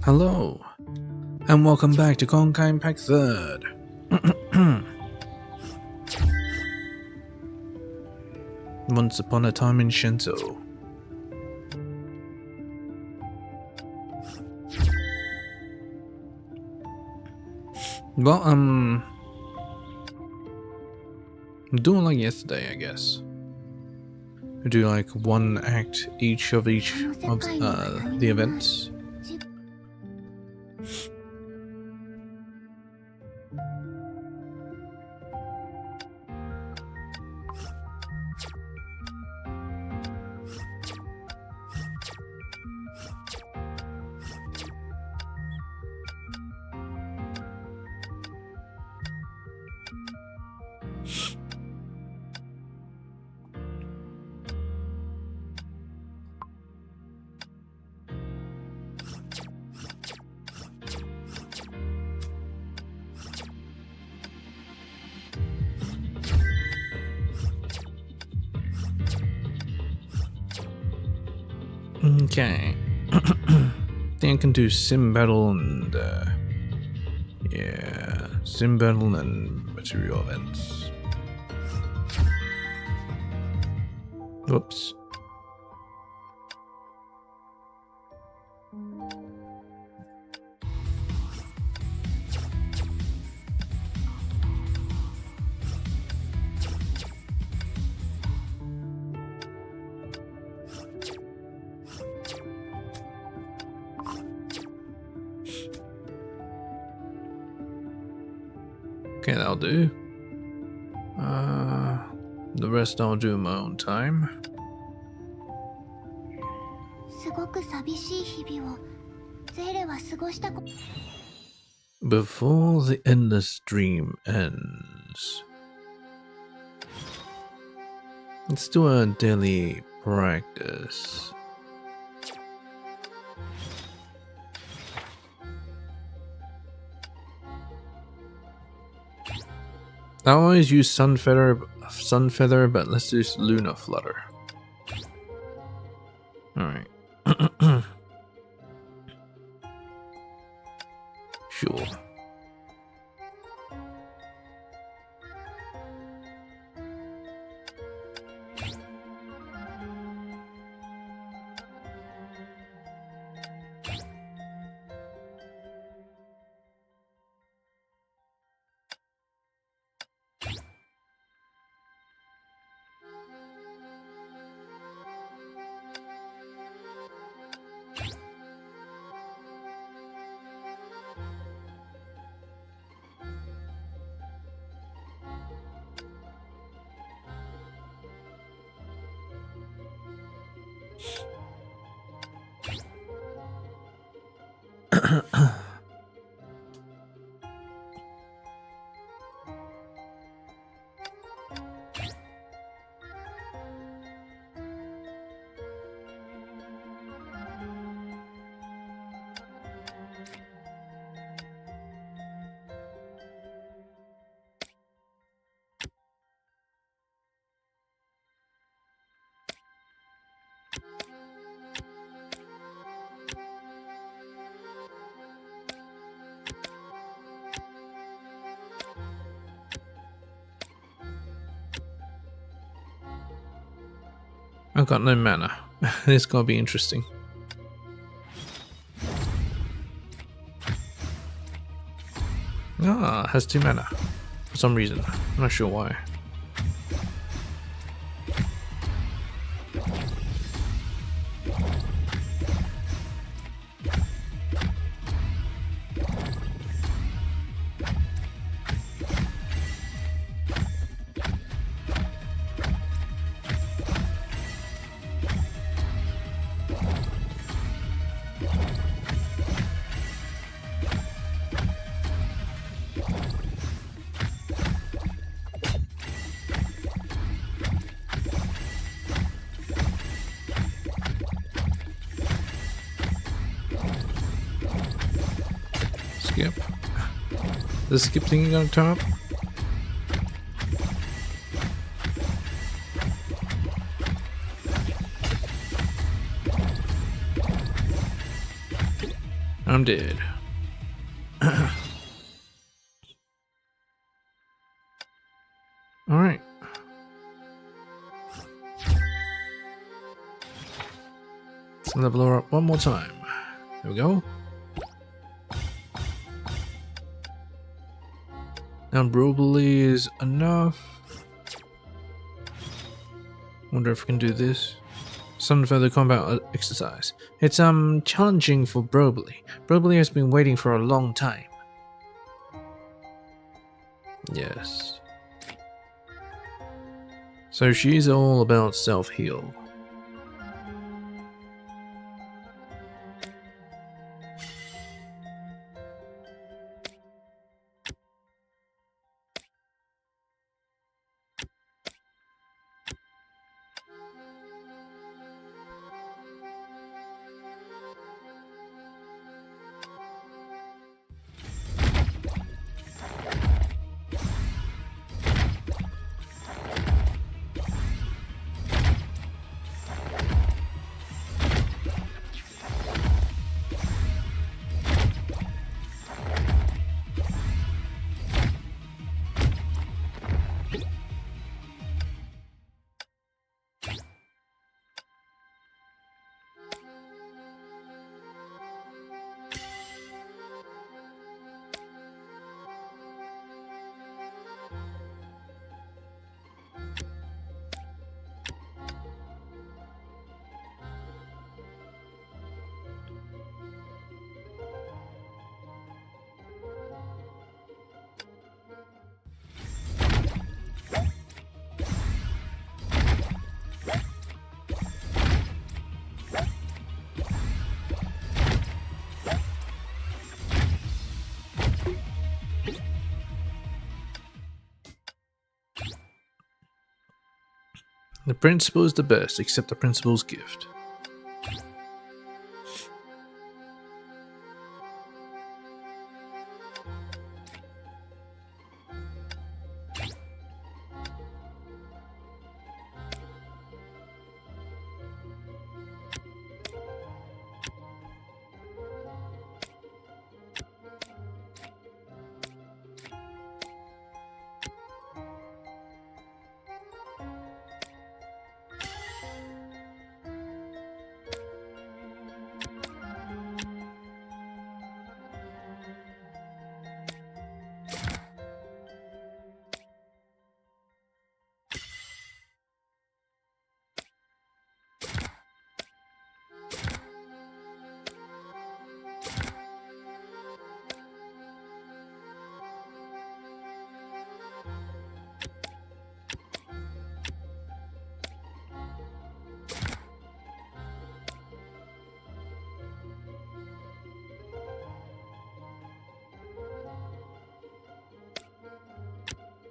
Hello, and welcome back to Honkai Impact 3rd. Once upon a time in Shinto. Well, I'm doing like yesterday, I guess. We do like one act each of the events. Okay. Think I can do sim battle and yeah, sim battle and material events. Whoops. Okay, that'll do. The rest I'll do in my own time. Before the endless dream ends. Let's do a daily practice. I always use sun feather, but let's do lunar flutter. Alright. Sure. I've got no mana. It's gonna be interesting. Ah, it has 2 mana. For some reason. I'm not sure why. Skip. The skip thingy on top. I'm dead. Alright. Let's level her up one more time. There we go. Now probably is enough. Wonder if we can do this. Some further combat exercise. It's challenging for Brobly. Brobly has been waiting for a long time. Yes. So she's all about self-heal. The principal is the best, except the principal's gift.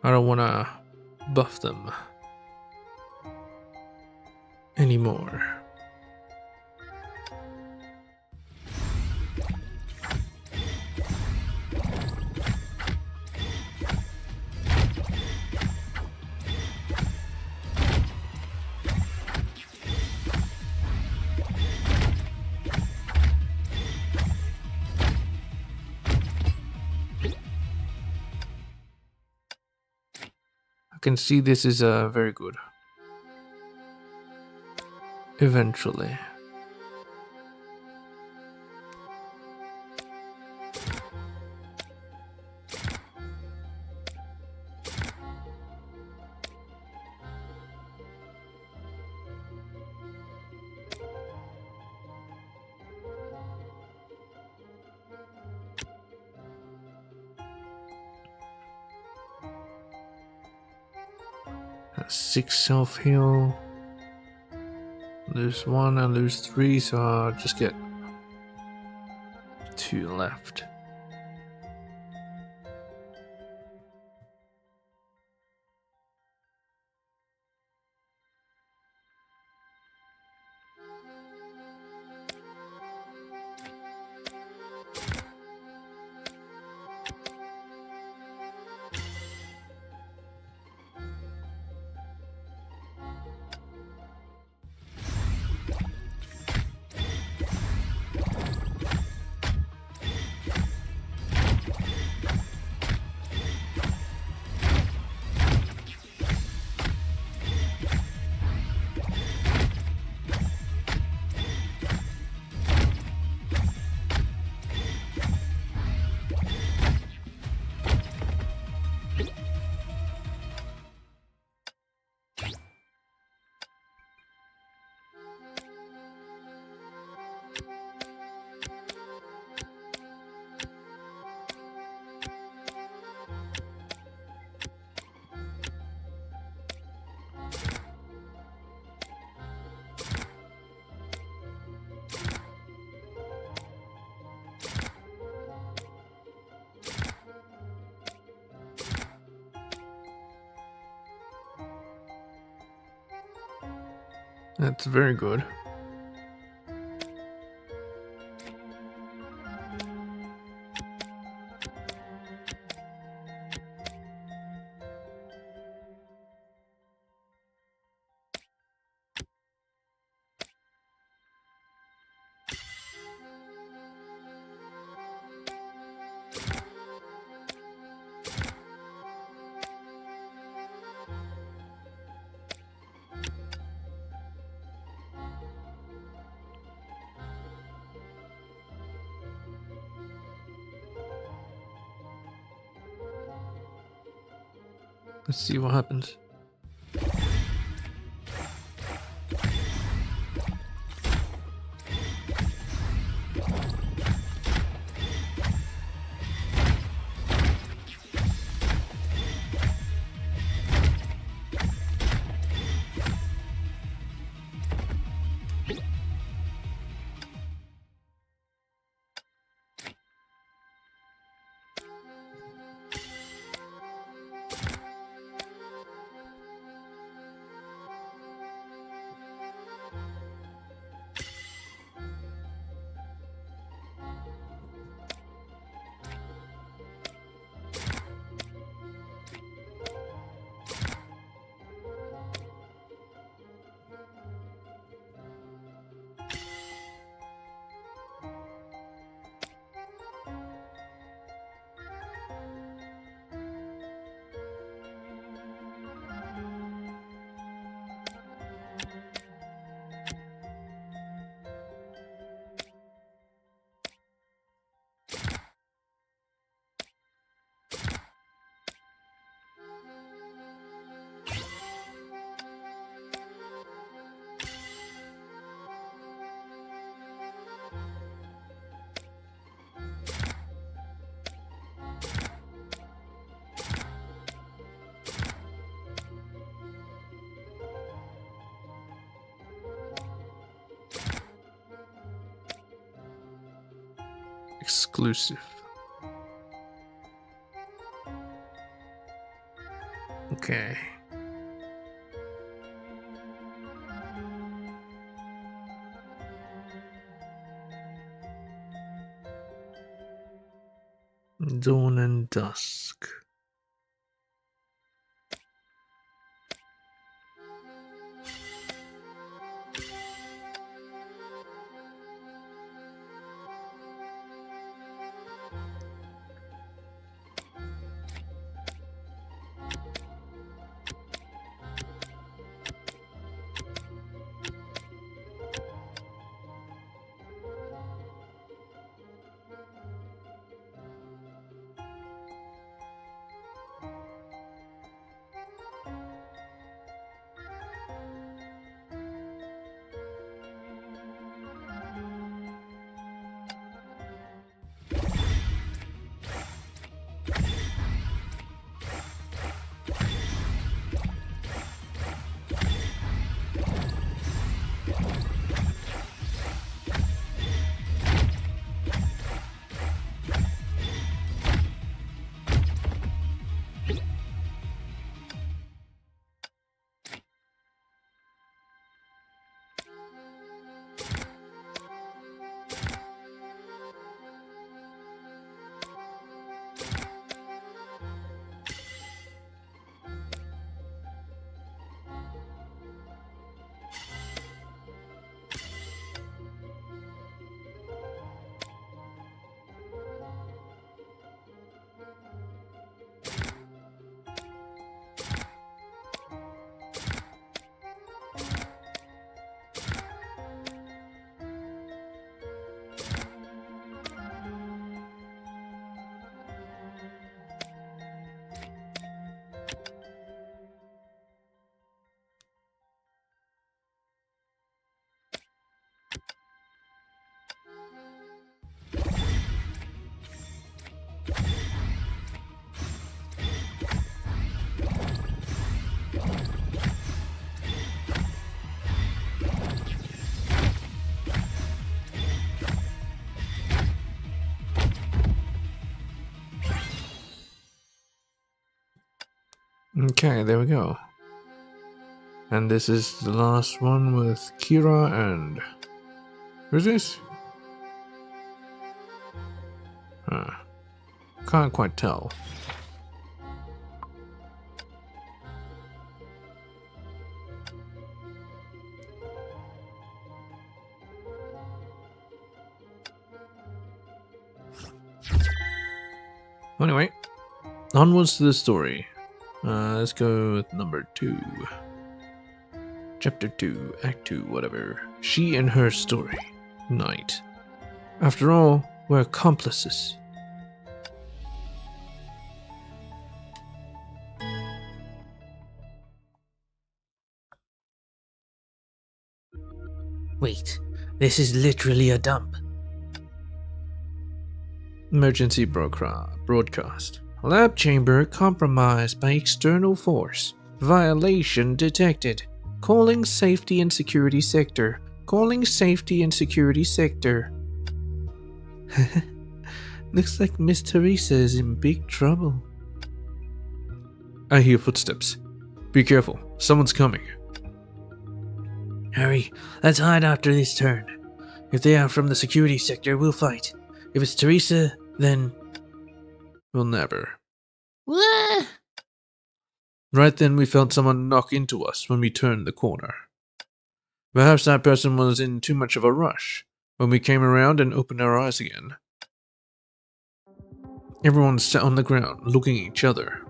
I don't want to buff them anymore. I can see this is very good. Eventually. That's 6 self-heal. Lose 1 and lose 3, so I'll just get 2 left. That's very good. Let's see what happens. Exclusive. Okay. Dawn and dusk. Okay, there we go. And this is the last one with Kira and... Who's this? Can't quite tell. Anyway, onwards to the story. Let's go with number 2. Chapter 2, Act 2, whatever. She and her story. Night. After all, we're accomplices. Wait, this is literally a dump. Emergency broadcast. Lab chamber compromised by external force. Violation detected. Calling safety and security sector. Calling safety and security sector. Looks like Miss Teresa is in big trouble. I hear footsteps. Be careful, someone's coming. Hurry, let's hide after this turn. If they are from the security sector, we'll fight. If it's Teresa, then... We'll never. What? Right then we felt someone knock into us when we turned the corner. Perhaps that person was in too much of a rush. When we came around and opened our eyes again, everyone sat on the ground looking at each other.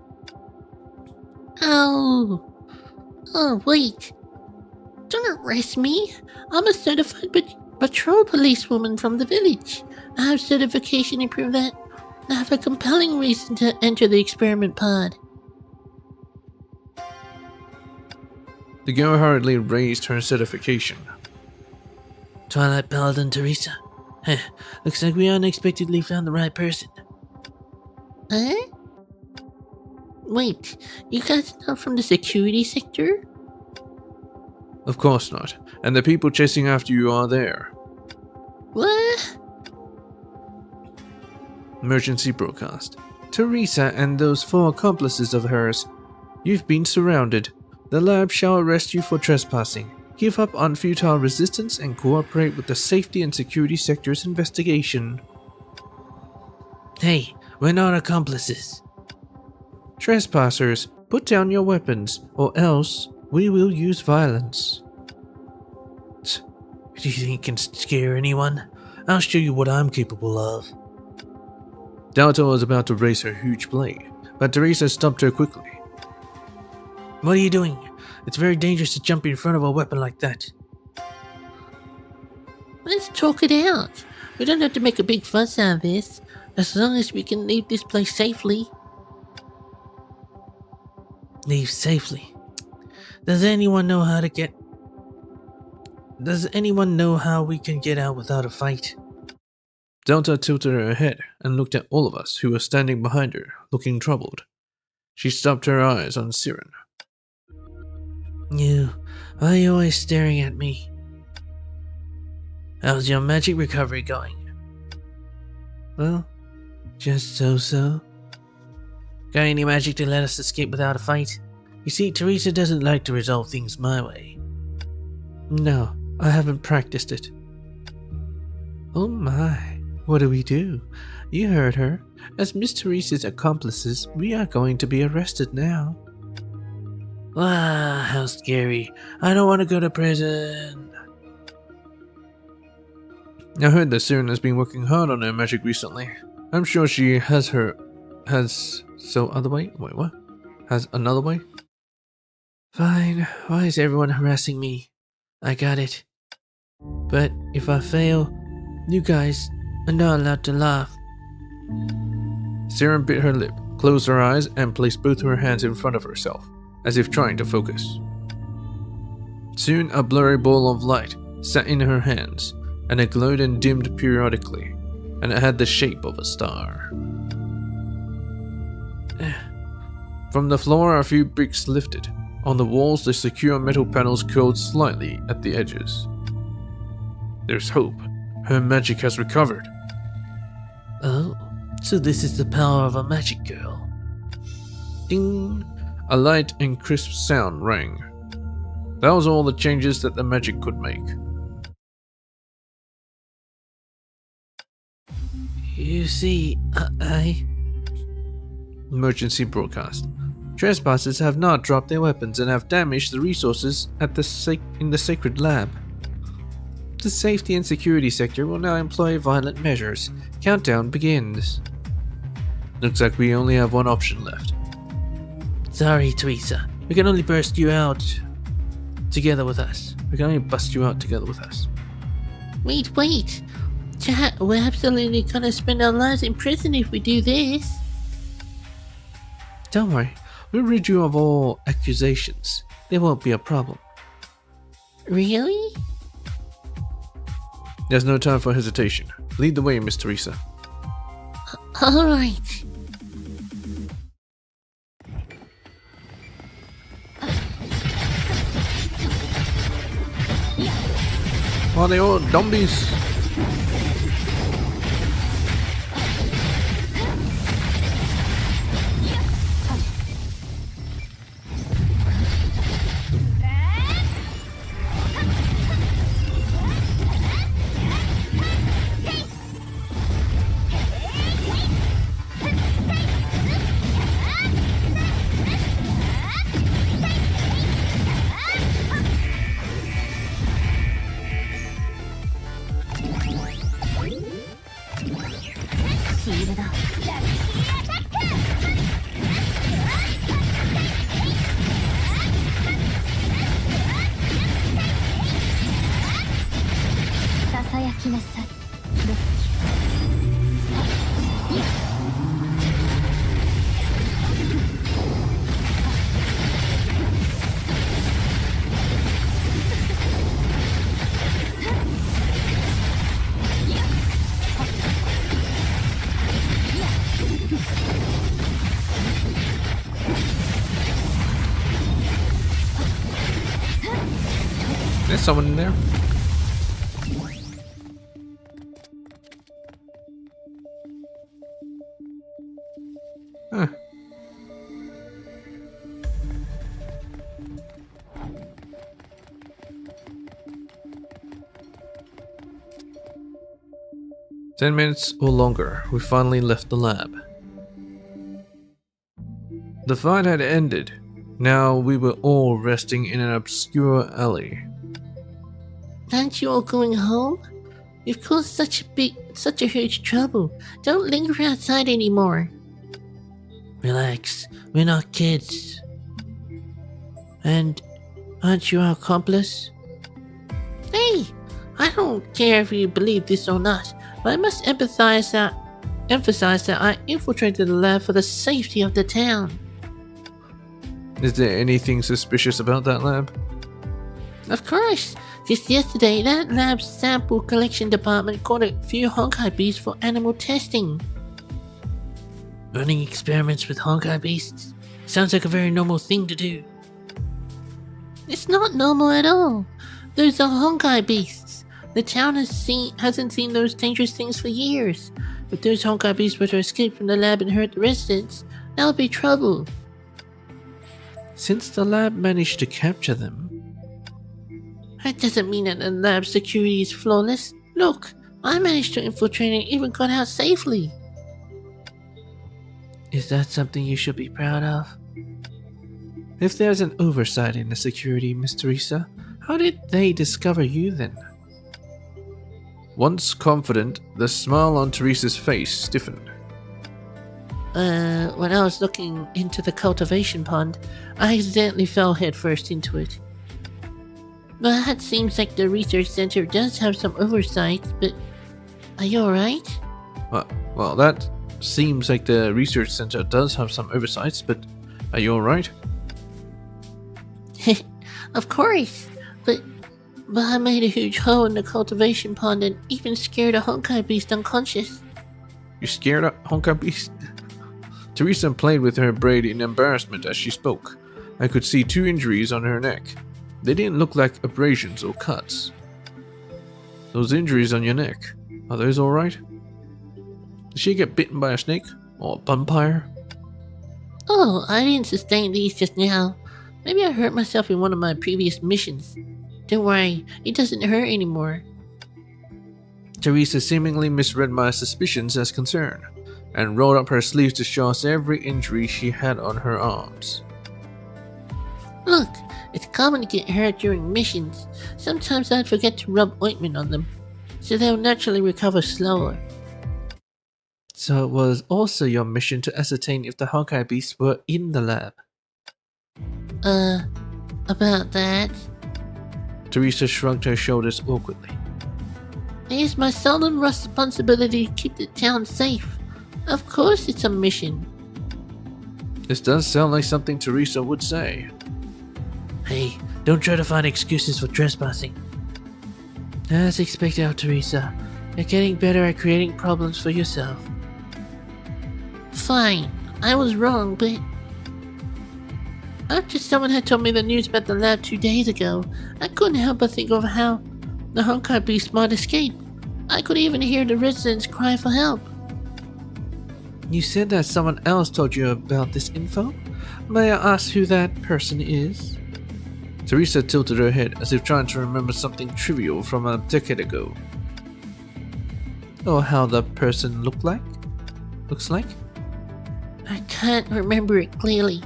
Oh, wait. Don't arrest me. I'm a certified patrol policewoman from the village. I have certification to prove that. I have a compelling reason to enter the experiment pod. The girl hurriedly raised her certification. Twilight Paladin Teresa. Heh, looks like we unexpectedly found the right person. Huh? Wait, you guys are not from the security sector? Of course not, and the people chasing after you are there. What? Emergency broadcast. Teresa and those 4 accomplices of hers. You've been surrounded. The lab shall arrest you for trespassing. Give up on futile resistance and cooperate with the safety and security sector's investigation. Hey, we're not accomplices. Trespassers, put down your weapons, or else we will use violence. Do you think you can scare anyone? I'll show you what I'm capable of. Delta was about to raise her huge blade, but Teresa stopped her quickly. What are you doing? It's very dangerous to jump in front of a weapon like that. Let's talk it out. We don't have to make a big fuss out of this, as long as we can leave this place safely. Leave safely. Does anyone know how we can get out without a fight? Delta tilted her head and looked at all of us who were standing behind her, looking troubled. She stopped her eyes on Siren. Why are you always staring at me? How's your magic recovery going? Well, just so. Got any magic to let us escape without a fight? You see, Teresa doesn't like to resolve things my way. No, I haven't practiced it. Oh my, what do we do? You heard her. As Miss Teresa's accomplices, we are going to be arrested now. Ah, how scary. I don't want to go to prison. I heard that Siren has been working hard on her magic recently. I'm sure she has another way? Fine, why is everyone harassing me? I got it. But if I fail, you guys are not allowed to laugh. Siren bit her lip, closed her eyes, and placed both her hands in front of herself, as if trying to focus. Soon a blurry ball of light sat in her hands, and it glowed and dimmed periodically, and it had the shape of a star. From the floor a few bricks lifted. On the walls the secure metal panels curled slightly at the edges. There's hope. Her magic has recovered. Oh, so this is the power of a magic girl. Ding! A light and crisp sound rang. That was all the changes that the magic could make. You see, I... Emergency broadcast. Trespassers have not dropped their weapons and have damaged the resources at in the sacred lab. The safety and security sector will now employ violent measures. Countdown begins. Looks like we only have one option left. Sorry, Teresa. We can only burst you out together with us. We can only bust you out together with us. Wait. Chat, we're absolutely gonna spend our lives in prison if we do this. Don't worry, we'll rid you of all accusations. There won't be a problem. Really? There's no time for hesitation. Lead the way, Miss Teresa. Alright. Are they all zombies? There's someone in there. Huh. 10 minutes or longer, we finally left the lab. The fight had ended. Now we were all resting in an obscure alley. Aren't you all going home? You've caused such a huge trouble. Don't linger outside anymore. Relax, we're not kids. And aren't you our accomplice? Hey, I don't care if you believe this or not, but I must emphasize that I infiltrated the lab for the safety of the town. Is there anything suspicious about that lab? Of course. Just yesterday, that lab's sample collection department caught a few Honkai beasts for animal testing. Running experiments with Honkai beasts? Sounds like a very normal thing to do. It's not normal at all. Those are Honkai beasts. The town hasn't seen those dangerous things for years. If those Honkai beasts were to escape from the lab and hurt the residents, that would be trouble. Since the lab managed to capture them, that doesn't mean that the lab's security is flawless. Look, I managed to infiltrate and even got out safely. Is that something you should be proud of? if there's an oversight in the security, Miss Teresa, how did they discover you then? Once confident, the smile on Teresa's face stiffened. When I was looking into the cultivation pond, I accidentally fell headfirst into it. Well, that seems like the research center does have some oversight, but are you alright? Well, that seems like the research center does have some oversights, but are you alright? Of course, but I made a huge hole in the cultivation pond and even scared a Honkai beast unconscious. You scared a Honkai beast? Teresa played with her braid in embarrassment as she spoke. I could see 2 injuries on her neck. They didn't look like abrasions or cuts. Those injuries on your neck, are those alright? Did she get bitten by a snake? Or a vampire? Oh, I didn't sustain these just now. Maybe I hurt myself in one of my previous missions. Don't worry, it doesn't hurt anymore. Teresa seemingly misread my suspicions as concern, and rolled up her sleeves to show us every injury she had on her arms. Look, it's common to get hurt during missions. Sometimes I'd forget to rub ointment on them, so they'll naturally recover slower. So it was also your mission to ascertain if the Honkai beasts were in the lab. About that. Teresa shrugged her shoulders awkwardly. It is my solemn responsibility to keep the town safe. Of course it's a mission. This does sound like something Teresa would say. Hey, don't try to find excuses for trespassing. As expected, Teresa. You're getting better at creating problems for yourself. Fine, I was wrong, but after someone had told me the news about the lab 2 days ago, I couldn't help but think of how the Honkai beast might escape. I could even hear the residents cry for help. You said that someone else told you about this info? May I ask who that person is? Teresa tilted her head as if trying to remember something trivial from a decade ago. Or how the person looks like? I can't remember it clearly.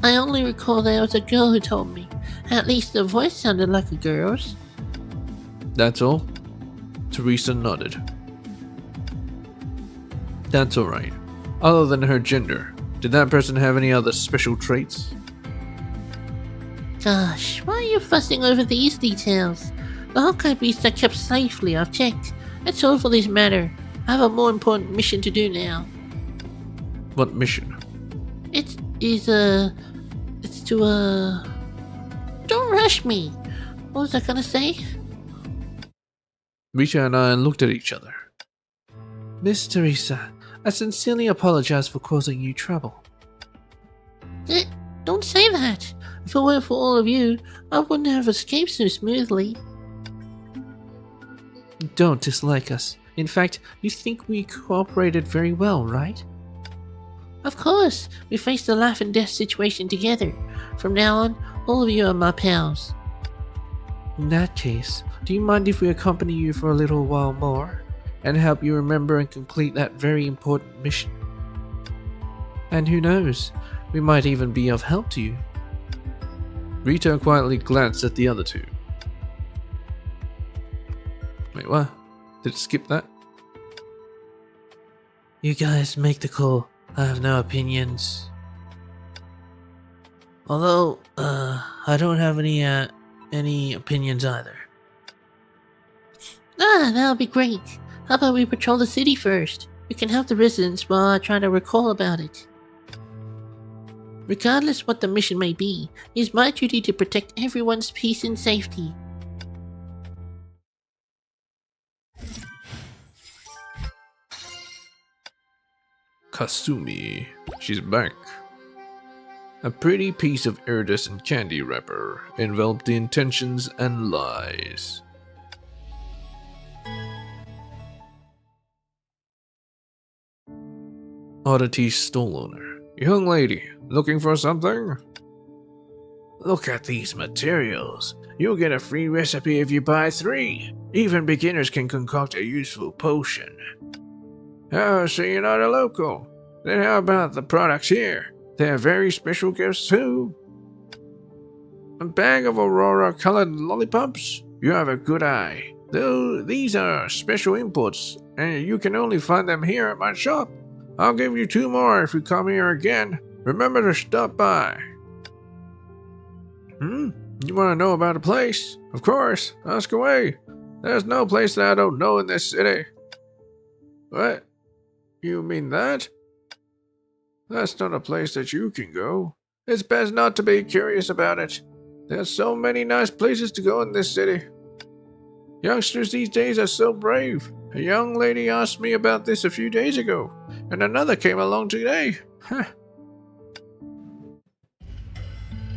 I only recall there was a girl who told me. At least the voice sounded like a girl's. That's all? Teresa nodded. That's alright. Other than her gender, did that person have any other special traits? Gosh, why are you fussing over these details? The Honkai beasts are kept safely, I've checked. That's all for this matter. I have a more important mission to do now. What mission? It's to, don't rush me. What was I gonna say? Rita and I looked at each other. Miss Teresa, I sincerely apologize for causing you trouble. Don't say that. If it weren't for all of you, I wouldn't have escaped so smoothly. Don't dislike us. In fact, you think we cooperated very well, right? Of course, we faced a life and death situation together. From now on, all of you are my pals. In that case, do you mind if we accompany you for a little while more, and help you remember and complete that very important mission? And who knows, we might even be of help to you. Rita quietly glanced at the other two. Wait, what? Did it skip that? You guys make the call. I have no opinions. Although, I don't have any opinions either. That'll be great. How about we patrol the city first? We can help the residents while I try to recall about it. Regardless what the mission may be, it is my duty to protect everyone's peace and safety. Kasumi. She's back. A pretty piece of iridescent candy wrapper enveloped the intentions and lies. Oddity stall owner. Young lady, looking for something? Look at these materials. You'll get a free recipe if you buy 3. Even beginners can concoct a useful potion. Oh, so you're not a local? Then how about the products here? They're very special gifts too. A bag of aurora-colored lollipops? You have a good eye. Though these are special imports, and you can only find them here at my shop. I'll give you 2 more if you come here again. Remember to stop by. You want to know about a place? Of course, ask away. There's no place that I don't know in this city. What? You mean that? That's not a place that you can go. It's best not to be curious about it. There's so many nice places to go in this city. Youngsters these days are so brave. A young lady asked me about this a few days ago, and another came along today.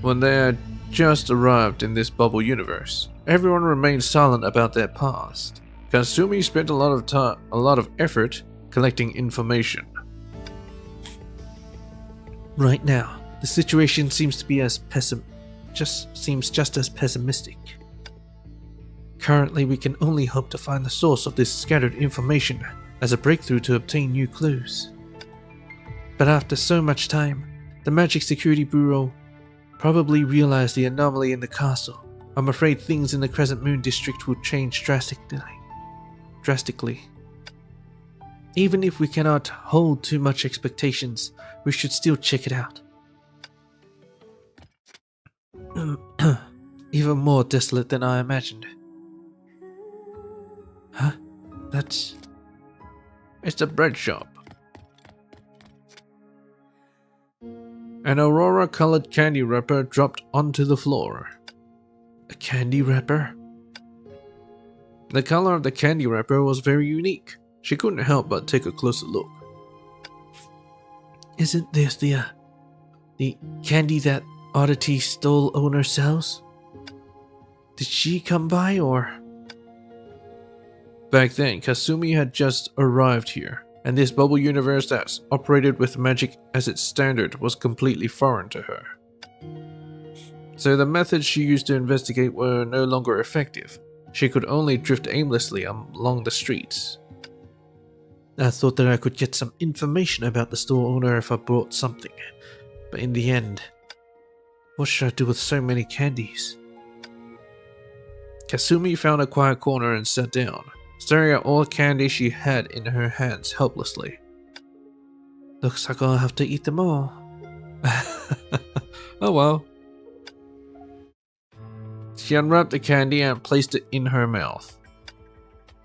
When they had just arrived in this bubble universe, everyone remained silent about their past. Kasumi spent a lot of effort collecting information. Right now, the situation seems to be as seems just as pessimistic. Currently, we can only hope to find the source of this scattered information as a breakthrough to obtain new clues. But after so much time, the Magic Security Bureau probably realized the anomaly in the castle. I'm afraid things in the Crescent Moon district will change drastically. Even if we cannot hold too much expectations, we should still check it out. Even more desolate than I imagined. Huh? It's a bread shop. An aurora-colored candy wrapper dropped onto the floor. A candy wrapper? The color of the candy wrapper was very unique. She couldn't help but take a closer look. Isn't this the candy that Oddity Stole owner sells? Did she come by, or? Back then, Kasumi had just arrived here, and this bubble universe that operated with magic as its standard was completely foreign to her. So the methods she used to investigate were no longer effective. She could only drift aimlessly along the streets. I thought that I could get some information about the store owner if I brought something, but in the end, what should I do with so many candies? Kasumi found a quiet corner and sat down, staring at all the candy she had in her hands helplessly. Looks like I'll have to eat them all. Oh well. She unwrapped the candy and placed it in her mouth.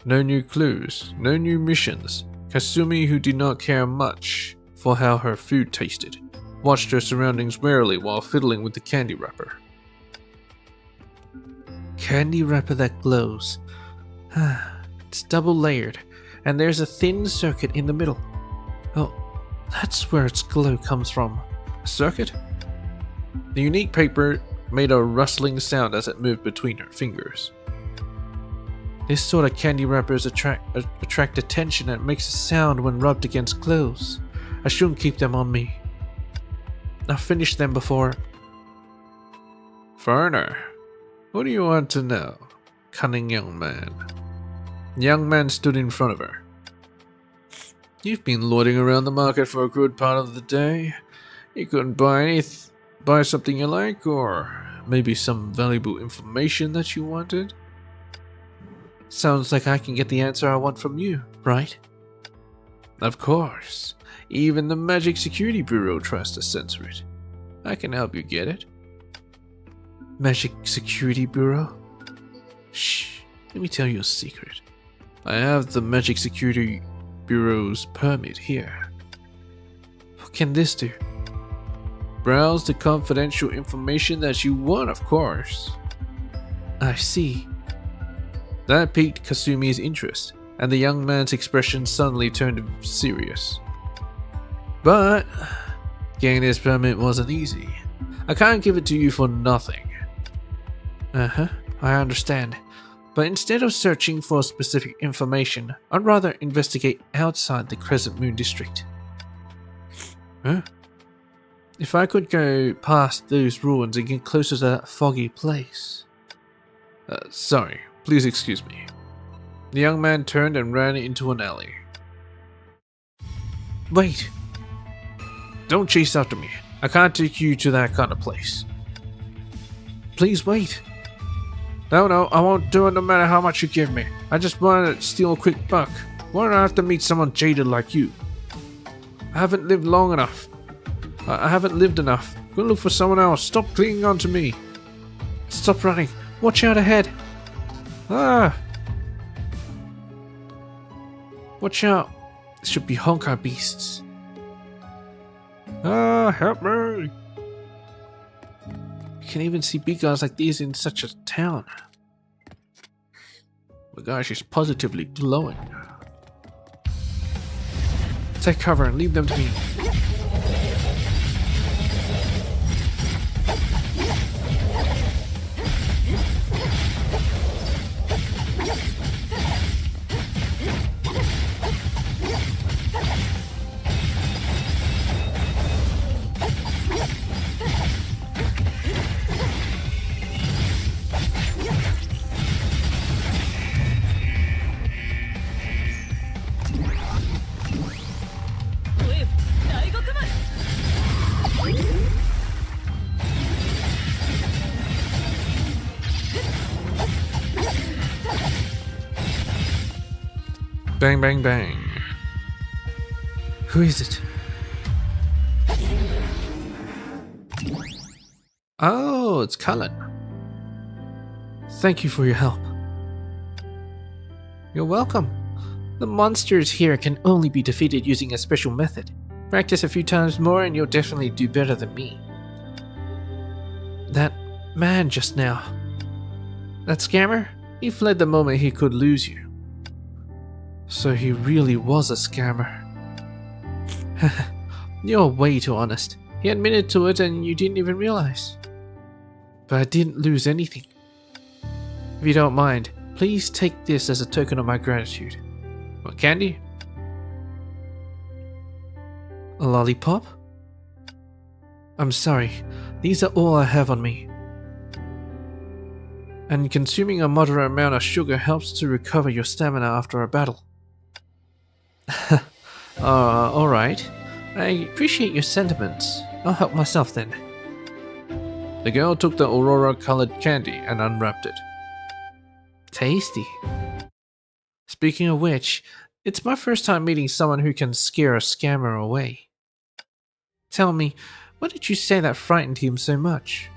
No new clues, no new missions. Kasumi, who did not care much for how her food tasted, watched her surroundings warily while fiddling with the candy wrapper. Candy wrapper that glows. It's double layered, and there's a thin circuit in the middle. Oh, that's where its glow comes from. A circuit? The unique paper made a rustling sound as it moved between her fingers. This sort of candy wrappers attract attention and makes a sound when rubbed against clothes. I shouldn't keep them on me. I'll finish them before... Foreigner, what do you want to know? Cunning young man. The young man stood in front of her. You've been loitering around the market for a good part of the day. You couldn't buy something you like, or maybe some valuable information that you wanted? Sounds like I can get the answer I want from you, right? Of course. Even the Magic Security Bureau tries to censor it. I can help you get it. Magic Security Bureau? Shh, let me tell you a secret. I have the Magic Security Bureau's permit here. What can this do? Browse the confidential information that you want, of course. I see. That piqued Kasumi's interest, and the young man's expression suddenly turned serious. But getting this permit wasn't easy. I can't give it to you for nothing. I understand. But instead of searching for specific information, I'd rather investigate outside the Crescent Moon district. Huh? If I could go past those ruins and get closer to that foggy place. Sorry, please excuse me. The young man turned and ran into an alley. Wait! Don't chase after me. I can't take you to that kind of place. Please wait. No, I won't do it no matter how much you give me. I just want to steal a quick buck. Why do I have to meet someone jaded like you? I haven't lived long enough. I haven't lived enough. Go look for someone else. Stop clinging on to me. Stop running. Watch out ahead. Ah! Watch out. This should be Honkai beasts. Ah, help me. You can even see big guys like these in such a town. My gosh, is positively glowing. Take cover and leave them to me. Bang, bang, bang. Who is it? Oh, it's Cullen. Thank you for your help. You're welcome. The monsters here can only be defeated using a special method. Practice a few times more and you'll definitely do better than me. That man just now. That scammer? He fled the moment he could lose you. So he really was a scammer. You're way too honest. He admitted to it and you didn't even realize. But I didn't lose anything. If you don't mind, please take this as a token of my gratitude. What, candy? A lollipop? I'm sorry, these are all I have on me. And consuming a moderate amount of sugar helps to recover your stamina after a battle. Alright. I appreciate your sentiments. I'll help myself then. The girl took the aurora-colored candy and unwrapped it. Tasty. Speaking of which, it's my first time meeting someone who can scare a scammer away. Tell me, what did you say that frightened him so much?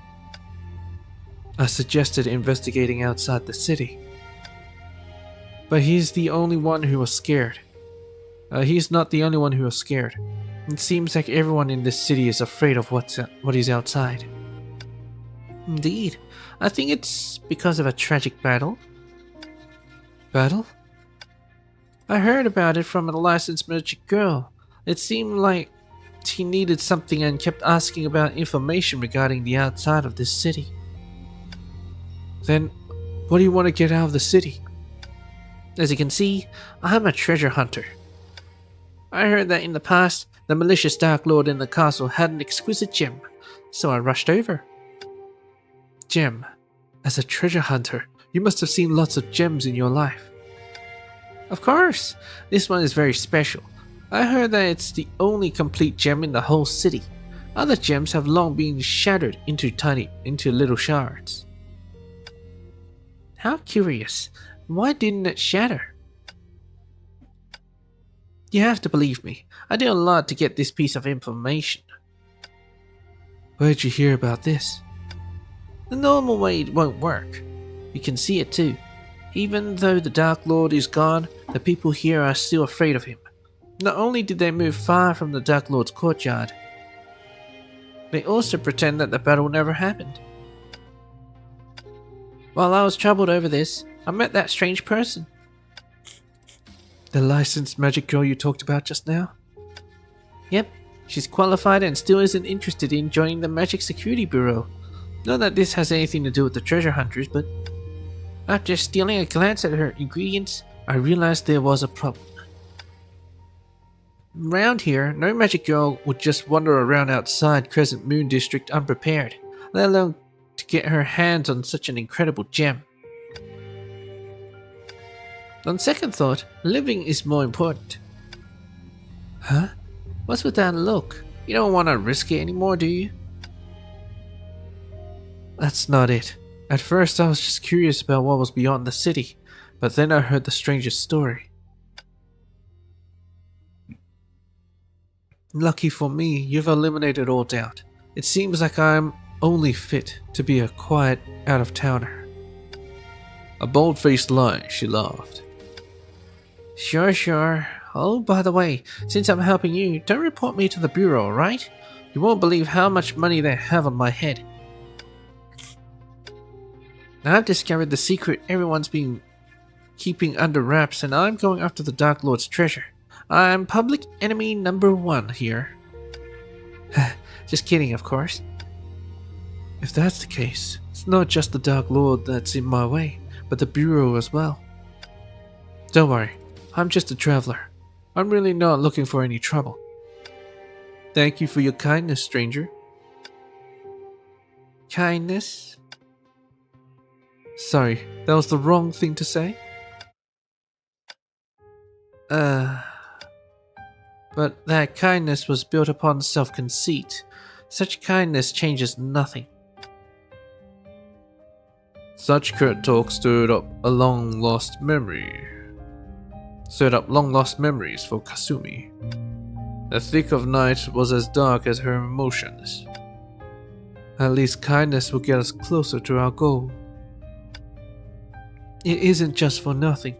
I suggested investigating outside the city. But he's the only one who was scared. He's not the only one who was scared. It seems like everyone in this city is afraid of what is outside. Indeed. I think it's because of a tragic battle. Battle? I heard about it from a licensed merchant girl. It seemed like she needed something and kept asking about information regarding the outside of this city. Then, what do you want to get out of the city? As you can see, I'm a treasure hunter. I heard that in the past, the malicious Dark Lord in the castle had an exquisite gem, so I rushed over. Gem. As a treasure hunter, you must have seen lots of gems in your life. Of course, this one is very special. I heard that it's the only complete gem in the whole city. Other gems have long been shattered into little shards. How curious. Why didn't it shatter? You have to believe me. I did a lot to get this piece of information. Where'd you hear about this? The normal way it won't work. You can see it too. Even though the Dark Lord is gone, the people here are still afraid of him. Not only did they move far from the Dark Lord's courtyard, they also pretend that the battle never happened. While I was troubled over this, I met that strange person. The licensed magic girl you talked about just now? Yep, she's qualified and still isn't interested in joining the Magic Security Bureau. Not that this has anything to do with the treasure hunters, but after stealing a glance at her ingredients, I realized there was a problem. Around here, no magic girl would just wander around outside Crescent Moon District unprepared, let alone to get her hands on such an incredible gem. On second thought, living is more important. Huh? What's with that look? You don't want to risk it anymore, do you? That's not it. At first I was just curious about what was beyond the city, but then I heard the strangest story. Lucky for me, you've eliminated all doubt. It seems like I'm only fit to be a quiet out-of-towner. A bold-faced lie, she laughed. Sure. Oh, by the way, since I'm helping you, don't report me to the bureau, alright? You won't believe how much money they have on my head. I've discovered the secret everyone's been keeping under wraps, and I'm going after the Dark Lord's treasure. I'm public enemy number 1 here. Just kidding, of course. If that's the case, it's not just the Dark Lord that's in my way, but the bureau as well. Don't worry, I'm just a traveler. I'm really not looking for any trouble. Thank you for your kindness, stranger. Kindness? Sorry, that was the wrong thing to say. But that kindness was built upon self-conceit. Such kindness changes nothing. Such curt talk stirred up a long-lost memory. stirred up long-lost memories for Kasumi. The thick of night was as dark as her emotions. At least kindness will get us closer to our goal. It isn't just for nothing.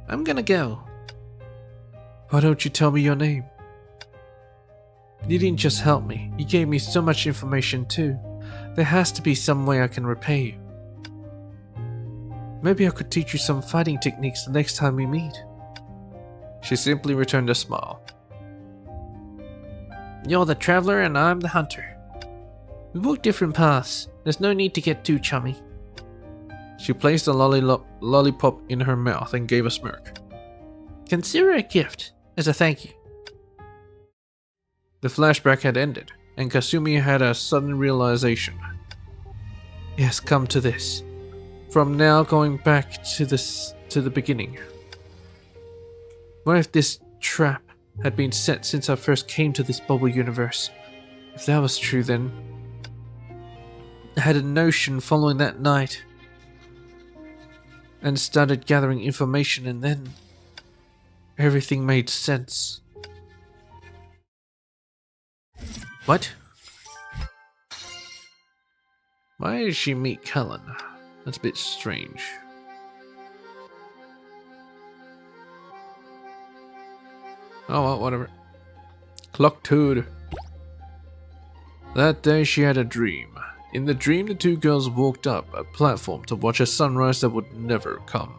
I'm gonna go. Why don't you tell me your name? You didn't just help me, you gave me so much information too. There has to be some way I can repay you. Maybe I could teach you some fighting techniques the next time we meet. She simply returned a smile. You're the traveler and I'm the hunter. We walk different paths. There's no need to get too chummy. She placed a lollipop in her mouth and gave a smirk. Consider it a gift, as a thank you. The flashback had ended, and Kasumi had a sudden realization. Yes, come to this. From now going back to the beginning. What if this trap had been set since I first came to this bubble universe? If that was true, then I had a notion following that night and started gathering information, and then everything made sense. What? Why did she meet Cullen? That's a bit strange. Oh well, whatever. Clock toad. That day she had a dream. In the dream, the two girls walked up a platform to watch a sunrise that would never come.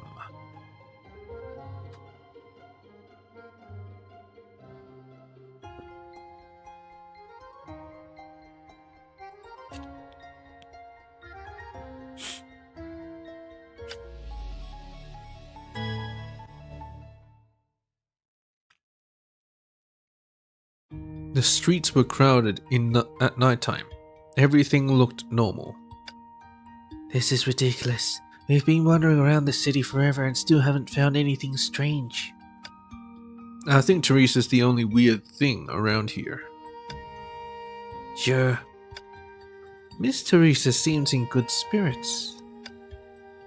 The streets were crowded at nighttime. Everything looked normal. This is ridiculous. We've been wandering around the city forever and still haven't found anything strange. I think Teresa's the only weird thing around here. Sure. Miss Teresa seems in good spirits.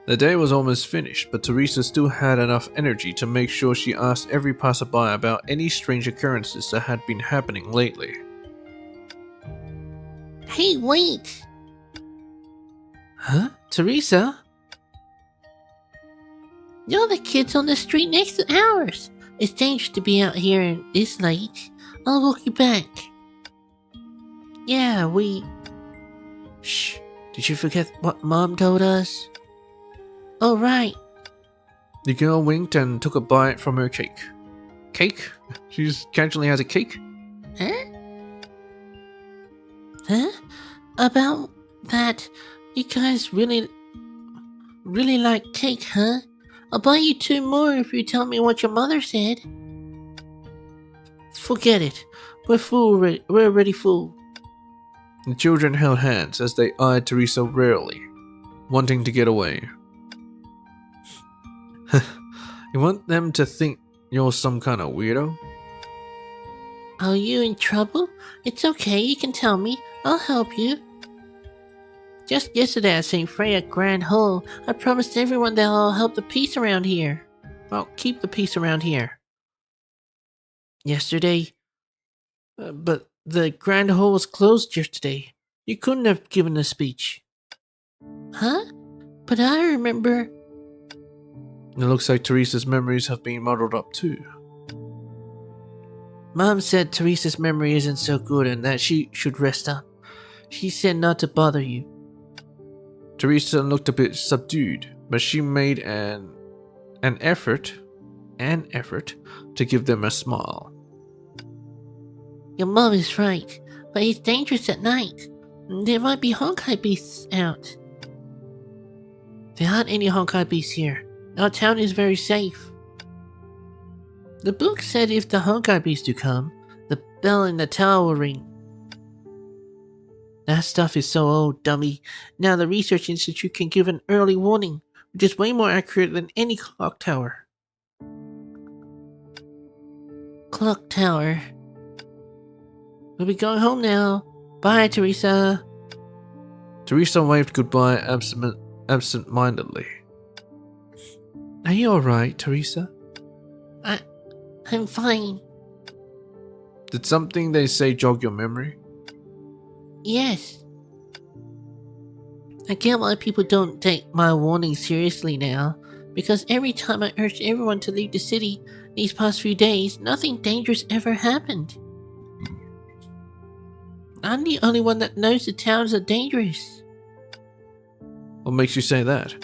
The day was almost finished, but Teresa still had enough energy to make sure she asked every passerby about any strange occurrences that had been happening lately. Hey, wait! Huh? Teresa? You're the kids on the street next to ours. It's dangerous to be out here this late. I'll walk you back. Yeah, Shh. Did you forget what Mom told us? Oh, right. The girl winked and took a bite from her cake. Cake? She just casually has a cake? Huh? Huh? About that, you guys really like cake, huh? I'll buy you 2 more if you tell me what your mother said. Forget it. We're already full. The children held hands as they eyed Teresa warily, wanting to get away. You want them to think you're some kind of weirdo? Are you in trouble? It's okay, you can tell me. I'll help you. Just yesterday at St. Freya Grand Hall, I promised everyone that I'll help the peace around here. Well, keep the peace around here. Yesterday? But the Grand Hall was closed yesterday. You couldn't have given a speech. Huh? But I remember... It looks like Teresa's memories have been muddled up too. Mom said Teresa's memory isn't so good and that she should rest up. She said not to bother you. Teresa looked a bit subdued, but she made an effort to give them a smile. Your mom is right, but it's dangerous at night. There might be Honkai beasts out. There aren't any Honkai beasts here. Our town is very safe. The book said if the Honkai beasts do come, the bell in the tower will ring. That stuff is so old, dummy. Now the research institute can give an early warning, which is way more accurate than any clock tower. Clock tower. We'll be going home now. Bye, Teresa. Teresa waved goodbye absent-mindedly. Are you alright, Teresa? I'm fine. Did something they say jog your memory? Yes. I get why people don't take my warning seriously now, because every time I urged everyone to leave the city these past few days, nothing dangerous ever happened. I'm the only one that knows the towns are dangerous. What makes you say that?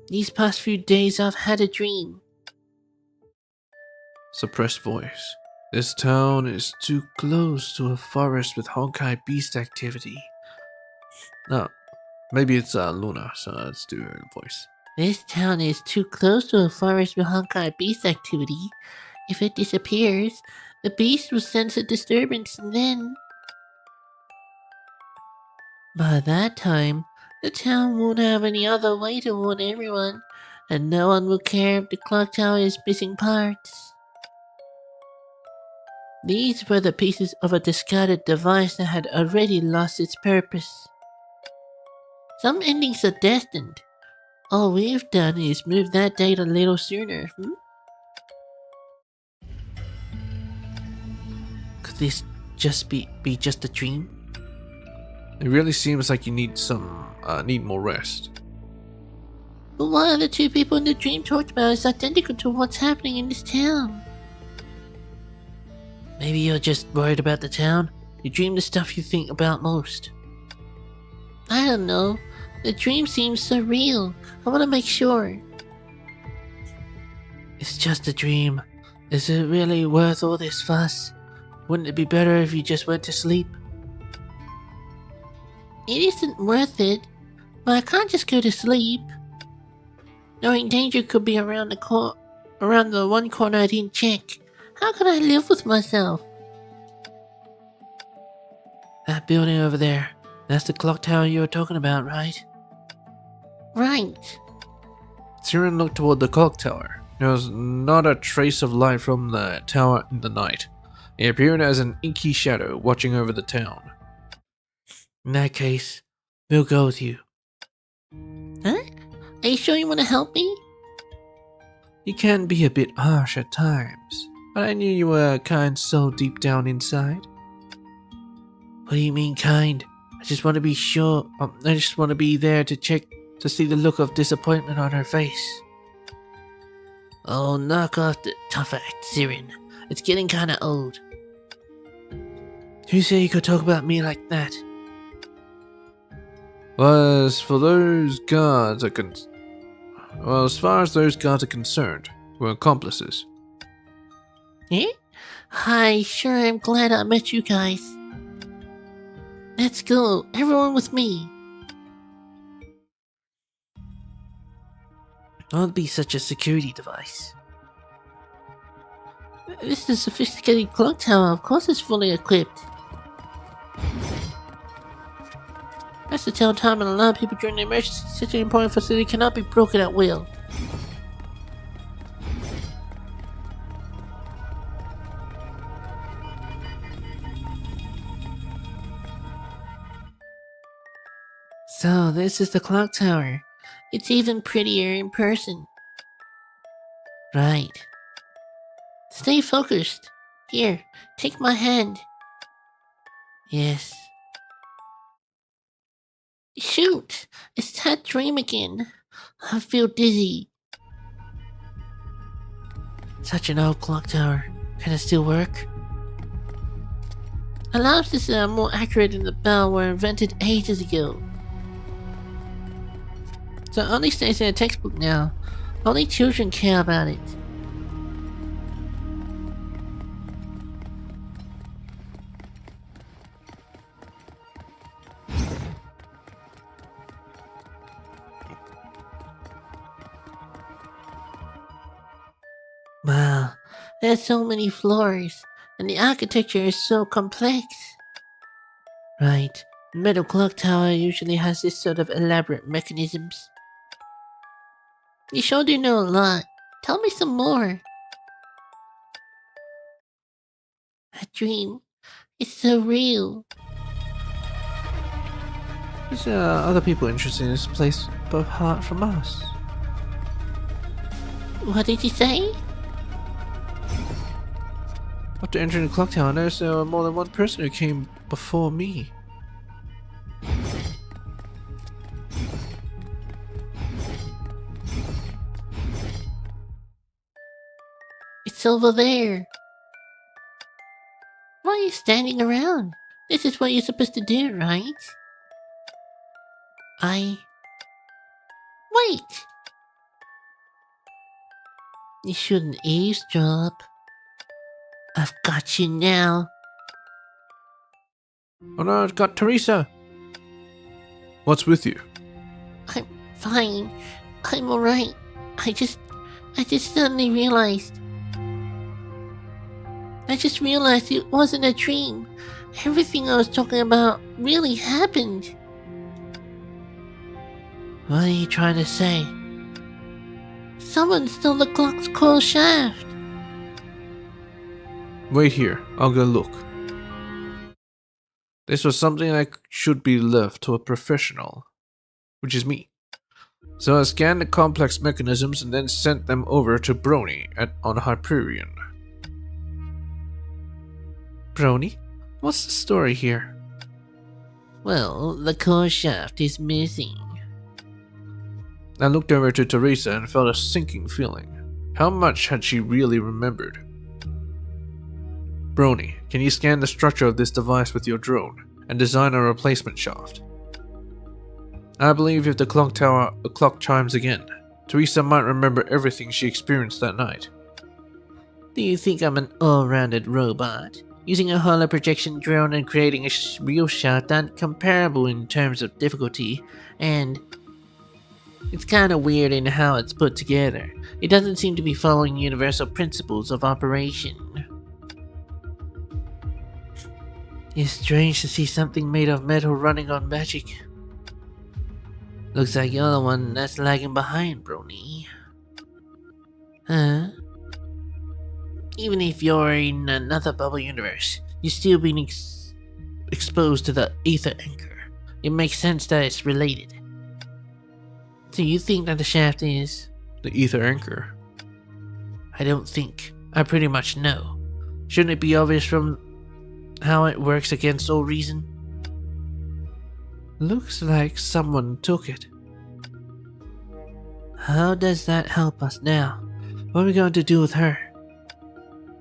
These past few days I've had a dream. Suppressed voice. This town is too close to a forest with Honkai beast activity. No, maybe it's Luna, so let's do her voice. This town is too close to a forest with Honkai beast activity. If it disappears, the beast will sense a disturbance and then... By that time, the town won't have any other way to warn everyone, and no one will care if the clock tower is missing parts. These were the pieces of a discarded device that had already lost its purpose. Some endings are destined. All we've done is move that date a little sooner, Could this just be just a dream? It really seems like you need more rest. But one of the two people in the dream talked about is identical to what's happening in this town. Maybe you're just worried about the town? You dream the stuff you think about most. I don't know. The dream seems so real. I want to make sure. It's just a dream. Is it really worth all this fuss? Wouldn't it be better if you just went to sleep? It isn't worth it, but I can't just go to sleep. Knowing danger could be around the one corner I didn't check. How can I live with myself? That building over there, that's the clock tower you were talking about, right? Right. Siren looked toward the clock tower. There was not a trace of light from the tower in the night. It appeared as an inky shadow watching over the town. In that case, we'll go with you. Huh? Are you sure you want to help me? You can be a bit harsh at times, but I knew you were a kind soul deep down inside. What do you mean kind? I just want to be sure. I just want to be there to check to see the look of disappointment on her face. Oh, knock off the tough act, Siren. It's getting kinda old. Who said you could talk about me like that? Well, as far as those guards are concerned, we're accomplices. Eh? Hi, sure I'm glad I met you guys. Let's go, everyone with me. Don't be such a security device. This is a sophisticated clock tower, of course it's fully equipped. That's to tell time and alarm people during the emergency. Such an important facility cannot be broken at will. So, this is the clock tower. It's even prettier in person. Right. Stay focused. Here, take my hand. Yes. Shoot! It's that dream again. I feel dizzy. Such an old clock tower. Can it still work? Alarm systems are more accurate than the bell were invented ages ago. So it only stays in a textbook now. Only children care about it. Wow, there's so many floors, and the architecture is so complex. Right, metal clock tower usually has this sort of elaborate mechanisms. You sure do know a lot. Tell me some more. A dream. It's so real. There's other people interested in this place apart from us. What did you say? After entering the clock tower, I noticed there were more than one person who came before me. It's over there. Why are you standing around? This is what you're supposed to do, right? Wait! You shouldn't eavesdrop. I've got you now. Oh no, I've got Teresa! What's with you? I'm fine. I'm alright. I just suddenly realized. I just realized it wasn't a dream. Everything I was talking about really happened. What are you trying to say? Someone stole the clock's coil shaft. Wait here, I'll go look. This was something that should be left to a professional, which is me. So I scanned the complex mechanisms and then sent them over to Brony on Hyperion. Brony? What's the story here? Well, the core shaft is missing. I looked over to Teresa and felt a sinking feeling. How much had she really remembered? Brony, can you scan the structure of this device with your drone and design a replacement shaft? I believe if the clock chimes again, Teresa might remember everything she experienced that night. Do you think I'm an all-rounded robot? Using a hollow projection drone and creating a real shaft aren't comparable in terms of difficulty, and it's kinda weird in how it's put together. It doesn't seem to be following universal principles of operation. It's strange to see something made of metal running on magic. Looks like you're the one that's lagging behind, Brony. Huh? Even if you're in another bubble universe, you're still being exposed to the ether anchor. It makes sense that it's related. So you think that the shaft is The ether anchor. I don't think. I pretty much know. Shouldn't it be obvious from how it works against all reason? Looks like someone took it. How does that help us now? What are we going to do with her?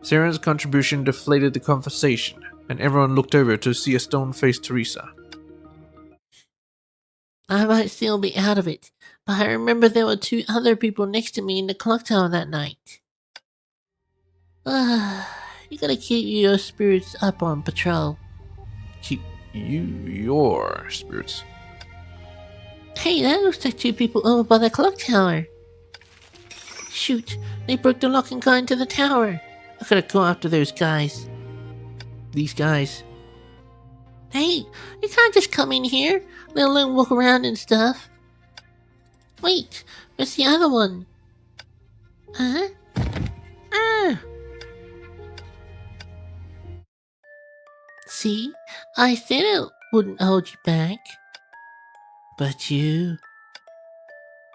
Saren's contribution deflated the conversation, and everyone looked over to see a stone-faced Teresa. I might still be out of it, but I remember there were 2 other people next to me in the clock tower that night. You gotta keep your spirits up on patrol. Keep your spirits. Hey, that looks like 2 people over by the clock tower. Shoot, they broke the lock and got into the tower. I gotta go after those guys. These guys. Hey, you can't just come in here, let alone walk around and stuff. Wait, where's the other one? Huh? See, I said it wouldn't hold you back. But you...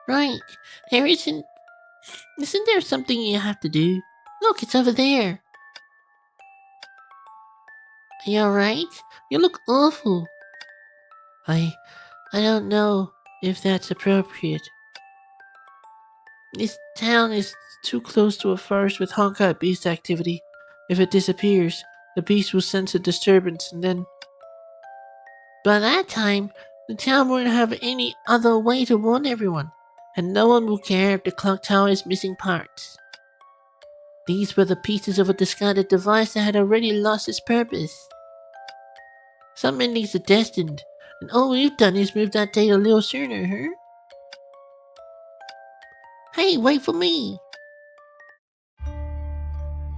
Right, isn't there something you have to do? Look, it's over there. Are you alright? You look awful. I don't know if that's appropriate. This town is Too close to a forest with Honkai beast activity. If it disappears, the beast will sense a disturbance and then... By that time, the town won't have any other way to warn everyone, and no one will care if the clock tower is missing parts. These were the pieces of a discarded device that had already lost its purpose. Some endings are destined, and all we've done is move that date a little sooner, huh? Hey, wait for me!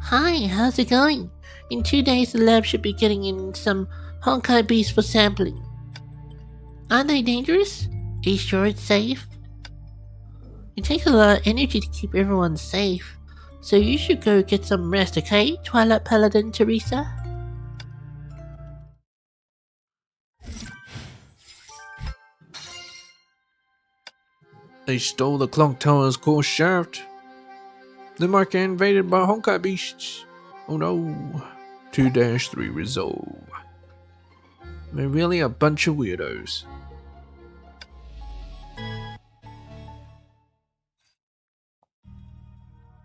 Hi, how's it going? In 2 days the lab should be getting in some Honkai beasts for sampling. Aren't they dangerous? Are you sure it's safe? It takes a lot of energy to keep everyone safe, so you should go get some rest, okay, Twilight Paladin Teresa? They stole the clock tower's core shaft. The market invaded by Honkai beasts. Oh no. 2-3 resolve. We're really a bunch of weirdos.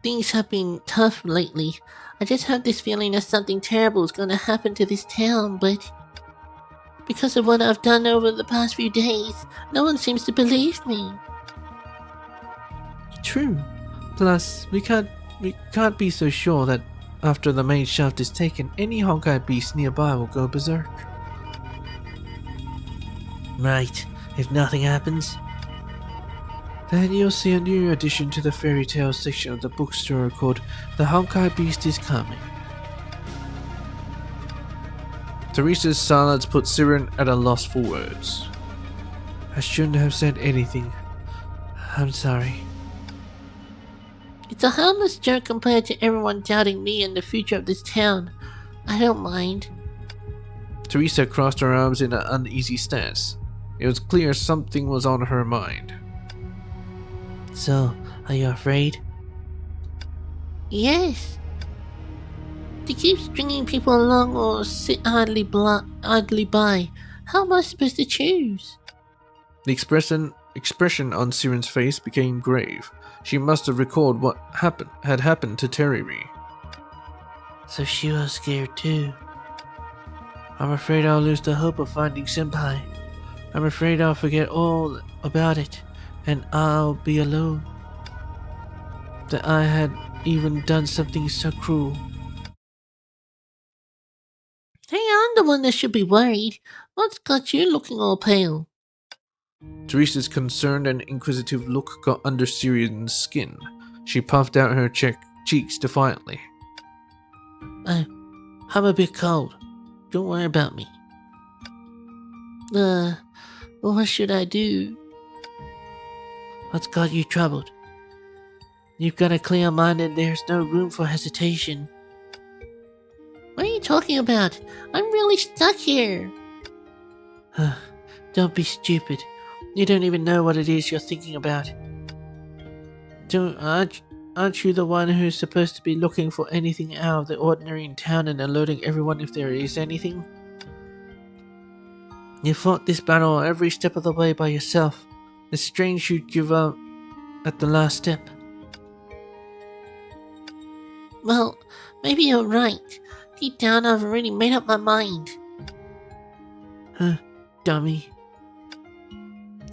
Things have been tough lately. I just have this feeling that something terrible is going to happen to this town, but because of what I've done over the past few days, no one seems to believe me. True. Plus, we can't be so sure that after the main shaft is taken, any Honkai beast nearby will go berserk. Right. If nothing happens, then you'll see a new addition to the fairy tale section of the bookstore called The Honkai Beast is Coming. Teresa's silence put Siren at a loss for words. I shouldn't have said anything. I'm sorry. It's a harmless joke compared to everyone doubting me and the future of this town. I don't mind. Teresa crossed her arms in an uneasy stance. It was clear something was on her mind. So, are you afraid? Yes. To keep stringing people along or sit idly by, how am I supposed to choose? The expression on Siren's face became grave. She must have recalled what had happened to Terry. So she was scared too. I'm afraid I'll lose the hope of finding Senpai. I'm afraid I'll forget all about it, and I'll be alone. That I had even done something so cruel. Hey, I'm the one that should be worried. What's got you looking all pale? Teresa's concerned and inquisitive look got under Siren's skin. She puffed out her cheeks defiantly. I'm a bit cold. Don't worry about me. What should I do? What's got you troubled? You've got a clear mind and there's no room for hesitation. What are you talking about? I'm really stuck here. Don't be stupid. You don't even know what it is you're thinking about. Aren't you the one who's supposed to be looking for anything out of the ordinary in town and alerting everyone if there is anything? You fought this battle every step of the way by yourself. It's strange you'd give up at the last step. Well, maybe you're right. Deep down, I've already made up my mind. Dummy.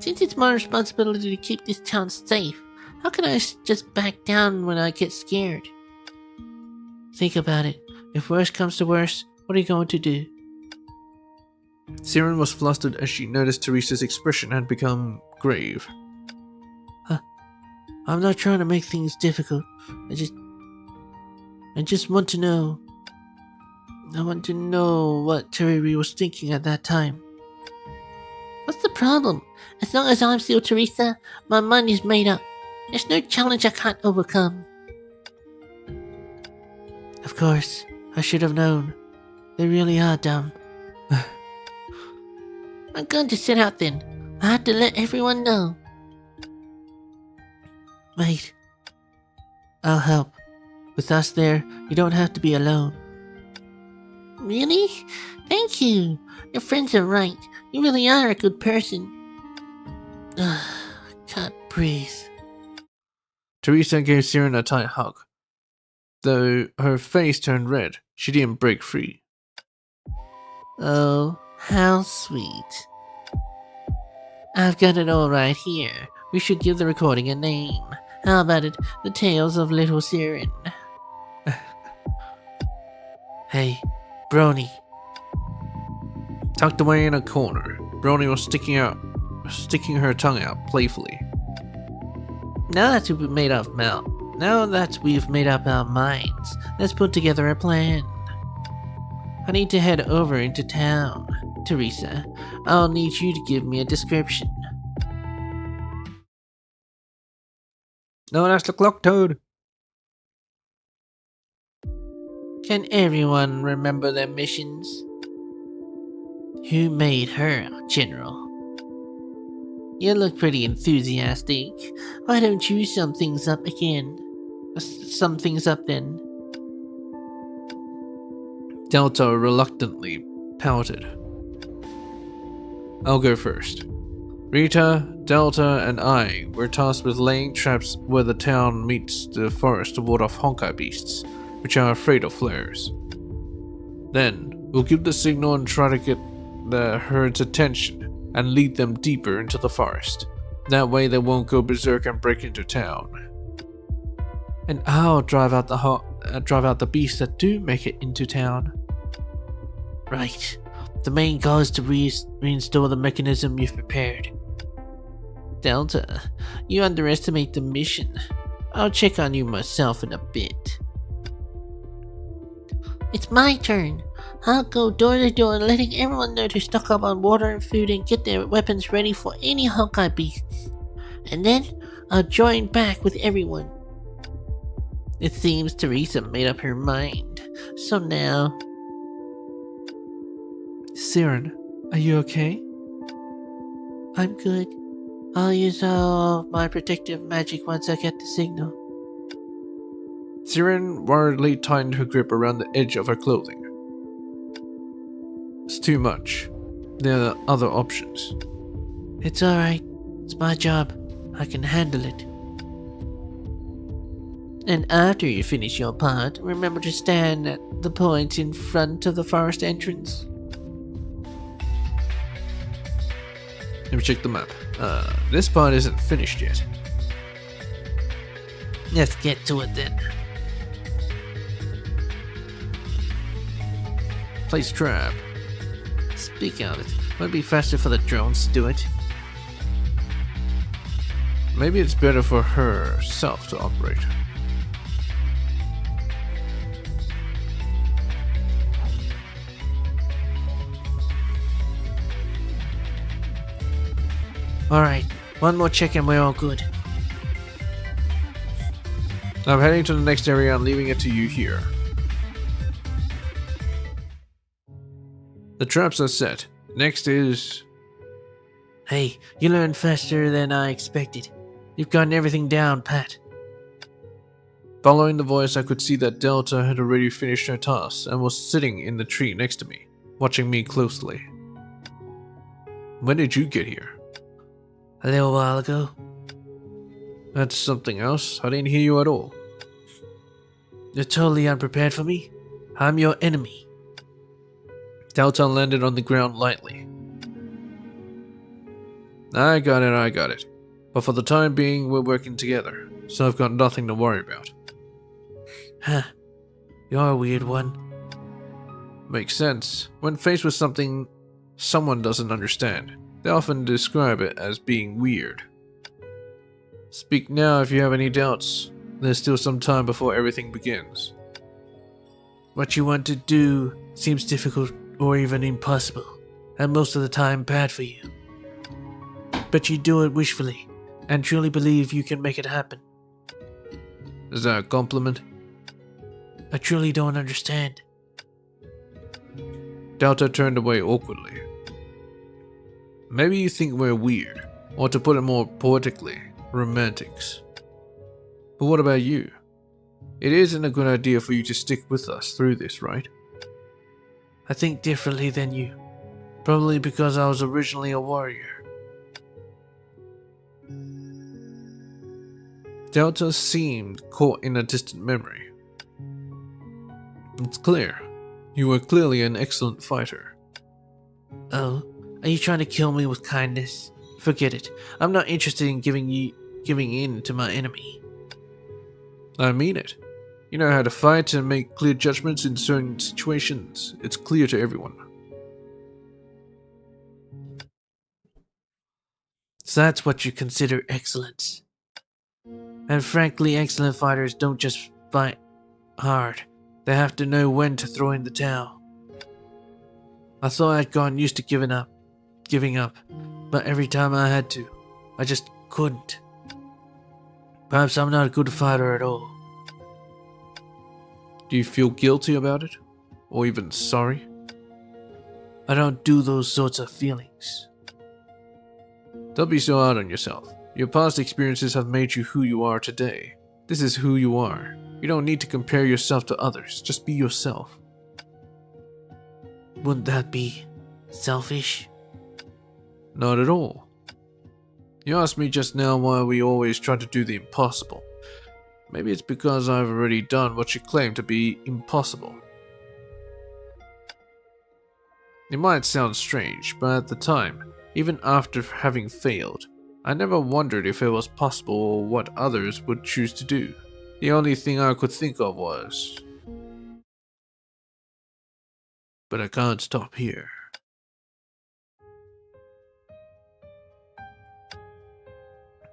Since it's my responsibility to keep this town safe, how can I just back down when I get scared? Think about it. If worse comes to worse, what are you going to do? Siren was flustered as she noticed Teresa's expression had become grave. I'm not trying to make things difficult. I just want to know. I want to know what Terry was thinking at that time. What's the problem? As long as I'm still Teresa, my mind is made up. There's no challenge I can't overcome. Of course, I should have known. They really are dumb. I'm going to sit out then. I have to let everyone know. Wait. I'll help. With us there, you don't have to be alone. Really? Thank you. Your friends are right. You really are a good person. Can't breathe. Teresa gave Siren a tight hug. Though her face turned red, she didn't break free. Oh, how sweet. I've got it all right here. We should give the recording a name. How about it? The Tales of Little Siren. Hey, Brony. Tucked away in a corner, Brony was sticking her tongue out playfully. Now that we've made up our minds, let's put together a plan. I need to head over into town. Teresa, I'll need you to give me a description. No, that's the clock, Toad. Can everyone remember their missions? Who made her general? You look pretty enthusiastic. Why don't you sum things up again? sum things up then. Delta reluctantly pouted. I'll go first. Rita, Delta, and I were tasked with laying traps where the town meets the forest to ward off Honkai beasts, which are afraid of flares. Then, we'll give the signal and try to get the herd's attention and lead them deeper into the forest. That way they won't go berserk and break into town. And I'll drive out the beasts that do make it into town. Right. The main goal is to reinstall the mechanism you've prepared. Delta, you underestimate the mission. I'll check on you myself in a bit. It's my turn. I'll go door to door letting everyone know to stock up on water and food and get their weapons ready for any Honkai beasts. And then I'll join back with everyone. It seems Teresa made up her mind. So now... Siren, are you okay? I'm good. I'll use all of my protective magic once I get the signal. Siren worriedly tightened her grip around the edge of her clothing. It's too much. There are other options. It's alright. It's my job. I can handle it. And after you finish your part, remember to stand at the point in front of the forest entrance. Let me check the map. This part isn't finished yet. Let's get to it then. Place trap. Speak of it. Might be faster for the drones to do it. Maybe it's better for herself to operate. Alright, one more check and we're all good. I'm heading to the next area and leaving it to you here. The traps are set. Next is... Hey, you learned faster than I expected. You've gotten everything down, Pat. Following the voice, I could see that Delta had already finished her task and was sitting in the tree next to me, watching me closely. When did you get here? A little while ago. That's something else. I didn't hear you at all. You're totally unprepared for me. I'm your enemy. Delta landed on the ground lightly. I got it. But for the time being, we're working together, so I've got nothing to worry about. Huh. You're a weird one. Makes sense. When faced with something someone doesn't understand, they often describe it as being weird. Speak now if you have any doubts. There's still some time before everything begins. What you want to do seems difficult or even impossible, and most of the time bad for you. But you do it wishfully, and truly believe you can make it happen. Is that a compliment? I truly don't understand. Delta turned away awkwardly. Maybe you think we're weird, or to put it more poetically, romantics. But what about you? It isn't a good idea for you to stick with us through this, right? I think differently than you. Probably because I was originally a warrior. Delta seemed caught in a distant memory. It's clear. You were clearly an excellent fighter. Oh, are you trying to kill me with kindness? Forget it. I'm not interested in giving in to my enemy. I mean it. You know how to fight and make clear judgments in certain situations. It's clear to everyone. So that's what you consider excellence. And frankly, excellent fighters don't just fight hard. They have to know when to throw in the towel. I thought I'd gotten used to giving up, but every time I had to, I just couldn't. Perhaps I'm not a good fighter at all. Do you feel guilty about it? Or even sorry? I don't do those sorts of feelings. Don't be so hard on yourself. Your past experiences have made you who you are today. This is who you are. You don't need to compare yourself to others. Just be yourself. Wouldn't that be selfish? Not at all. You asked me just now why we always try to do the impossible. Maybe it's because I've already done what you claim to be impossible. It might sound strange, but at the time, even after having failed, I never wondered if it was possible or what others would choose to do. The only thing I could think of was... But I can't stop here.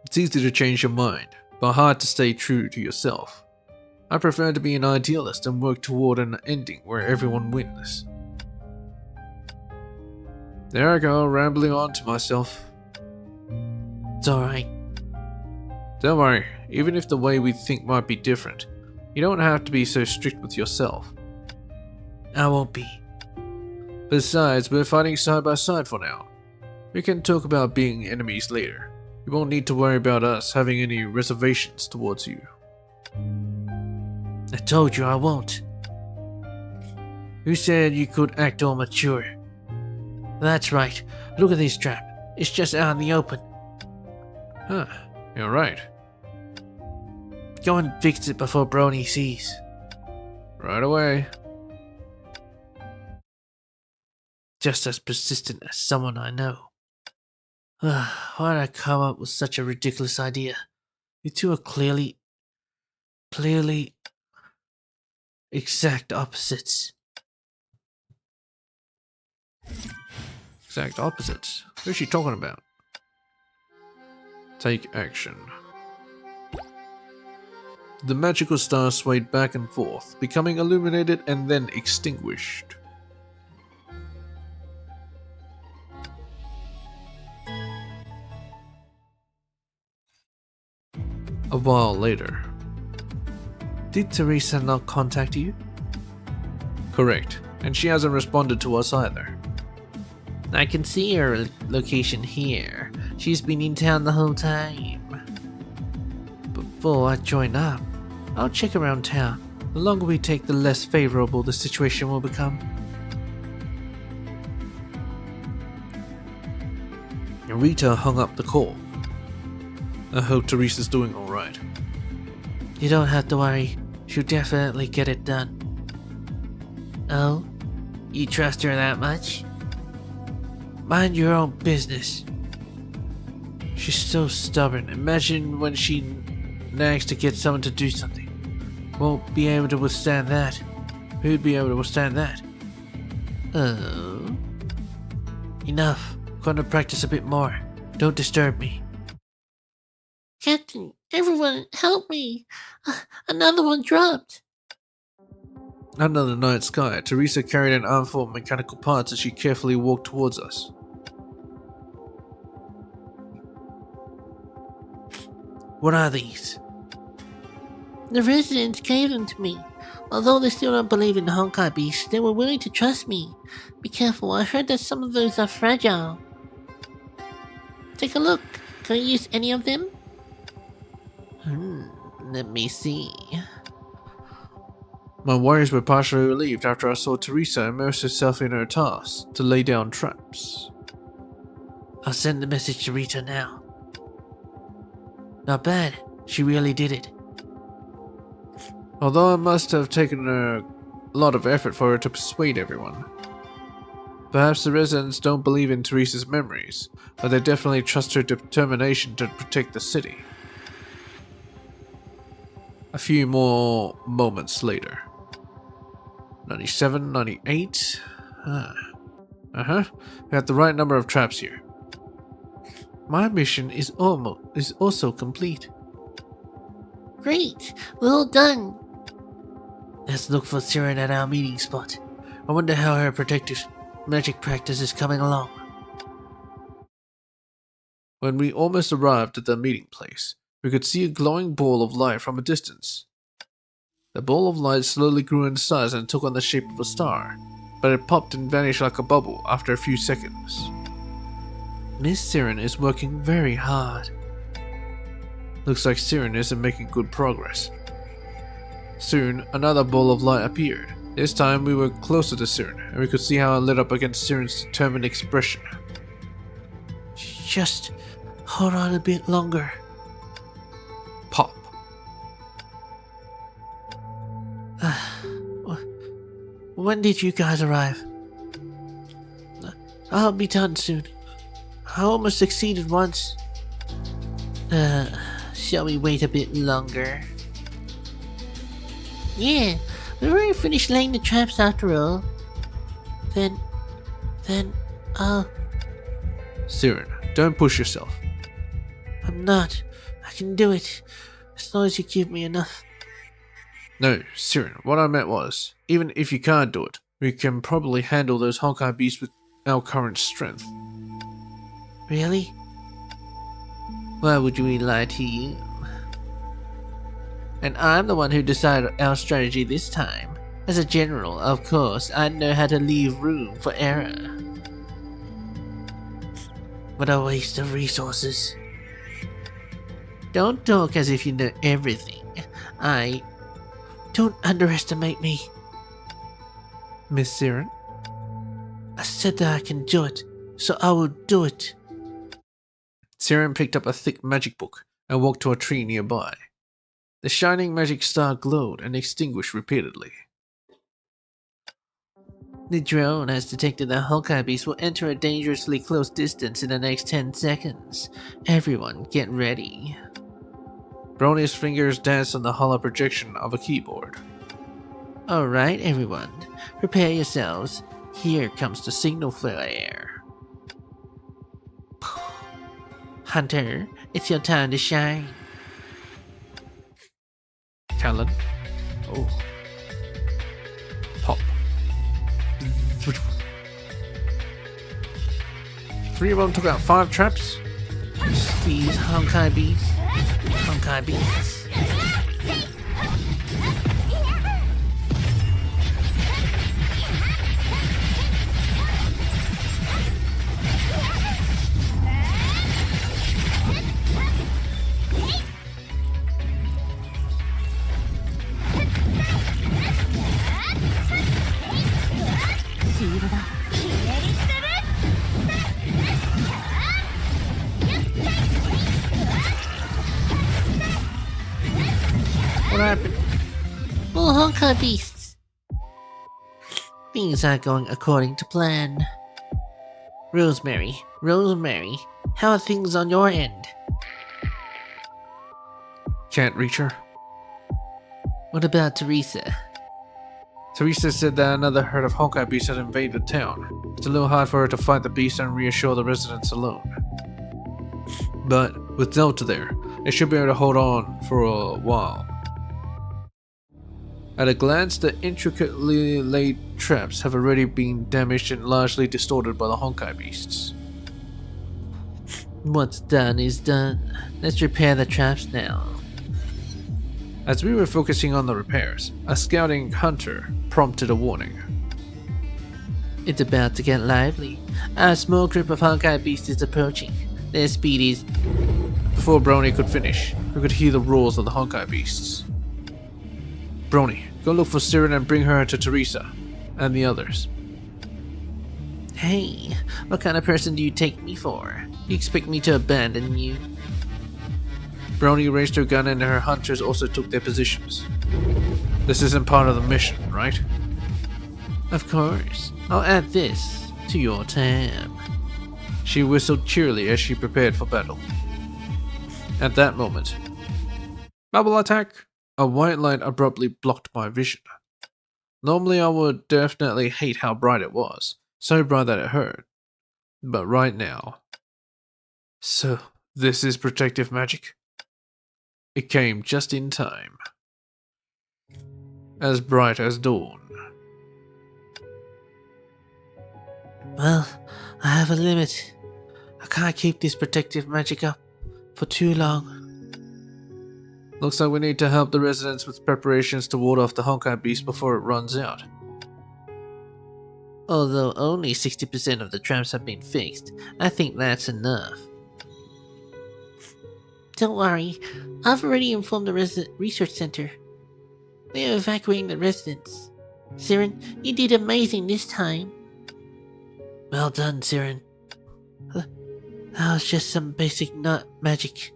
It's easy to change your mind, but hard to stay true to yourself. I prefer to be an idealist and work toward an ending where everyone wins. There I go, rambling on to myself. It's alright. Don't worry, even if the way we think might be different, you don't have to be so strict with yourself. I won't be. Besides, we're fighting side by side for now. We can talk about being enemies later. You won't need to worry about us having any reservations towards you. I told you I won't. Who said you could act all mature? That's right. Look at this trap. It's just out in the open. Huh, you're right. Go and fix it before Brony sees. Right away. Just as persistent as someone I know. Why did I come up with such a ridiculous idea? You two are clearly exact opposites. Exact opposites? Who's she talking about? Take action. The magical star swayed back and forth, becoming illuminated and then extinguished. A while later. Did Teresa not contact you? Correct, and she hasn't responded to us either. I can see her location here. She's been in town the whole time. Before I join up, I'll check around town. The longer we take, the less favorable the situation will become. Rita hung up the call. I hope Teresa's doing alright. You don't have to worry. She'll definitely get it done. Oh? You trust her that much? Mind your own business. She's so stubborn. Imagine when she nags to get someone to do something. Won't be able to withstand that. Who'd be able to withstand that? Oh? Enough. I'm going to practice a bit more. Don't disturb me. Captain, everyone, help me! Another one dropped. Under the night sky, Teresa carried an armful of mechanical parts as she carefully walked towards us. What are these? The residents gave them to me. Although they still don't believe in the Honkai beasts, they were willing to trust me. Be careful, I heard that some of those are fragile. Take a look. Can I use any of them? Let me see. My worries were partially relieved after I saw Teresa immerse herself in her task to lay down traps. I'll send the message to Rita now. Not bad. She really did it. Although it must have taken a lot of effort for her to persuade everyone. Perhaps the residents don't believe in Teresa's memories, but they definitely trust her determination to protect the city. A few more moments later. 97, 98. We have the right number of traps here. My mission is also complete. Great, we're all done. Let's look for Siren at our meeting spot. I wonder how her protective magic practice is coming along. When we almost arrived at the meeting place, we could see a glowing ball of light from a distance. The ball of light slowly grew in size and took on the shape of a star, but it popped and vanished like a bubble after a few seconds. Miss Siren is working very hard. Looks like Siren isn't making good progress. Soon, another ball of light appeared. This time we were closer to Siren, and we could see how it lit up against Siren's determined expression. Just hold on a bit longer. Pop. When did you guys arrive? I'll be done soon. I almost succeeded once. Shall we wait a bit longer? Yeah, we already finished laying the traps after all. Then, Siren, don't push yourself. I'm not. I can do it. As long as you give me enough. No, Siren, what I meant was, even if you can't do it, we can probably handle those Honkai beasts with our current strength. Really? Why would we lie to you? And I'm the one who decided our strategy this time. As a general, of course, I know how to leave room for error. What a waste of resources. Don't talk as if you know everything. Don't underestimate me. Miss Siren? I said that I can do it, so I will do it. Siren picked up a thick magic book and walked to a tree nearby. The shining magic star glowed and extinguished repeatedly. The drone has detected that Honkai beast will enter a dangerously close distance in the next 10 seconds. Everyone, get ready. Brony's fingers danced on the hollow projection of a keyboard. Alright, everyone, prepare yourselves. Here comes the signal flare. Hunter, it's your time to shine. Callan. Oh. Pop. 3 of them took out 5 traps. These Honkai beasts. Honkai beasts. What happened? more Honkai beasts. Things aren't going according to plan. Rosemary, how are things on your end? Can't reach her. What about Teresa? Teresa said that another herd of Honkai beasts had invaded town. It's a little hard for her to fight the beasts and reassure the residents alone. But with Delta there, they should be able to hold on for a while. At a glance, the intricately laid traps have already been damaged and largely distorted by the Honkai beasts. What's done is done. Let's repair the traps now. As we were focusing on the repairs, a scouting hunter prompted a warning. It's about to get lively. A small group of Honkai beasts is approaching. Their speed is... Before Brony could finish, we could hear the roars of the Honkai beasts. Brony, go look for Siren and bring her to Teresa and the others. Hey, what kind of person do you take me for? You expect me to abandon you? Brony raised her gun and her hunters also took their positions. This isn't part of the mission, right? Of course. I'll add this to your tab. She whistled cheerily as she prepared for battle. At that moment, bubble attack! A white light abruptly blocked my vision. Normally I would definitely hate how bright it was, so bright that it hurt. But right now... So, this is protective magic? It came just in time. As bright as dawn. Well, I have a limit. I can't keep this protective magic up for too long. Looks like we need to help the residents with preparations to ward off the Honkai beast before it runs out. Although only 60% of the traps have been fixed, I think that's enough. Don't worry, I've already informed the research center. We are evacuating the residents. Siren, you did amazing this time. Well done, Siren. That was just some basic nut magic.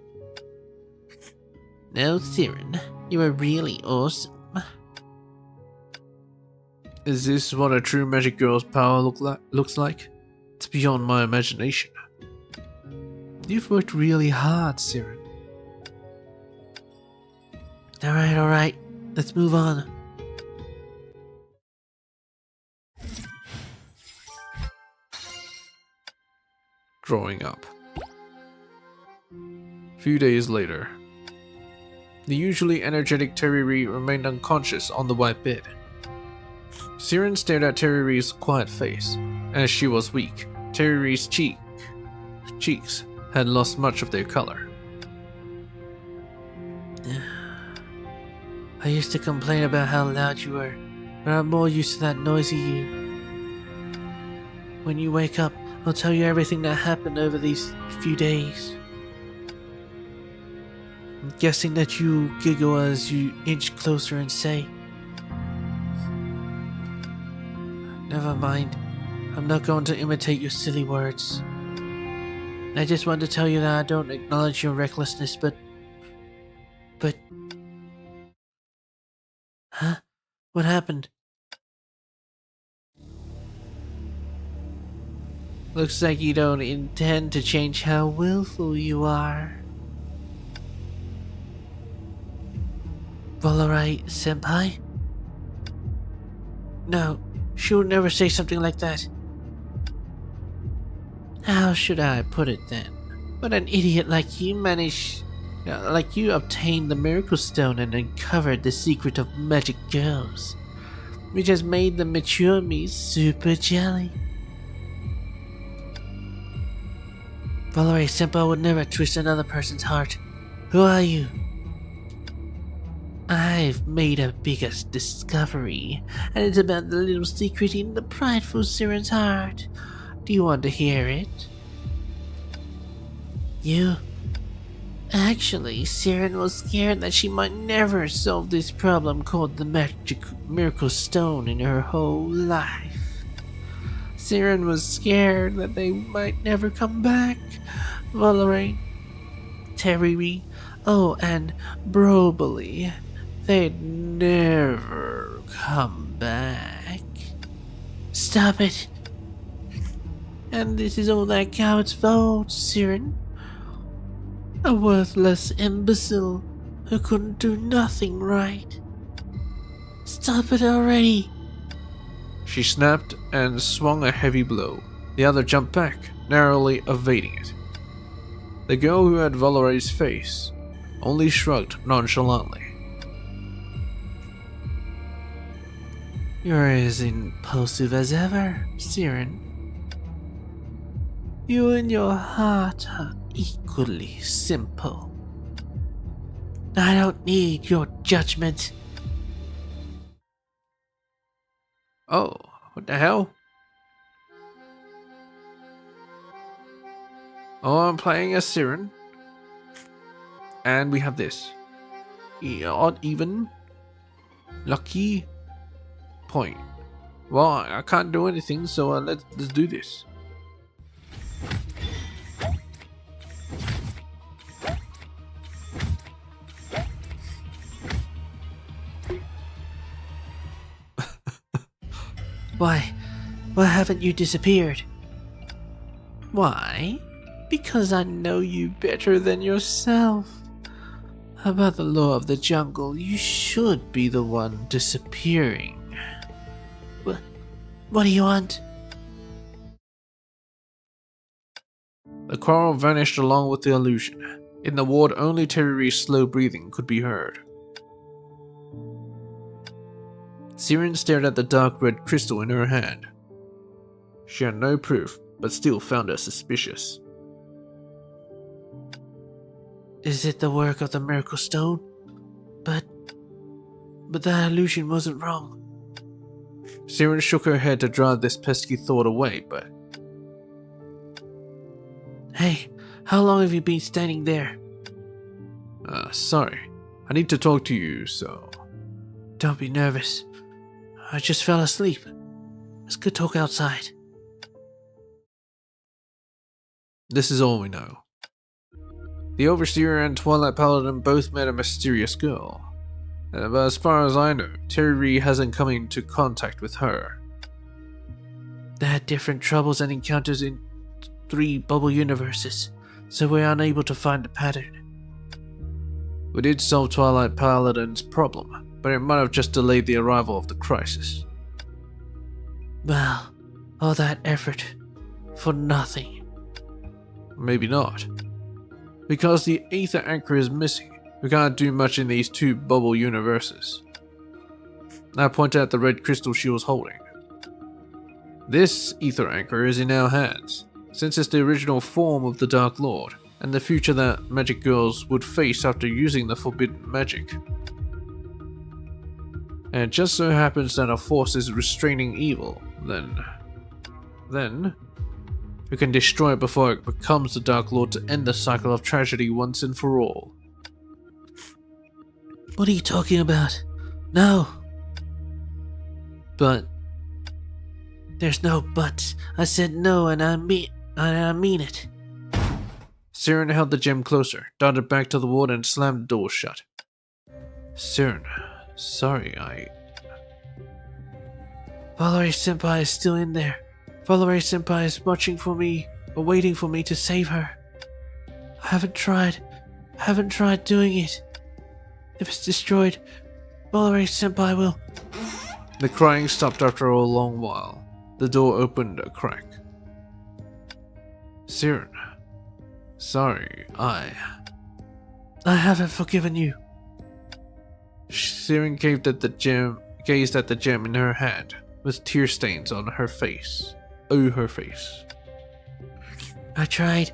No, Siren, you are really awesome. Is this what a true magic girl's power looks like? It's beyond my imagination. You've worked really hard, Siren. Alright. Let's move on. Growing up. Few days later. The usually energetic Terry remained unconscious on the white bed. Siren stared at Terry's quiet face. As she was weak, Terry's cheeks had lost much of their color. I used to complain about how loud you were, but I'm more used to that noisy you. When you wake up, I'll tell you everything that happened over these few days. I'm guessing that you giggle as you inch closer and say, "Never mind, I'm not going to imitate your silly words. I just want to tell you that I don't acknowledge your recklessness, but... Huh? What happened?" Looks like you don't intend to change how willful you are. Valerie Senpai? No, she would never say something like that. How should I put it then? But an idiot like you obtained the Miracle Stone and uncovered the secret of magic girls, which has made the mature me super jelly. Valerie Senpai would never twist another person's heart. Who are you? I've made a biggest discovery, and it's about the little secret in the prideful Siren's heart. Do you want to hear it? You? Actually, Siren was scared that she might never solve this problem called the Miracle Stone in her whole life. Siren was scared that they might never come back. Valerie, Terry, oh, and Brobely. They'd never come back. Stop it. And this is all that coward's fault, Siren. A worthless imbecile who couldn't do nothing right. Stop it already. She snapped and swung a heavy blow. The other jumped back, narrowly evading it. The girl who had Valerie's face only shrugged nonchalantly. You're as impulsive as ever, Siren. You and your heart are equally simple. I don't need your judgment. Oh, what the hell? Oh, I'm playing as Siren. And we have this. Odd, even, lucky, point. Well, I can't do anything, so let's do this. Why haven't you disappeared? Why? Because I know you better than yourself. About the law of the jungle, you should be the one disappearing. What do you want? The quarrel vanished along with the illusion. In the ward, only Terry's slow breathing could be heard. Siren stared at the dark red crystal in her hand. She had no proof, but still found her suspicious. Is it the work of the Miracle Stone? But that illusion wasn't wrong. Siren shook her head to drive this pesky thought away, but... Hey, how long have you been standing there? Sorry. I need to talk to you, so... Don't be nervous. I just fell asleep. Let's go talk outside. This is all we know. The Overseer and Twilight Paladin both met a mysterious girl. But as far as I know, Terry hasn't come into contact with her. They had different troubles and encounters in 3 bubble universes, so we're unable to find a pattern. We did solve Twilight Paladin's problem, but it might have just delayed the arrival of the crisis. Well, all that effort for nothing. Maybe not. Because the Aether Anchor is missing, we can't do much in these 2 bubble universes. I point out the red crystal she was holding. This Aether Anchor is in our hands, since it's the original form of the Dark Lord, and the future that magic girls would face after using the forbidden magic. And it just so happens that a force is restraining evil, then we can destroy it before it becomes the Dark Lord to end the cycle of tragedy once and for all. What are you talking about? No! But... There's no buts. I said no and I mean it. Siren held the gem closer, darted back to the ward and slammed the door shut. Siren, sorry, Valerie Senpai is still in there. Valerie Senpai is watching for me, or waiting for me to save her. I haven't tried doing it. If it's destroyed, Valerie Senpai will... The crying stopped after a long while. The door opened a crack. Siren, sorry, I haven't forgiven you. Siren gazed at the gem in her hand, with tear stains on her face. Oh, her face. I tried.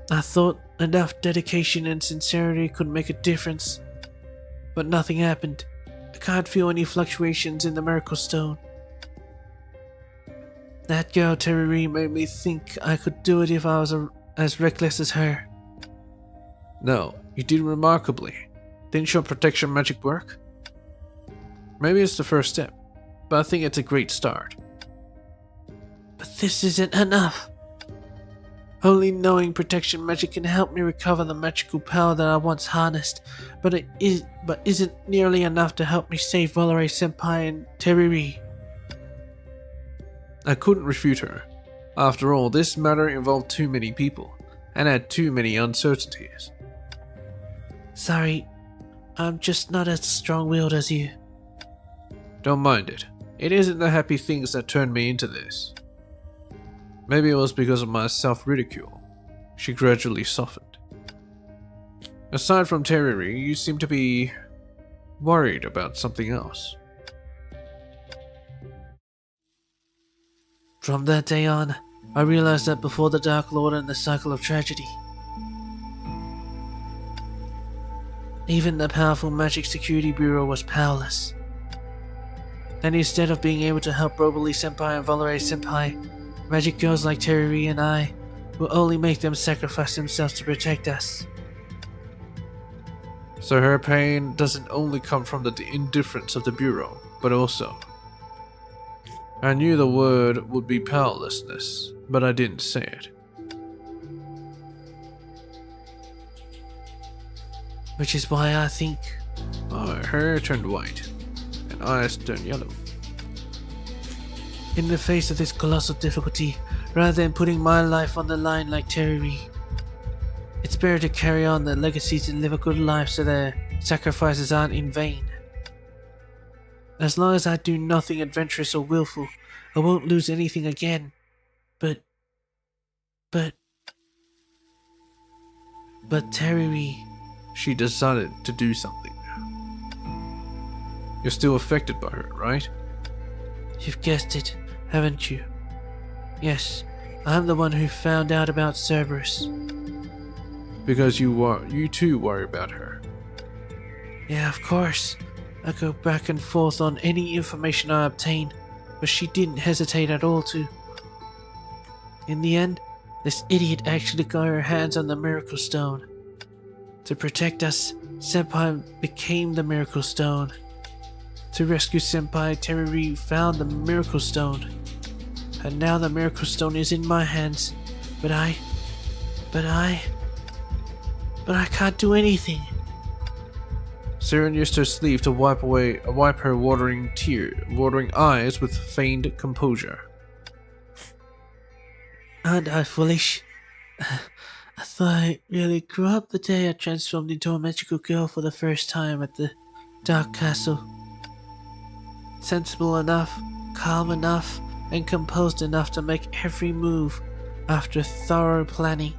I thought enough dedication and sincerity could make a difference. But nothing happened. I can't feel any fluctuations in the Miracle Stone. That girl Terry made me think I could do it if I was as reckless as her. No, you did remarkably. Didn't your protection magic work? Maybe it's the first step, but I think it's a great start. But this isn't enough. Only knowing protection magic can help me recover the magical power that I once harnessed, but isn't nearly enough to help me save Valerie Senpai and Terry. I couldn't refute her. After all, this matter involved too many people, and had too many uncertainties. Sorry, I'm just not as strong-willed as you. Don't mind it. It isn't the happy things that turned me into this. Maybe it was because of my self-ridicule. She gradually softened. Aside from Terry, you seem to be worried about something else. From that day on, I realized that before the Dark Lord and the cycle of tragedy, even the powerful Magic Security Bureau was powerless. And instead of being able to help Rosalie Senpai and Valerie Senpai, magic girls like Terry and I will only make them sacrifice themselves to protect us. So her pain doesn't only come from the indifference of the Bureau, but also... I knew the word would be powerlessness, but I didn't say it. Which is why I think... Her hair turned white, and eyes turned yellow. In the face of this colossal difficulty, rather than putting my life on the line like Terry, it's better to carry on their legacies and live a good life so their sacrifices aren't in vain. As long as I do nothing adventurous or willful, I won't lose anything again. But Terry... She decided to do something. You're still affected by her, right? You've guessed it, haven't you? Yes, I'm the one who found out about Cerberus. Because you too worry about her. Yeah, of course. I go back and forth on any information I obtain, but she didn't hesitate at all to. In the end, this idiot actually got her hands on the Miracle Stone. To protect us, Senpai became the Miracle Stone. To rescue Senpai, Teruri found the Miracle Stone. And now the Miracle Stone is in my hands. But I can't do anything. Siren used her sleeve to wipe her watering eyes with feigned composure. Aren't I foolish? I thought I really grew up the day I transformed into a magical girl for the first time at the Dark Castle. Sensible enough, calm enough, and composed enough to make every move after thorough planning.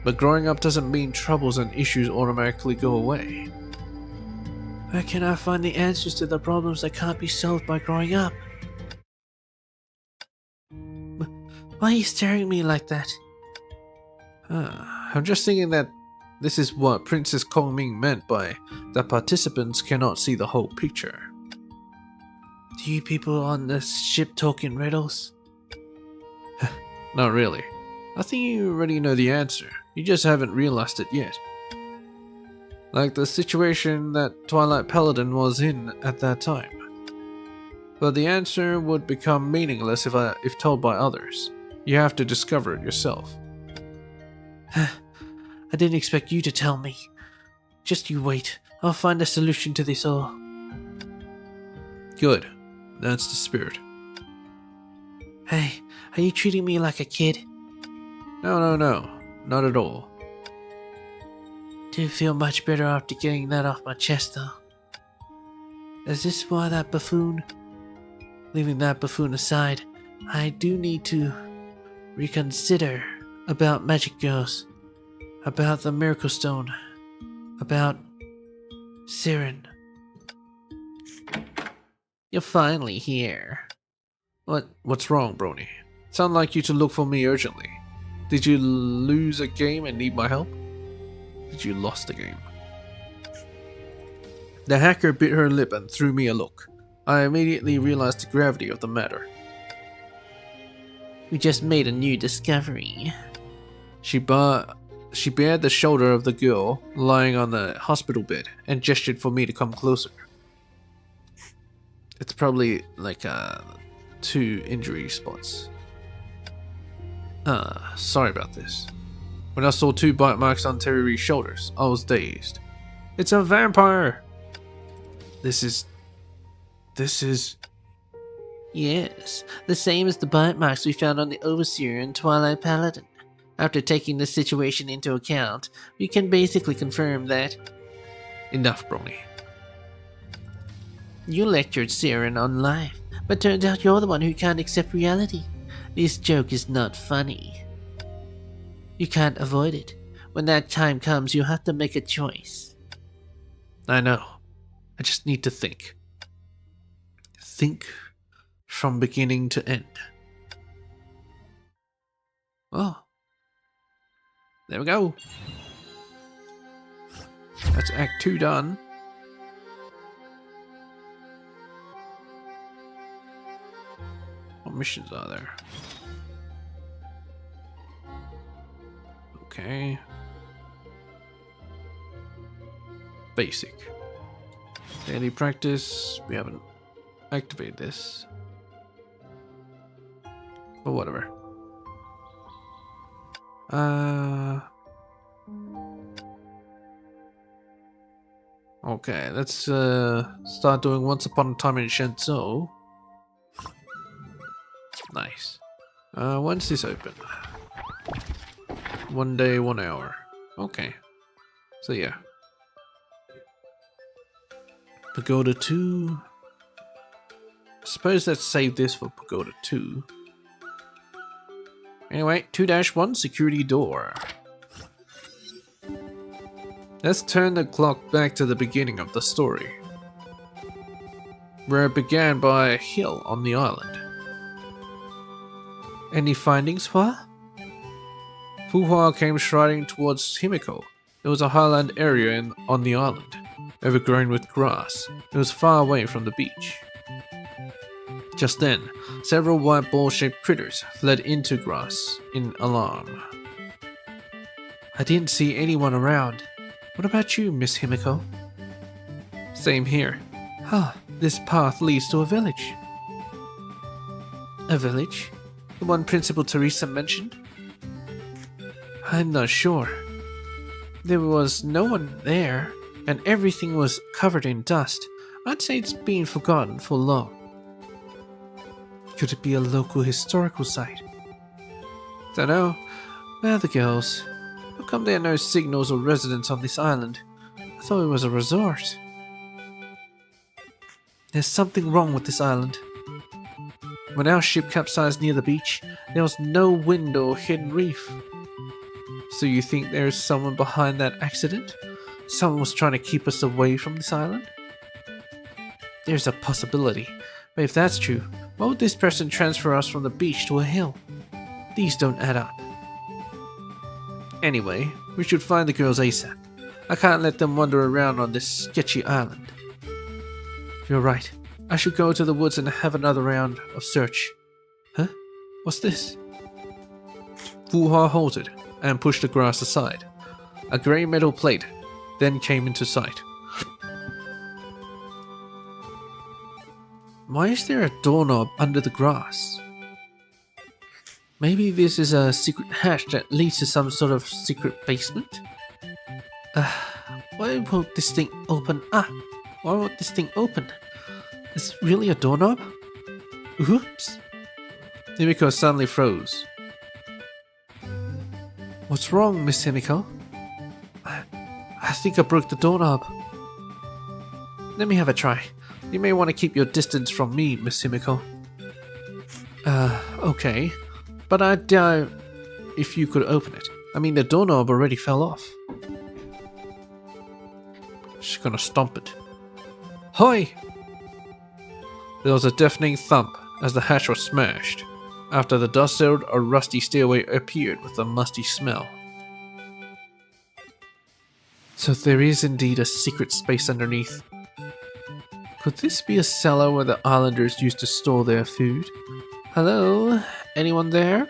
But growing up doesn't mean troubles and issues automatically go away. Where can I find the answers to the problems that can't be solved by growing up? Why are you staring at me like that? I'm just thinking that this is what Princess Kongming meant by that participants cannot see the whole picture. Do you people on the ship talk in riddles? Not really. I think you already know the answer. You just haven't realized it yet. Like the situation that Twilight Paladin was in at that time. But the answer would become meaningless if told by others. You have to discover it yourself. I didn't expect you to tell me. Just you wait. I'll find a solution to this all. Good. That's the spirit. Hey, are you treating me like a kid? No. Not at all. Do feel much better after getting that off my chest, though. Is this why that buffoon? Leaving that buffoon aside, I do need to reconsider about magic girls, about the Miracle Stone, about Siren. You're finally here. What's wrong, Brony? Sound like you to look for me urgently. Did you lose a game and need my help? Did you lost the game? The hacker bit her lip and threw me a look. I immediately realized the gravity of the matter. We just made a new discovery. She bared the shoulder of the girl lying on the hospital bed and gestured for me to come closer. It's probably like 2 injury spots. Sorry about this. When I saw 2 bite marks on Terry's shoulders, I was dazed. It's a vampire! This is... Yes, the same as the bite marks we found on the Overseer and Twilight Paladin. After taking the situation into account, we can basically confirm that... Enough, Brony. You lectured Siren on life, but turns out you're the one who can't accept reality. This joke is not funny. You can't avoid it. When that time comes, you have to make a choice. I know. I just need to think. Think from beginning to end. Oh. There we go. That's Act 2 done. What missions are there? Okay. Basic. Daily practice. We haven't activated this. But whatever. Okay, let's start doing Once Upon a Time in Shenzhou. Nice. When's this open? 1 day, 1 hour. Okay. So yeah. Pagoda 2. Suppose let's save this for Pagoda 2. Anyway, 2-1 security door. Let's turn the clock back to the beginning of the story, where it began by a hill on the island. Any findings, Hua? Fu Hua came striding towards Himiko. There was a highland area on the island, overgrown with grass. It was far away from the beach. Just then, several white ball-shaped critters fled into grass in alarm. I didn't see anyone around. What about you, Miss Himiko? Same here. Ah, this path leads to a village. A village? The one Principal Teresa mentioned? I'm not sure. There was no one there, and everything was covered in dust. I'd say it's been forgotten for long. Could it be a local historical site? Dunno. Where are the girls? How come there are no signals or residents on this island? I thought it was a resort. There's something wrong with this island. When our ship capsized near the beach, there was no wind or hidden reef. So you think there's someone behind that accident? Someone was trying to keep us away from this island? There's a possibility, but if that's true, why would this person transfer us from the beach to a hill? These don't add up. Anyway, we should find the girls ASAP. I can't let them wander around on this sketchy island. You're right. I should go to the woods and have another round of search. Huh? What's this? Wuha halted and pushed the grass aside. A grey metal plate then came into sight. Why is there a doorknob under the grass? Maybe this is a secret hatch that leads to some sort of secret basement? Why won't this thing open? Why won't this thing open? Is it really a doorknob? Oops. Himiko suddenly froze. What's wrong, Miss Himiko? I think I broke the doorknob. Let me have a try. You may want to keep your distance from me, Miss Himiko. Okay. But I doubt if you could open it. I mean, the doorknob already fell off. She's gonna stomp it. Hoi! There was a deafening thump as the hatch was smashed. After the dust settled, a rusty stairway appeared with a musty smell. So there is indeed a secret space underneath. Could this be a cellar where the islanders used to store their food? Hello? Anyone there?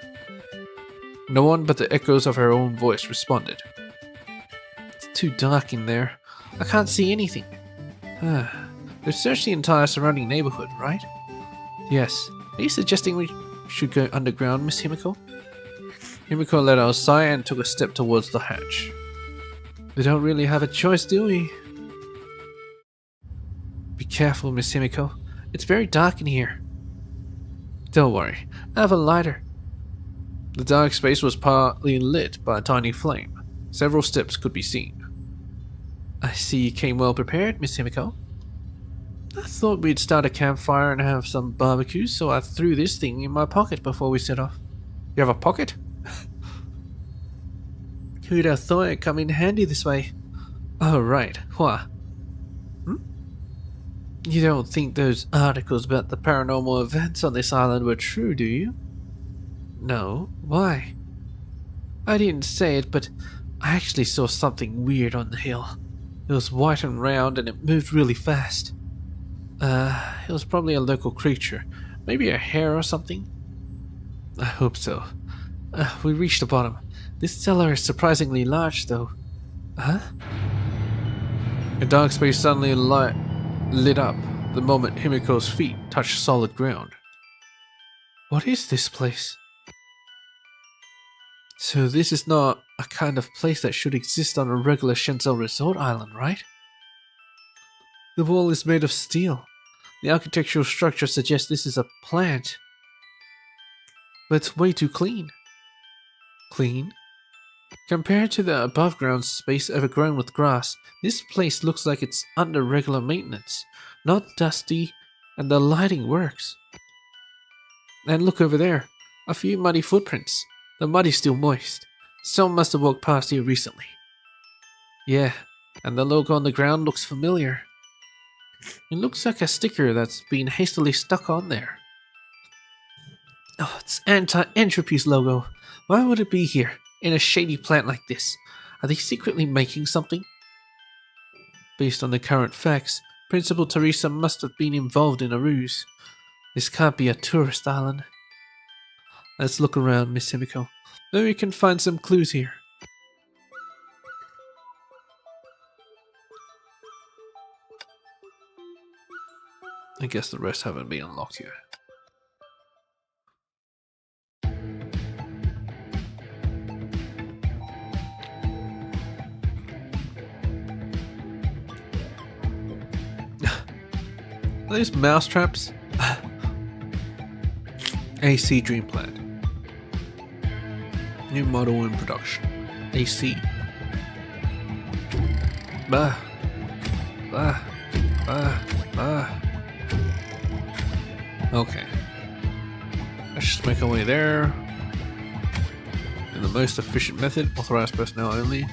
No one but the echoes of her own voice responded. It's too dark in there. I can't see anything. They've searched the entire surrounding neighborhood, right? Yes. Are you suggesting we should go underground, Miss Himiko? Himiko let out a sigh and took a step towards the hatch. We don't really have a choice, do we? Be careful, Miss Himiko. It's very dark in here. Don't worry, I have a lighter. The dark space was partly lit by a tiny flame. Several steps could be seen. I see you came well prepared, Miss Himiko. I thought we'd start a campfire and have some barbecue, so I threw this thing in my pocket before we set off. You have a pocket? Who'd have thought it'd come in handy this way? Oh, right. What? You don't think those articles about the paranormal events on this island were true, do you? No. Why? I didn't say it, but I actually saw something weird on the hill. It was white and round and it moved really fast. It was probably a local creature. Maybe a hare or something? I hope so. We reached the bottom. This cellar is surprisingly large, though. Huh? A dark space suddenly lit up the moment Himiko's feet touched solid ground. What is this place? So this is not a kind of place that should exist on a regular Shenzhou resort island, right? The wall is made of steel. The architectural structure suggests this is a plant. But it's way too clean. Clean? Compared to the above-ground space overgrown with grass, this place looks like it's under regular maintenance, not dusty, and the lighting works. And look over there, a few muddy footprints. The mud is still moist. Someone must have walked past here recently. Yeah, and the logo on the ground looks familiar. It looks like a sticker that's been hastily stuck on there. Oh, it's Anti-Entropy's logo. Why would it be here, in a shady plant like this? Are they secretly making something? Based on the current facts, Principal Teresa must have been involved in a ruse. This can't be a tourist island. Let's look around, Miss Himiko. Maybe we can find some clues here. I guess the rest haven't been unlocked yet. Are these mouse traps? AC Dream Plant. New model in production. AC. Bah. Bah. Bah. Bah. Okay. Let's just make our way there. In the most efficient method, authorized personnel only.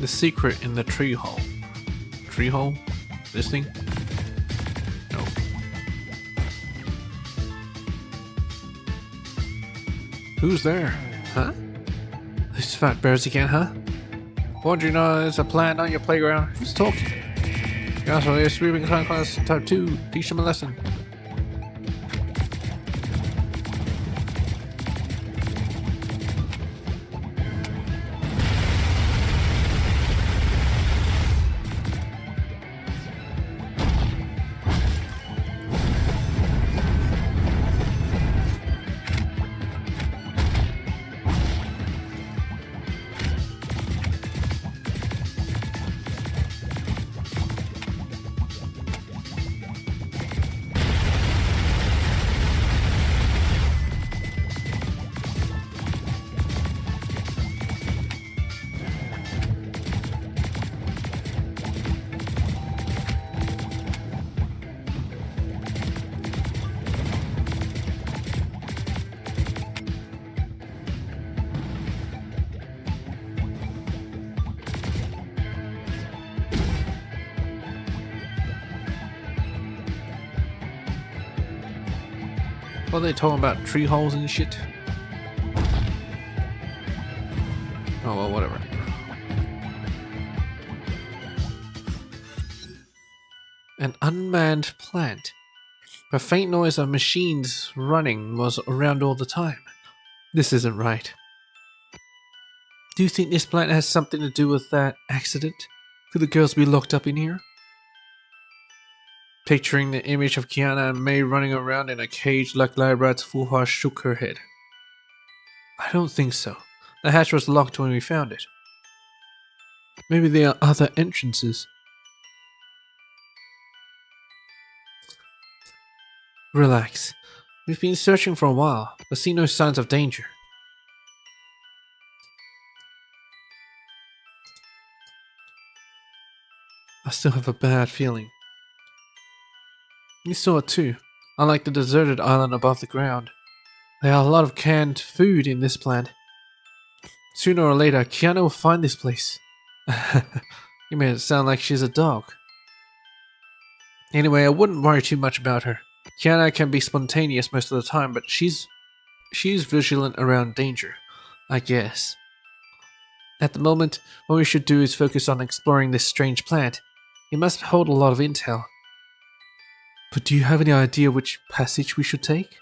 The secret in the tree hole. Tree hole? This thing? No. Who's there? Huh? These fat bears again, huh? What'd you know there's a plant on your playground? Who's talking? You also are sweeping class type 2. Teach them a lesson. What are they talking about? Tree holes and shit? Oh well, whatever. An unmanned plant. The faint noise of machines running was around all the time. This isn't right. Do you think this plant has something to do with that accident? Could the girls be locked up in here? Picturing the image of Kiana and May running around in a cage like Lyrat's Fuhar shook her head. I don't think so. The hatch was locked when we found it. Maybe there are other entrances. Relax. We've been searching for a while, but see no signs of danger. I still have a bad feeling. You saw it too, unlike the deserted island above the ground. There are a lot of canned food in this plant. Sooner or later, Kiana will find this place. You made it sound like she's a dog. Anyway, I wouldn't worry too much about her. Kiana can be spontaneous most of the time, but she's vigilant around danger, I guess. At the moment, what we should do is focus on exploring this strange plant. It must hold a lot of intel. But do you have any idea which passage we should take?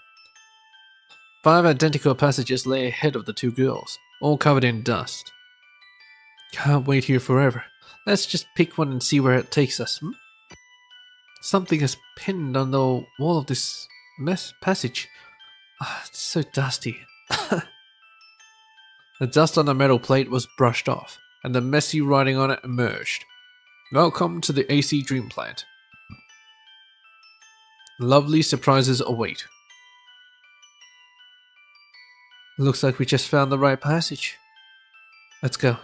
5 identical passages lay ahead of the 2 girls, all covered in dust. Can't wait here forever. Let's just pick one and see where it takes us, hmm? Something is pinned on the wall of this passage. It's so dusty. The dust on the metal plate was brushed off, and the messy writing on it emerged. Welcome to the AC Dream Plant. Lovely surprises await. Looks like we just found the right passage. Let's go.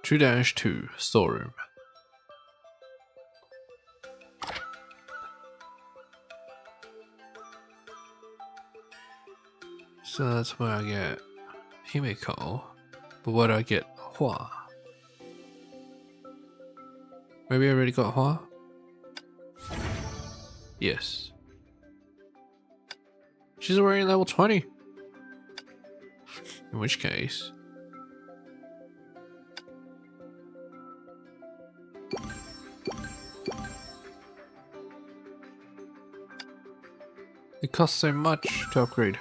2-2 storeroom. So that's where I get Himiko, but what do I get Hua? Maybe I already got Hua? Yes. She's already level 20. In which case... it costs so much to upgrade.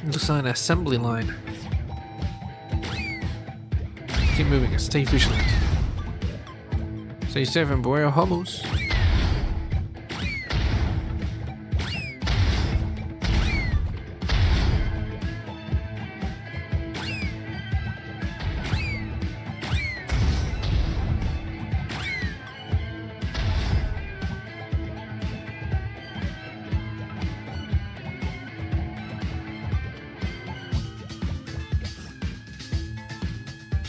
Looks like an assembly line. Keep moving and stay vigilant. Stay safe and beware of homos.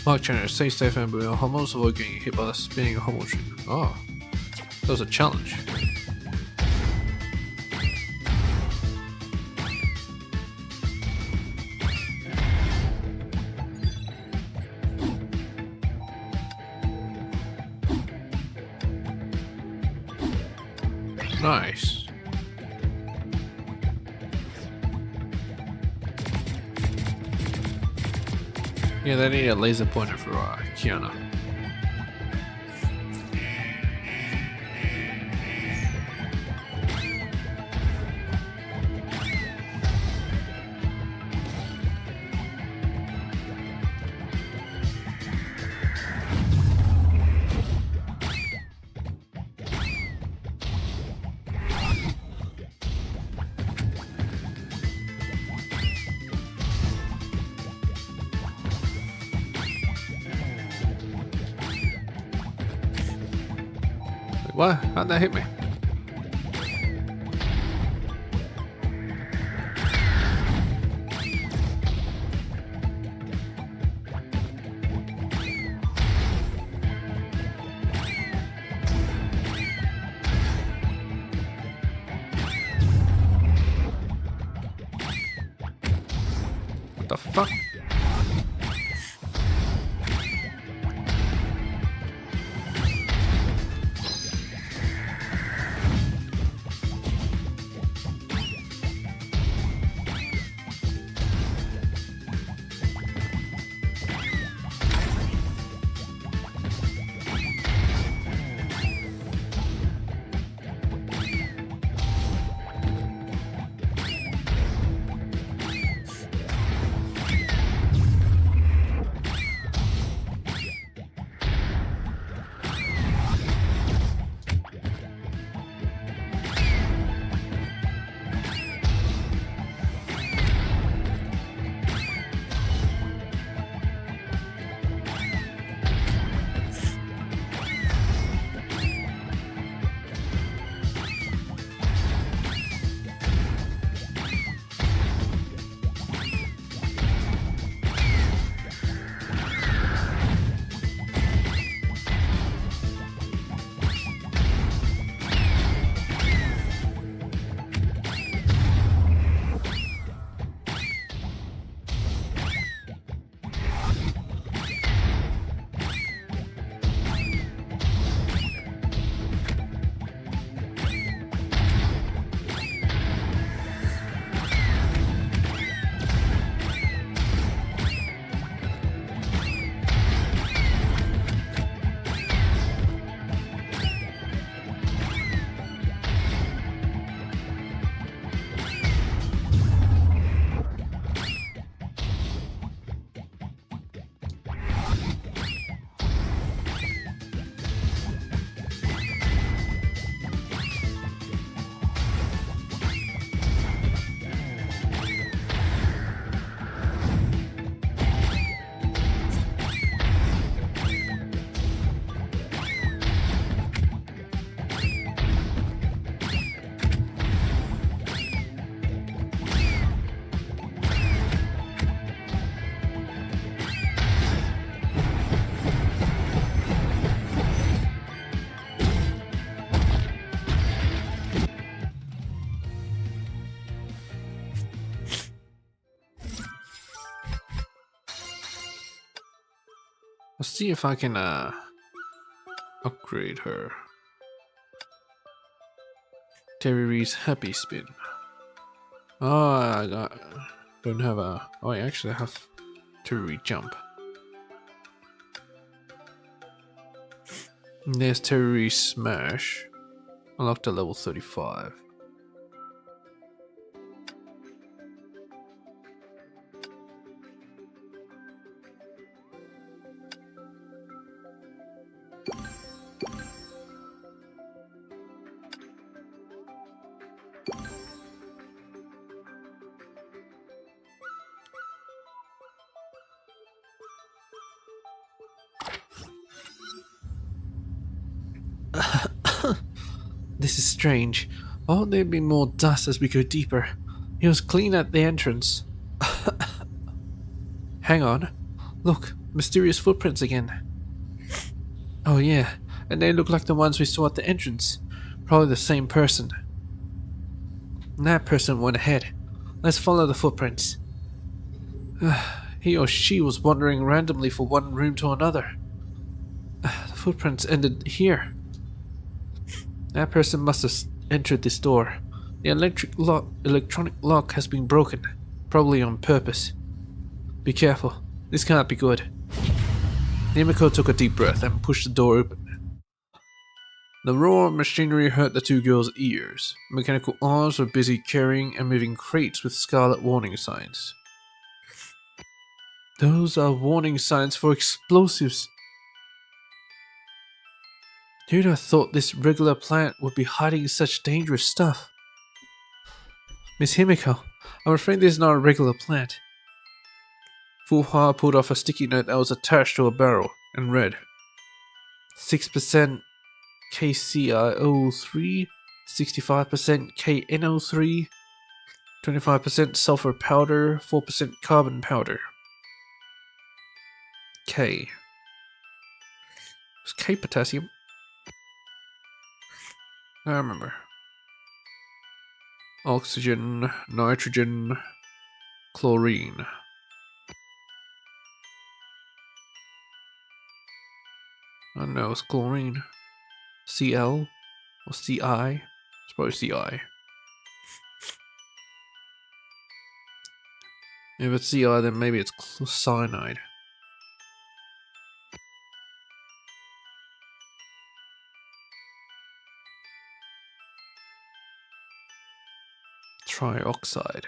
Mark Channel, stay safe and beware of homos, avoid getting hit by the spinning homo tree. Oh, that was a challenge. Nice. Yeah, they need a laser pointer for Kiana. What? How'd that hit me? What the fuck? I'll see if I can upgrade her. Terry's Happy Spin. Oh, don't have a... Oh, I actually have Terry Jump. And there's Terry Smash. Unlocked to level 35. This is strange. Why won't there be more dust as we go deeper? It was clean at the entrance. Hang on. Look, mysterious footprints again. Oh yeah, and they look like the ones we saw at the entrance. Probably the same person. That person went ahead. Let's follow the footprints. He or she was wandering randomly from one room to another. The footprints ended here. That person must have entered this door. The electronic lock has been broken, probably on purpose. Be careful, this can't be good. Himiko took a deep breath and pushed the door open. The roar of machinery hurt the two girls' ears. Mechanical arms were busy carrying and moving crates with scarlet warning signs. Those are warning signs for explosives. Who'd have thought this regular plant would be hiding such dangerous stuff? Miss Himiko, I'm afraid this is not a regular plant. Fuhua pulled off a sticky note that was attached to a barrel and read 6% KCiO3, 65% KNO3, 25% sulfur powder, 4% carbon powder. K. It's K potassium. I remember. Oxygen, nitrogen, chlorine. I don't know, it's chlorine. Cl or Ci? It's probably Ci. If it's Ci, then maybe it's cyanide. Trioxide.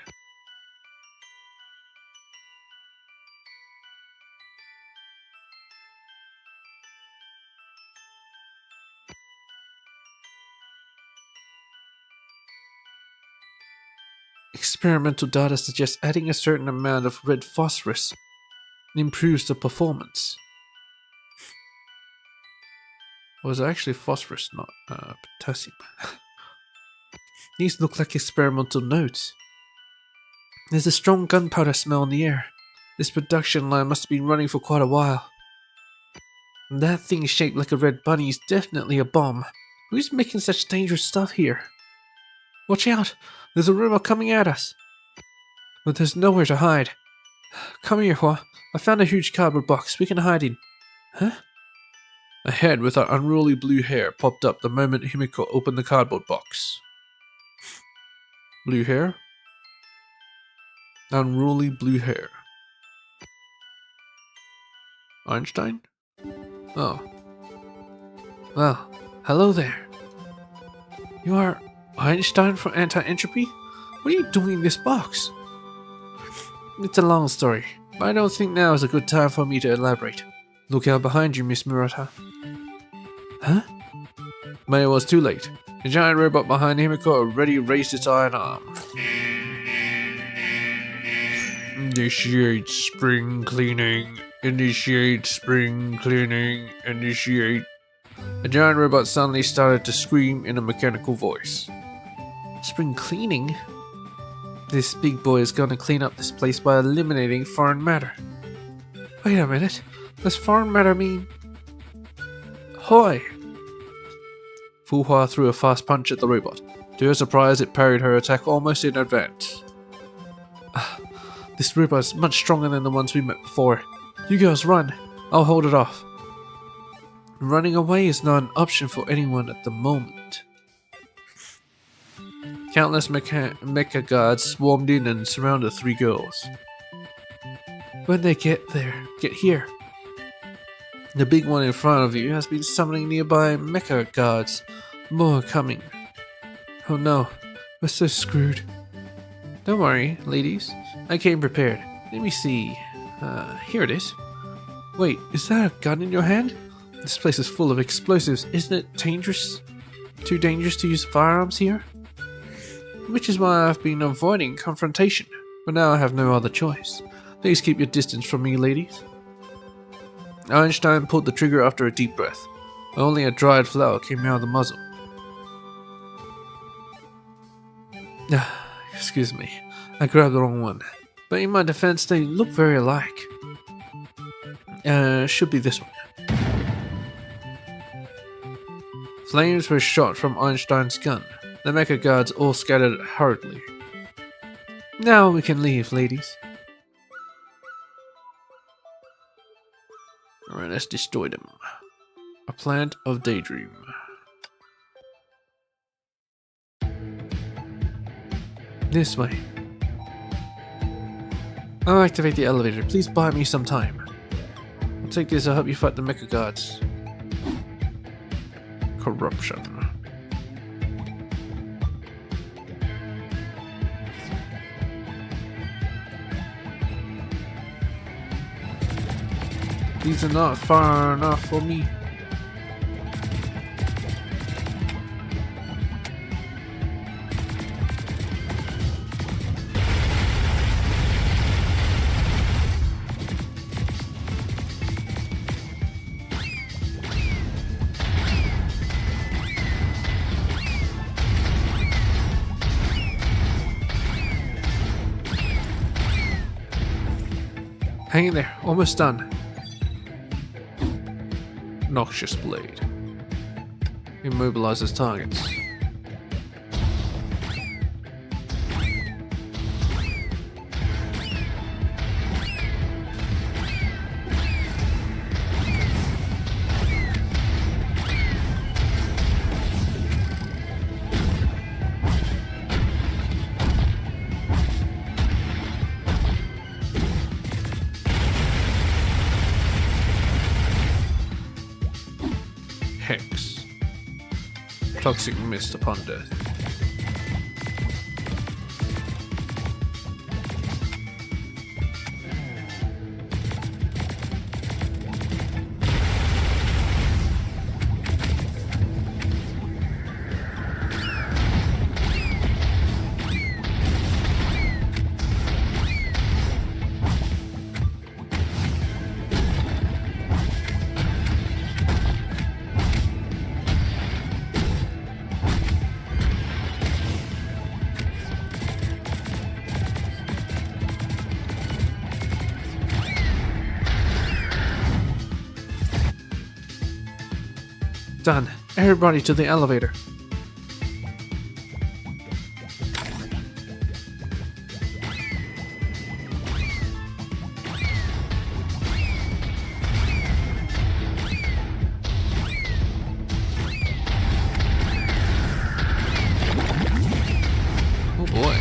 Experimental data suggests adding a certain amount of red phosphorus improves the performance. Well, it's actually phosphorus, not potassium. These look like experimental notes. There's a strong gunpowder smell in the air. This production line must have been running for quite a while. And that thing shaped like a red bunny is definitely a bomb. Who's making such dangerous stuff here? Watch out! There's a rumor coming at us! But there's nowhere to hide. Come here, Hua. I found a huge cardboard box we can hide in. Huh? A head with an unruly blue hair popped up the moment Himiko opened the cardboard box. Blue hair? Unruly blue hair. Einstein? Oh. Well, hello there. You are Einstein from Anti-Entropy? What are you doing in this box? It's a long story, but I don't think now is a good time for me to elaborate. Look out behind you, Miss Murata. Huh? But it was too late. The giant robot behind Himiko already raised its iron arm. Initiate spring cleaning. Initiate spring cleaning. Initiate. The giant robot suddenly started to scream in a mechanical voice. Spring cleaning? This big boy is gonna clean up this place by eliminating foreign matter. Wait a minute. Does foreign matter mean... Hoi! Fuhua threw a fast punch at the robot. To her surprise, it parried her attack almost in advance. This robot is much stronger than the ones we met before. You girls run. I'll hold it off. Running away is not an option for anyone at the moment. Countless mecha guards swarmed in and surrounded the three girls. When they get here. The big one in front of you has been summoning nearby mecha guards. More are coming. Oh no, we're so screwed. Don't worry, ladies. I came prepared. Let me see. Here it is. Wait, is that a gun in your hand? This place is full of explosives. Isn't it dangerous? Too dangerous to use firearms here? Which is why I've been avoiding confrontation. But now I have no other choice. Please keep your distance from me, ladies. Einstein pulled the trigger after a deep breath. Only a dried flower came out of the muzzle. Excuse me, I grabbed the wrong one. But in my defense, they look very alike. Should be this one. Flames were shot from Einstein's gun. The mecha guards all scattered hurriedly. Now we can leave, ladies. Alright, let's destroy them. A plant of daydream. This way. I'll activate the elevator. Please buy me some time. I'll take this to help you fight the mecha guards. Corruption. These are not far enough for me. Hang in there, almost done. Noxious blade. Immobilizes targets. Hex. Toxic mist upon death. Done. Everybody to the elevator. Oh boy.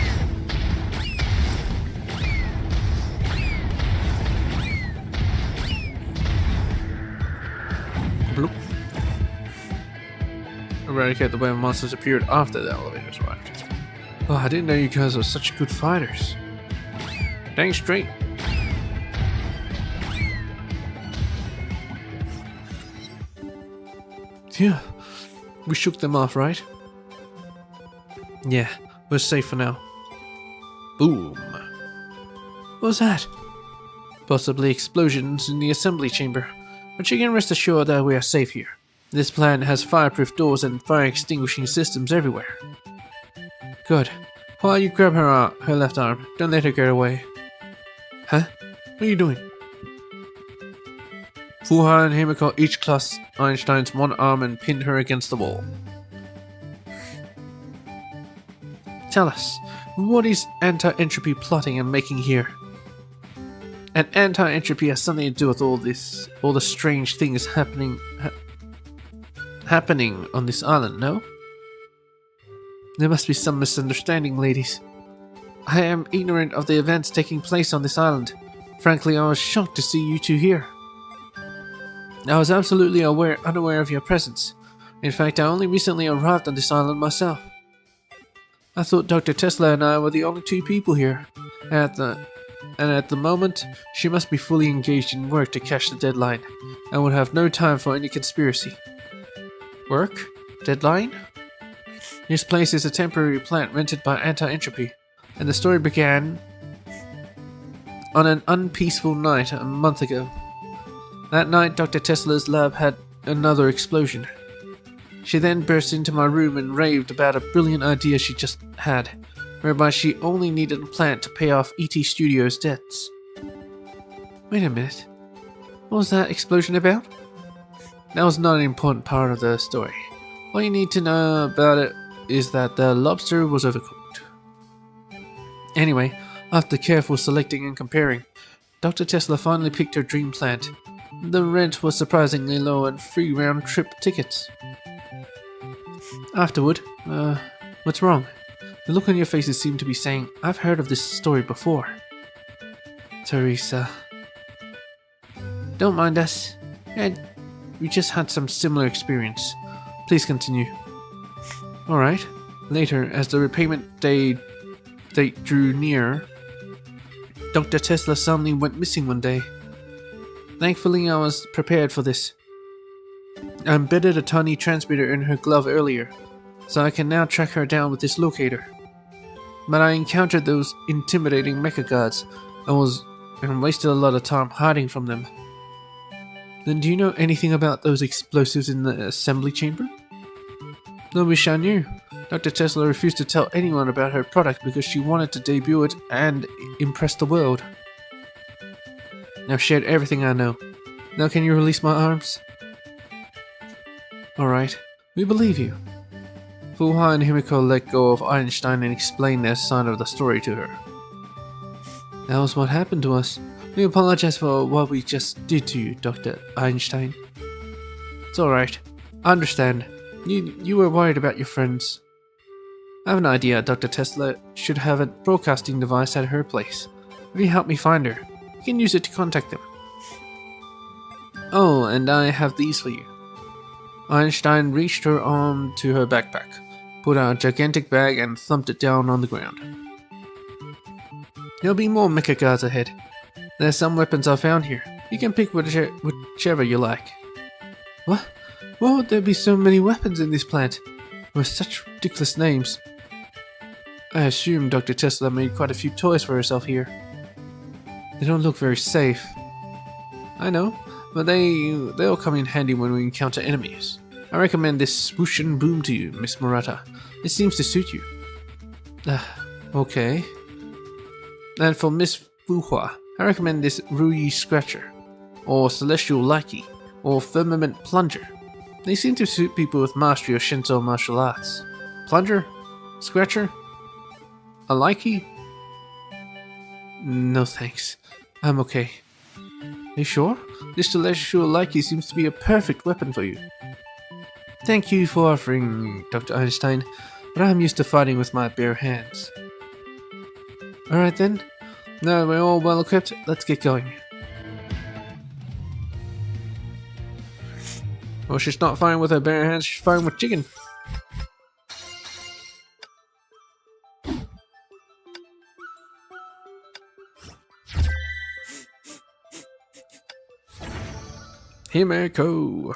Bloop. Eradicate the way monsters appeared after the elevators arrived. Oh, I didn't know you guys were such good fighters. Dang straight. Yeah, we shook them off, right? Yeah, we're safe for now. Boom. What was that? Possibly explosions in the assembly chamber, but you can rest assured that we are safe here. This plant has fireproof doors and fire extinguishing systems everywhere. Good. While you grab her left arm, don't let her get away. Huh? What are you doing? Fuha and Himiko each clasped Einstein's one arm and pinned her against the wall. Tell us, what is anti-entropy plotting and making here? And anti-entropy has something to do with all the strange things happening on this island, no? There must be some misunderstanding, ladies. I am ignorant of the events taking place on this island. Frankly, I was shocked to see you two here. I was absolutely unaware of your presence. In fact, I only recently arrived on this island myself. I thought Dr. Tesla and I were the only two people here. At the moment, she must be fully engaged in work to catch the deadline, and would have no time for any conspiracy. Work? Deadline? This place is a temporary plant rented by anti-entropy, and the story began on an unpeaceful night a month ago. That night, Dr. Tesla's lab had another explosion. She then burst into my room and raved about a brilliant idea she just had, whereby she only needed a plant to pay off ET Studios' debts. Wait a minute. What was that explosion about? That was not an important part of the story. All you need to know about it is that the lobster was overcooked. Anyway, after careful selecting and comparing, Dr. Tesla finally picked her dream plant. The rent was surprisingly low and free round-trip tickets. Afterward, what's wrong? The look on your faces seemed to be saying, I've heard of this story before. Teresa. Don't mind us. We just had some similar experience. Please continue. Alright. Later, as the repayment date drew near, Dr. Tesla suddenly went missing one day. Thankfully, I was prepared for this. I embedded a tiny transmitter in her glove earlier, so I can now track her down with this locator. But I encountered those intimidating mecha guards and wasted a lot of time hiding from them. Then do you know anything about those explosives in the assembly chamber? No, wish I knew. Dr. Tesla refused to tell anyone about her product because she wanted to debut it and impress the world. I've shared everything I know. Now can you release my arms? Alright, we believe you. Fuha and Himiko let go of Einstein and explained their side of the story to her. That was what happened to us. We apologize for what we just did to you, Dr. Einstein. It's alright. I understand. You were worried about your friends. I have an idea. Dr. Tesla should have a broadcasting device at her place. If you help me find her, you can use it to contact them. Oh, and I have these for you. Einstein reached her arm to her backpack, put out a gigantic bag and thumped it down on the ground. There'll be more mecha guards ahead. There's some weapons I found here. You can pick whichever you like. What? Why would there be so many weapons in this plant? With such ridiculous names. I assume Dr. Tesla made quite a few toys for herself here. They don't look very safe. I know, but they'll come in handy when we encounter enemies. I recommend this swoosh and boom to you, Miss Murata. It seems to suit you. Okay. And for Miss Fuhua, I recommend this Ruyi Scratcher, or Celestial Likey, or Firmament Plunger. They seem to suit people with mastery of Shinto martial arts. Plunger? Scratcher? A Likey? No thanks. I'm okay. You sure? This Celestial Likey seems to be a perfect weapon for you. Thank you for offering, Dr. Einstein, but I'm used to fighting with my bare hands. Alright then. Now we're all well equipped, let's get going. Well, she's not fighting with her bare hands, she's fighting with chicken. Himeko.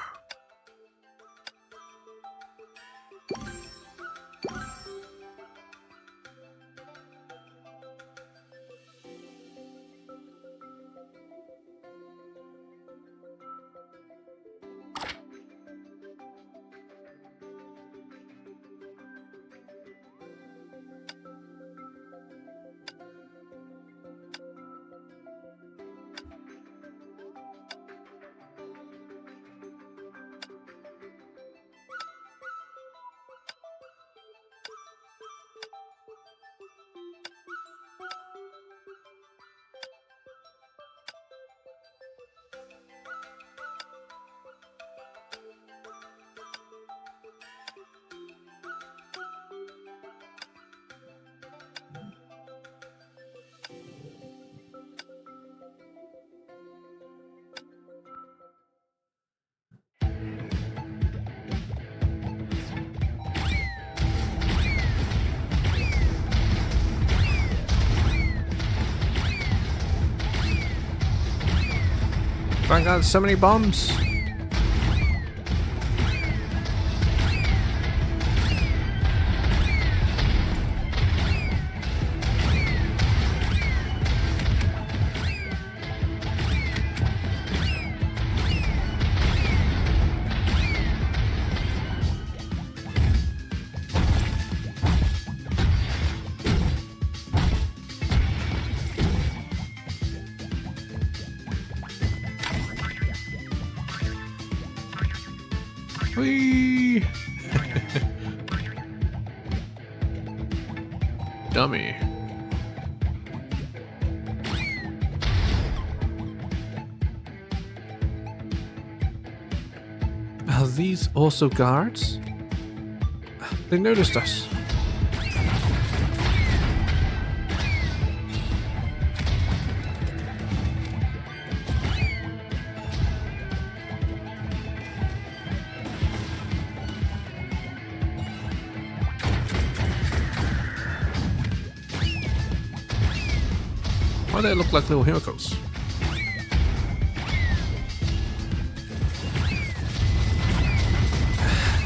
I got so many bombs. Whee! Dummy. Are these also guards? They noticed us. Why do they look like little hippos?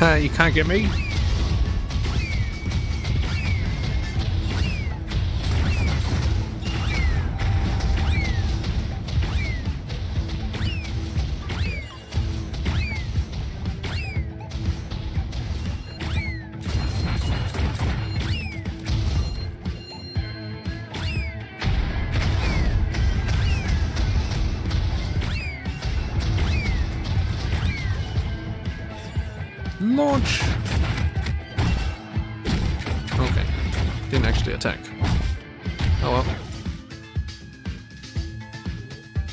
You can't get me? Launch! Okay. Didn't actually attack. Oh well.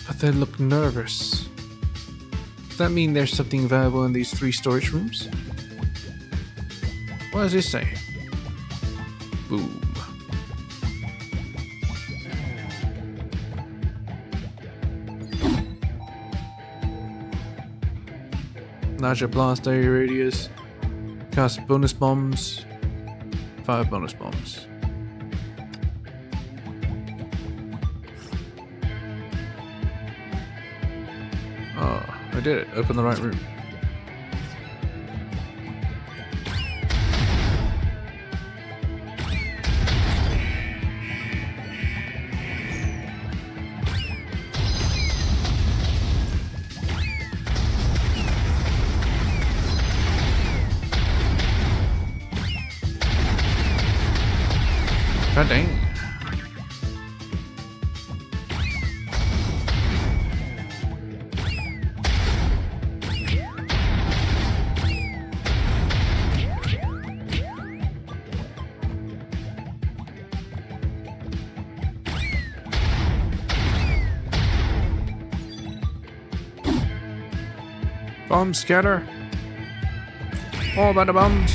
But they look nervous. Does that mean there's something valuable in these 3 storage rooms? What does this say? Boom. Larger blast area radius. Cast bonus bombs. 5 bonus bombs. Oh, I did it. Open the right room. God dang. Bomb scatter. All about the bombs.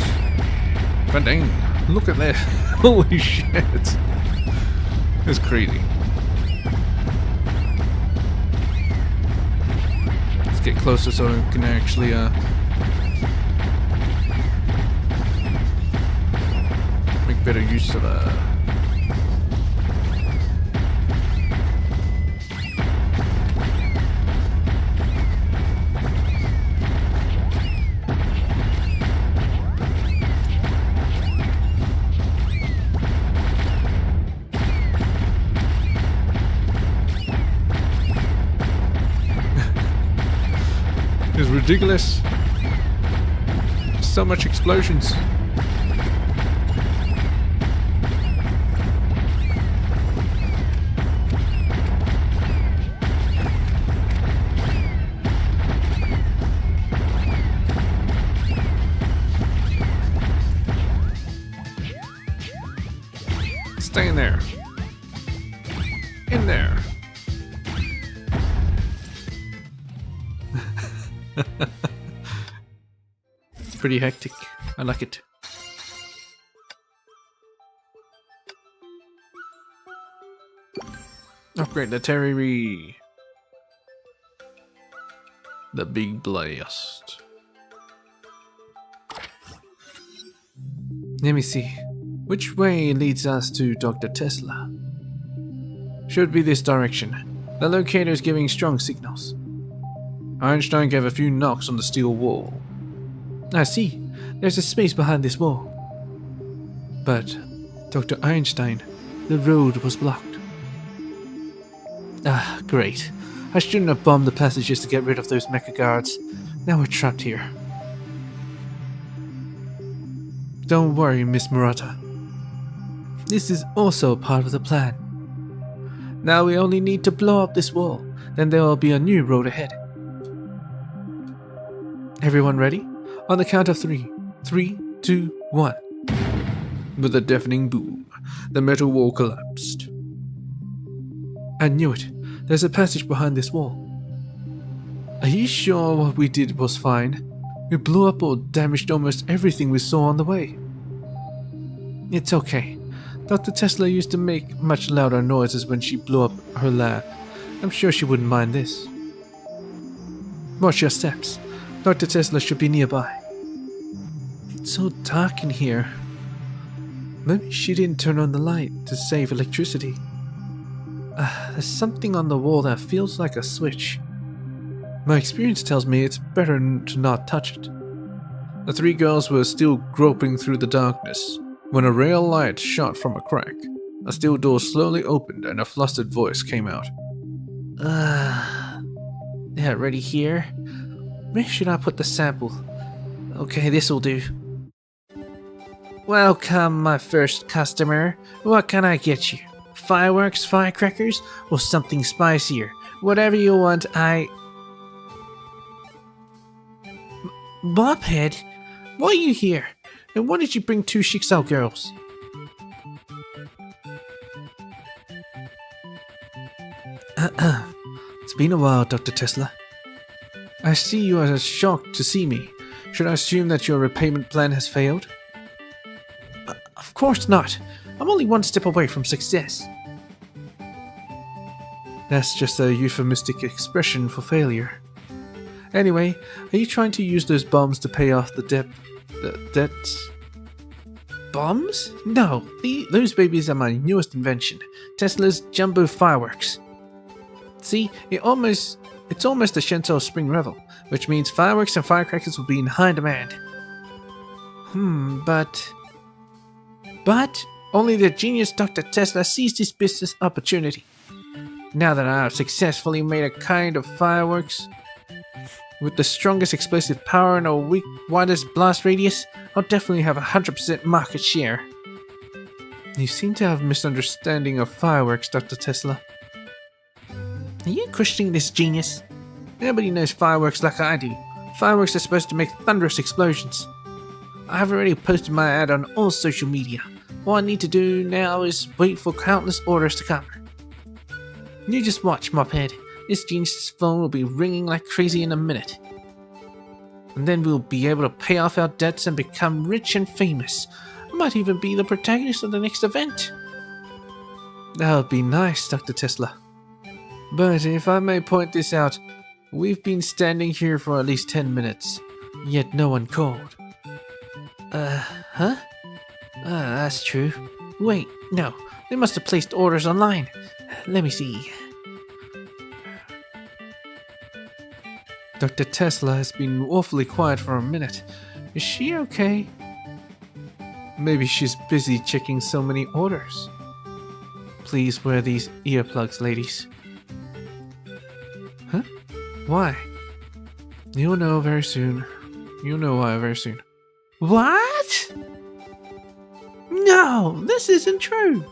God dang. Look at that. Holy shit. It's crazy. Let's get closer so we can actually make better use of It's ridiculous. So much explosions. Stay in there. In there. It's pretty hectic. I like it. Upgrade the Terry. The big blast. Let me see. Which way leads us to Dr. Tesla? Should be this direction. The locator is giving strong signals. Einstein gave a few knocks on the steel wall. I see. There's a space behind this wall. But, Dr. Einstein, the road was blocked. Ah, great. I shouldn't have bombed the passages to get rid of those mecha guards. Now we're trapped here. Don't worry, Miss Murata. This is also part of the plan. Now we only need to blow up this wall, then there will be a new road ahead. Everyone ready? On the count of 3. 3, 2, 1. With a deafening boom, the metal wall collapsed. I knew it. There's a passage behind this wall. Are you sure what we did was fine? We blew up or damaged almost everything we saw on the way. It's okay. Dr. Tesla used to make much louder noises when she blew up her lab. I'm sure she wouldn't mind this. Watch your steps. Dr. Tesla should be nearby. It's so dark in here. Maybe she didn't turn on the light to save electricity. There's something on the wall that feels like a switch. My experience tells me it's better to not touch it. The 3 girls were still groping through the darkness when a ray of light shot from a crack. A steel door slowly opened and a flustered voice came out. Yeah, ready here? Where should I put the sample? Okay, this'll do. Welcome, my first customer. What can I get you? Fireworks, firecrackers, or something spicier? Whatever you want, Bobhead, why are you here? And why did you bring 2 Shixao girls? It's been a while, Dr. Tesla. I see you are shocked to see me. Should I assume that your repayment plan has failed? Of course not. I'm only one step away from success. That's just a euphemistic expression for failure. Anyway, are you trying to use those bombs to pay off the debts? Bombs? No, those babies are my newest invention, Tesla's jumbo fireworks. See, it's almost a Shenzhou Spring Revel, which means fireworks and firecrackers will be in high demand. But only the genius Dr. Tesla seized this business opportunity. Now that I have successfully made a kind of fireworks with the strongest explosive power and a widest blast radius, I'll definitely have 100% market share. You seem to have a misunderstanding of fireworks, Dr. Tesla. Are you questioning this genius? Nobody knows fireworks like I do. Fireworks are supposed to make thunderous explosions. I have already posted my ad on all social media. All I need to do now is wait for countless orders to come. You just watch, Mophead. This genius's phone will be ringing like crazy in a minute. And then we'll be able to pay off our debts and become rich and famous. I might even be the protagonist of the next event. That would be nice, Dr. Tesla. But if I may point this out, we've been standing here for at least 10 minutes, yet no one called. Huh? That's true. Wait, no, they must have placed orders online. Let me see. Dr. Tesla has been awfully quiet for a minute. Is she okay? Maybe she's busy checking so many orders. Please wear these earplugs, ladies. Huh? Why? You'll know very soon. You'll know why very soon. What? No, this isn't true.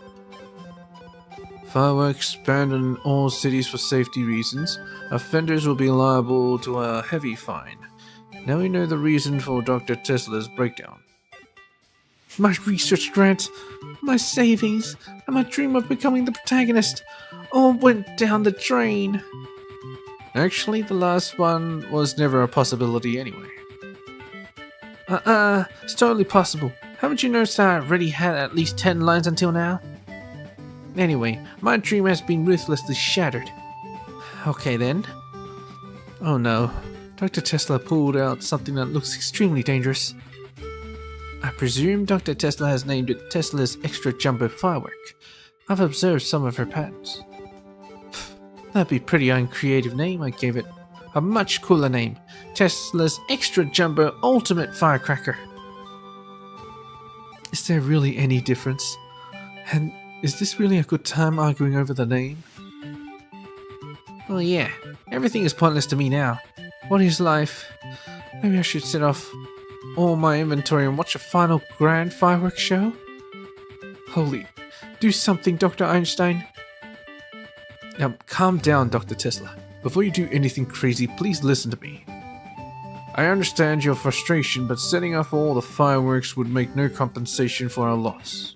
Fireworks banned in all cities for safety reasons. Offenders will be liable to a heavy fine. Now we know the reason for Dr. Tesla's breakdown. My research grants, my savings, and my dream of becoming the protagonist all went down the drain. Actually, the last one was never a possibility anyway. It's totally possible. Haven't you noticed I already had at least 10 lines until now? Anyway, my dream has been ruthlessly shattered. Okay then. Oh no, Dr. Tesla pulled out something that looks extremely dangerous. I presume Dr. Tesla has named it Tesla's Extra Jumbo Firework. I've observed some of her patents. That'd be a pretty uncreative name I gave it. A much cooler name. Tesla's Extra Jumbo Ultimate Firecracker. Is there really any difference? And is this really a good time arguing over the name? Well, yeah. Everything is pointless to me now. What is life? Maybe I should set off all my inventory and watch a final grand fireworks show? Holy. Do something, Dr. Einstein. Now, calm down, Dr. Tesla. Before you do anything crazy, please listen to me. I understand your frustration, but setting off all the fireworks would make no compensation for our loss.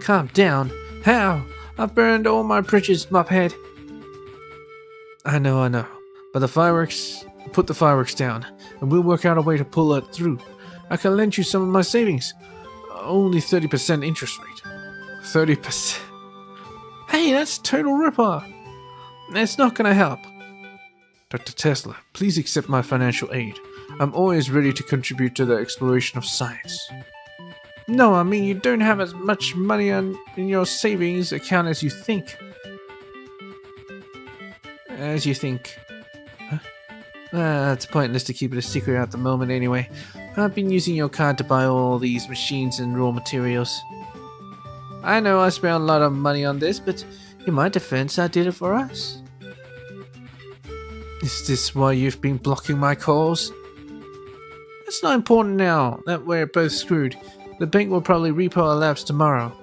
Calm down? How? I've burned all my bridges, mophead. I know. But put the fireworks down, and we'll work out a way to pull it through. I can lend you some of my savings. Only 30% interest rate. 30%? Hey, that's total ripoff. It's not gonna help. Dr. Tesla, please accept my financial aid. I'm always ready to contribute to the exploration of science. No, I mean you don't have as much money in your savings account as you think. As you think. Huh? It's pointless to keep it a secret at the moment anyway. I've been using your card to buy all these machines and raw materials. I know I spent a lot of money on this, but in my defense, I did it for us. Is this why you've been blocking my calls? It's not important now that we're both screwed. The bank will probably repo our labs tomorrow.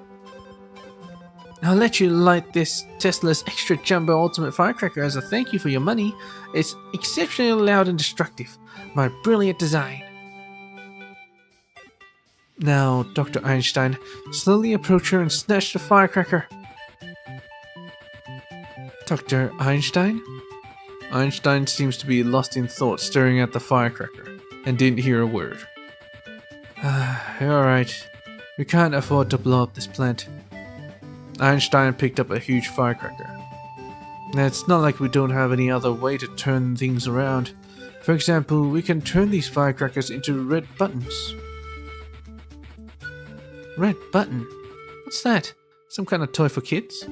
I'll let you light this Tesla's Extra Jumbo Ultimate Firecracker as a thank you for your money. It's exceptionally loud and destructive. My brilliant design. Now, Dr. Einstein, slowly approach her and snatch the firecracker. Dr. Einstein? Einstein seems to be lost in thought, staring at the firecracker, and didn't hear a word. Alright. We can't afford to blow up this plant. Einstein picked up a huge firecracker. Now, it's not like we don't have any other way to turn things around. For example, we can turn these firecrackers into red buttons. Red button? What's that? Some kind of toy for kids?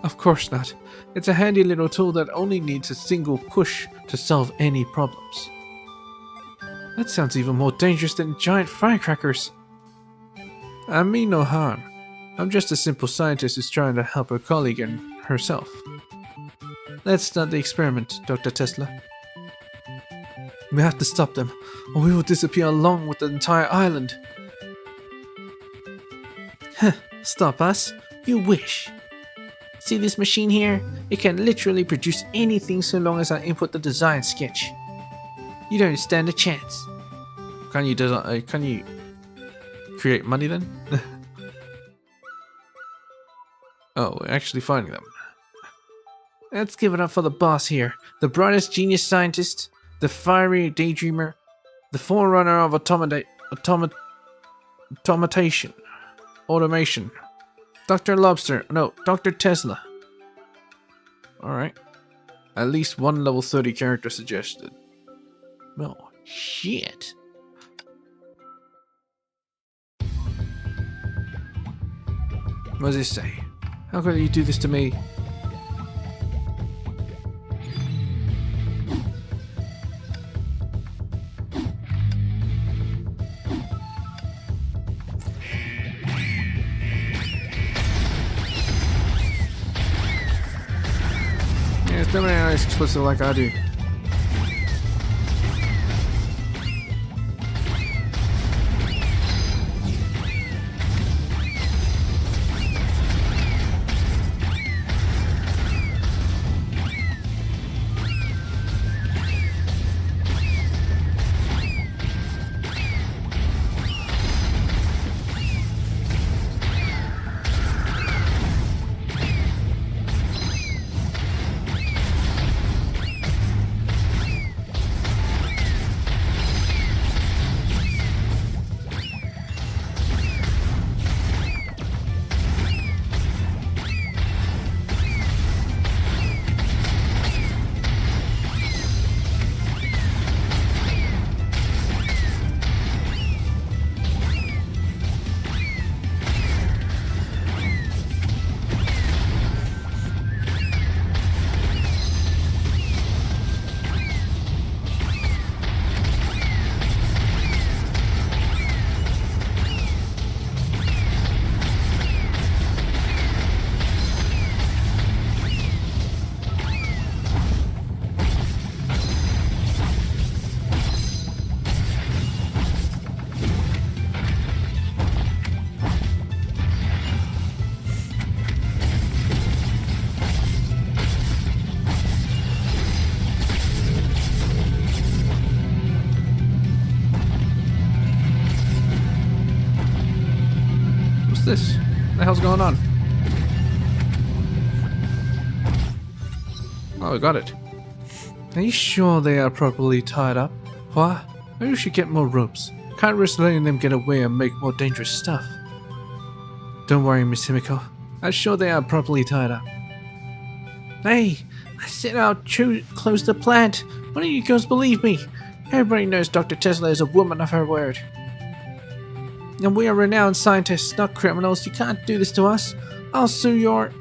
Of course not. It's a handy little tool that only needs a single push to solve any problems. That sounds even more dangerous than giant firecrackers. I mean no harm. I'm just a simple scientist who's trying to help her colleague and herself. Let's start the experiment, Dr. Tesla. We have to stop them, or we will disappear along with the entire island. Stop us? You wish. See this machine here? It can literally produce anything so long as I input the design sketch. You don't stand a chance. Can you create money then? Oh, we're actually finding them. Let's give it up for the boss here. The brightest genius scientist, the fiery daydreamer, the forerunner of automation. Dr. Lobster. No, Dr. Tesla. Alright. At least one level 30 character suggested. Oh, shit. What does it say? How could you do this to me? Yeah, it's definitely not as explicit like I do. this? What the hell's going on? Oh, I got it. Are you sure they are properly tied up? What? Maybe we should get more ropes. Can't risk letting them get away and make more dangerous stuff. Don't worry, Miss Himiko. I'm sure they are properly tied up. Hey, I said I'll close the plant. Why don't you girls believe me? Everybody knows Dr. Tesla is a woman of her word. And we are renowned scientists, not criminals. You can't do this to us. I'll sue your...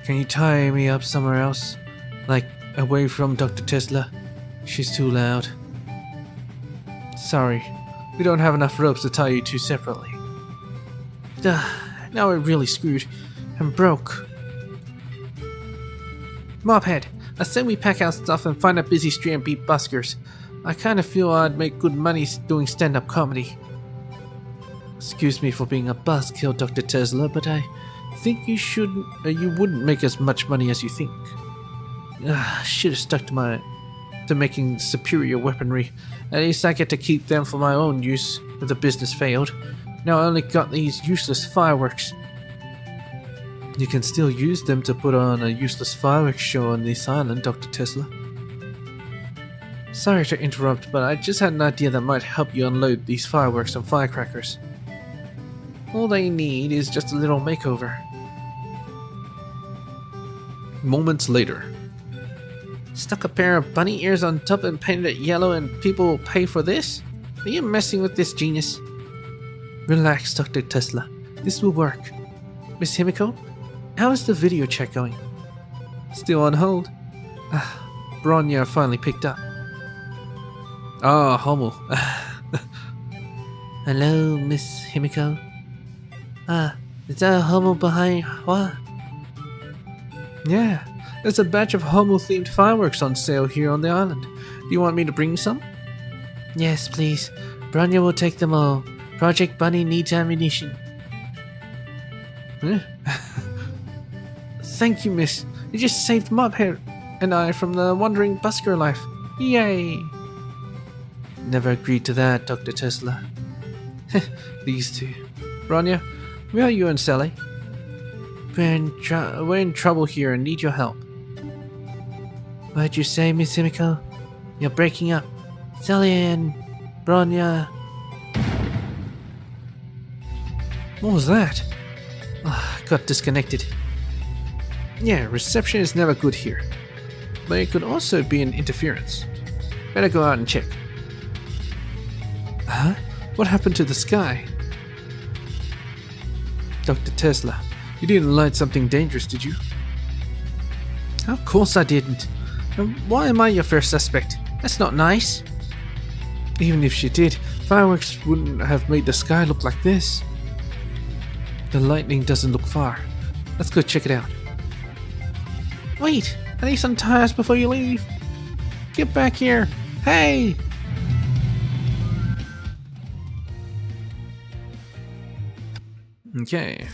Can you tie me up somewhere else? Like, away from Dr. Tesla? She's too loud. Sorry, we don't have enough ropes to tie you two separately. Now we're really screwed. I'm broke. Mobhead, I said we pack our stuff and find a busy street and beat buskers. I kinda feel I'd make good money doing stand-up comedy. Excuse me for being a buzzkill, Dr. Tesla, but I think you wouldn't make as much money as you think. Should have stuck to making superior weaponry. At least I get to keep them for my own use if the business failed. Now I only got these useless fireworks. You can still use them to put on a useless fireworks show on this island, Dr. Tesla. Sorry to interrupt, but I just had an idea that might help you unload these fireworks and firecrackers. All they need is just a little makeover. Moments later. Stuck a pair of bunny ears on top and painted it yellow and people will pay for this? Are you messing with this genius? Relax, Dr. Tesla. This will work. Miss Himiko, how is the video check going? Still on hold. Bronya finally picked up. Ah, Hummel. Hello, Miss Himiko. Is that a Hummel behind what? Yeah, there's a batch of Hummel-themed fireworks on sale here on the island. Do you want me to bring some? Yes, please. Bronya will take them all. Project Bunny needs ammunition. Thank you, miss. You just saved Mobhead and I from the wandering busker life. Yay! Never agreed to that, Dr. Tesla. These two. Bronya, where are you and Sally? We're in trouble here and need your help. What'd you say, Miss Himiko? You're breaking up. Sally and Bronya. What was that? Got disconnected. Yeah, reception is never good here. But it could also be an interference. Better go out and check. Huh? What happened to the sky? Dr. Tesla, you didn't light something dangerous, did you? Of course I didn't. And why am I your first suspect? That's not nice. Even if she did, fireworks wouldn't have made the sky look like this. The lightning doesn't look far. Let's go check it out. Wait! I need some tires before you leave. Get back here. Hey! Okay.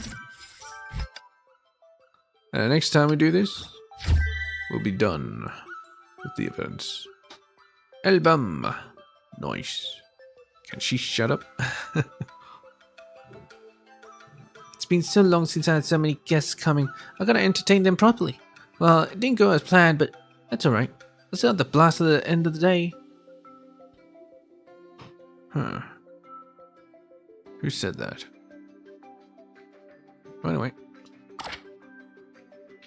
Next time we do this, we'll be done with the events. Album. Nice. Can she shut up? It's been so long since I had so many guests coming. I gotta entertain them properly. Well, it didn't go as planned, but that's alright. Let's have the blast at the end of the day. Huh. Who said that? Anyway.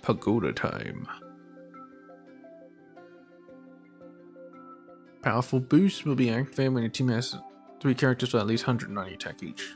Pagoda time. Powerful boost will be activated when your team has 3 characters with at least 190 attack each.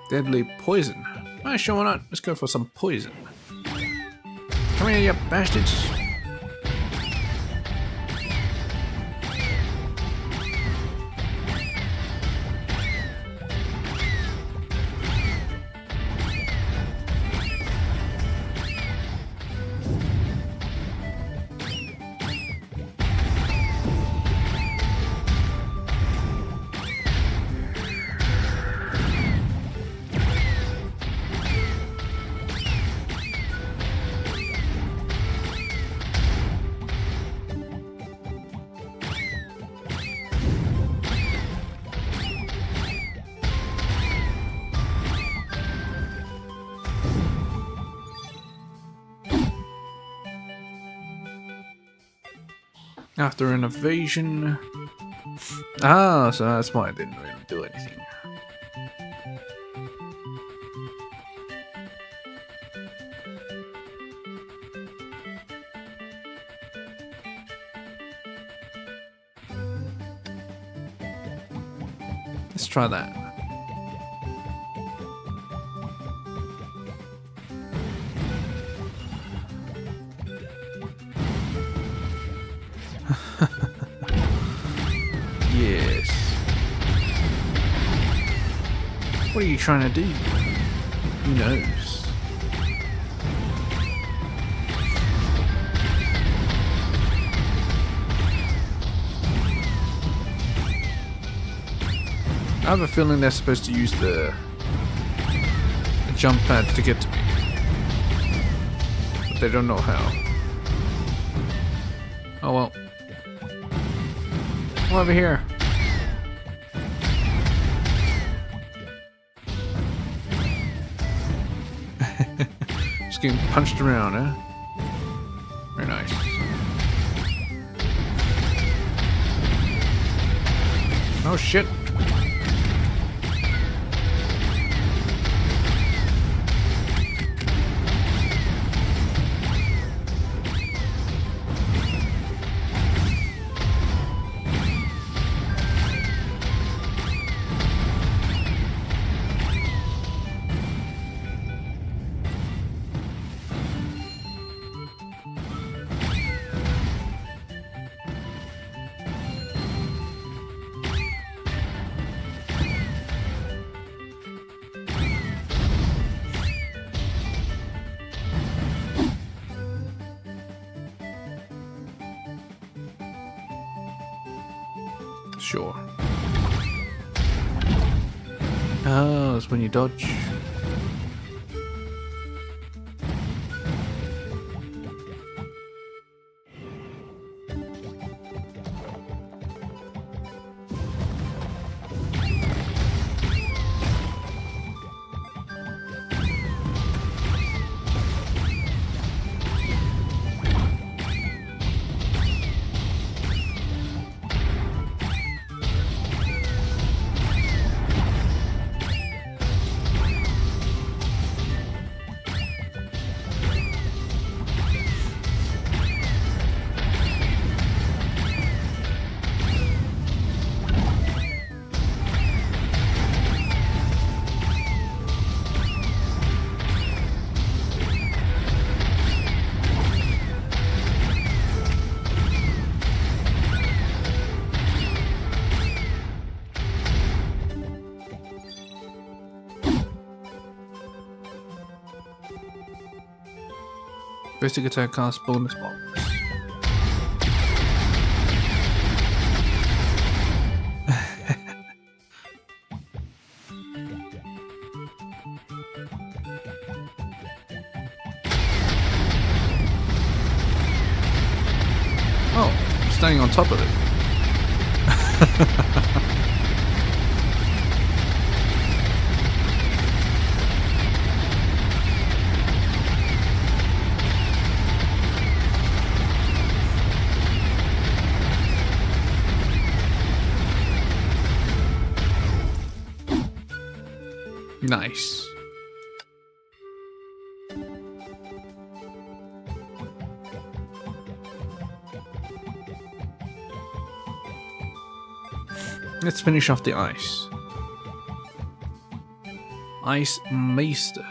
Deadly poison. Ah, sure, why not? Let's go for some poison. Come here, you bastards. After an evasion. Ah, so that's why I didn't really do anything. Let's try that. Yes. What are you trying to do? Who knows? I have a feeling they're supposed to use the jump pad to get to me, but they don't know how. Oh well. Come over here. Just getting punched around, huh? Very nice. Oh shit. Sure. Oh, that's when you dodge. Basic attack cost bonus box. Oh, I'm standing on top of it. Nice. Let's finish off the ice. Ice Meister.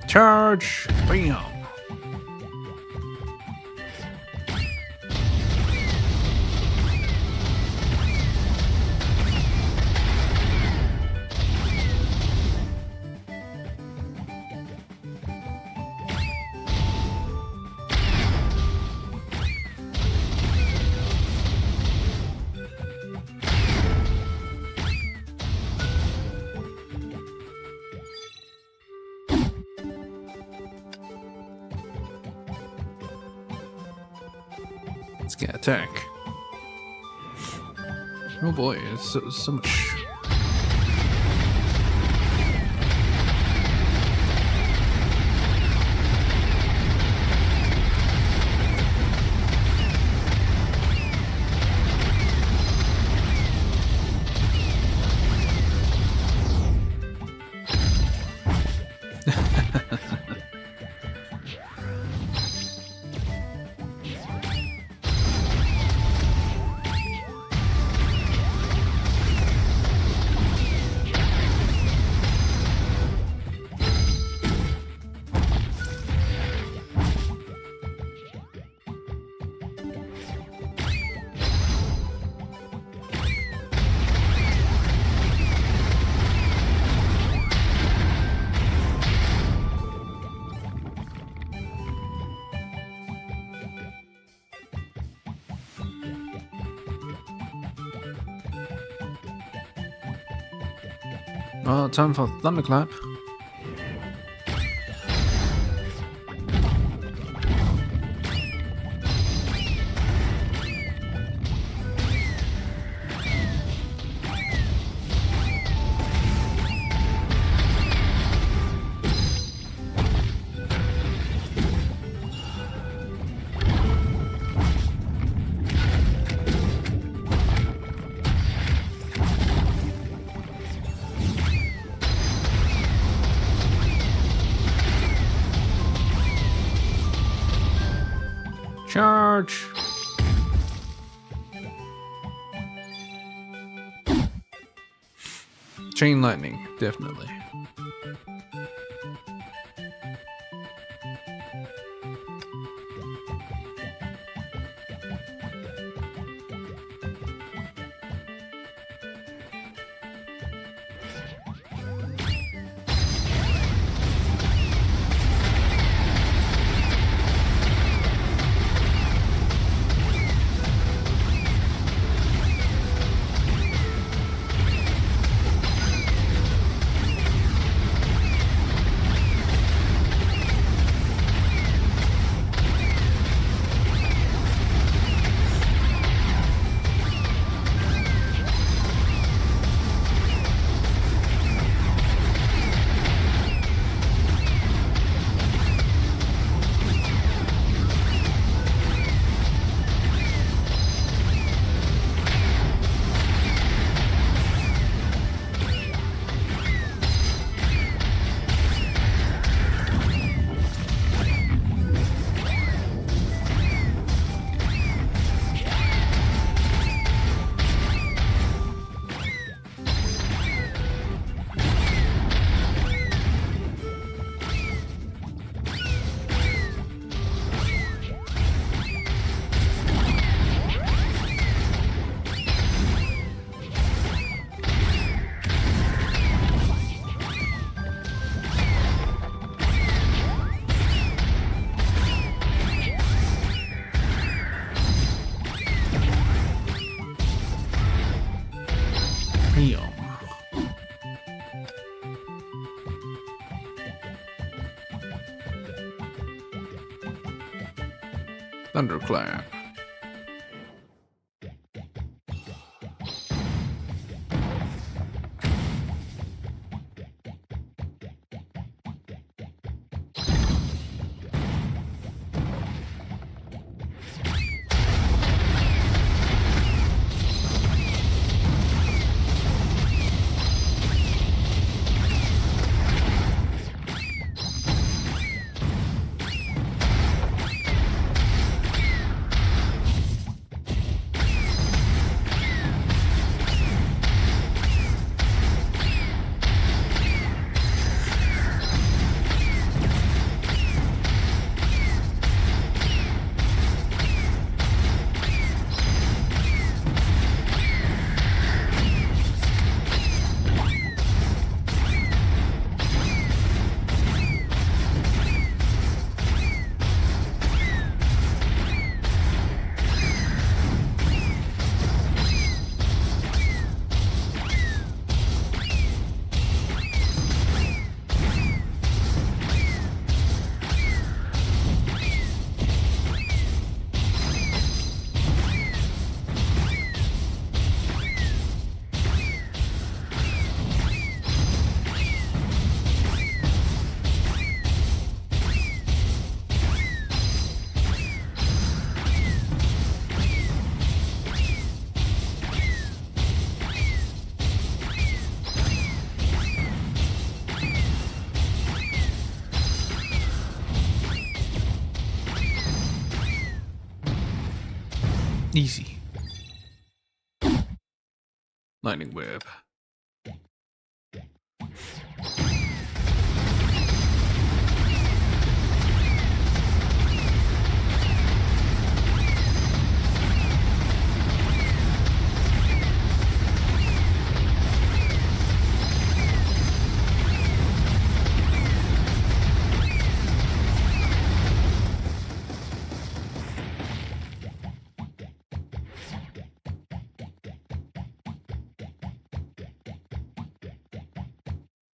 Charge! Bam! Let's get attack. Oh boy, it's so much. Time for Thunderclap. Charge! Chain lightning, definitely. Yum. Thunderclap. Easy. Lightning web.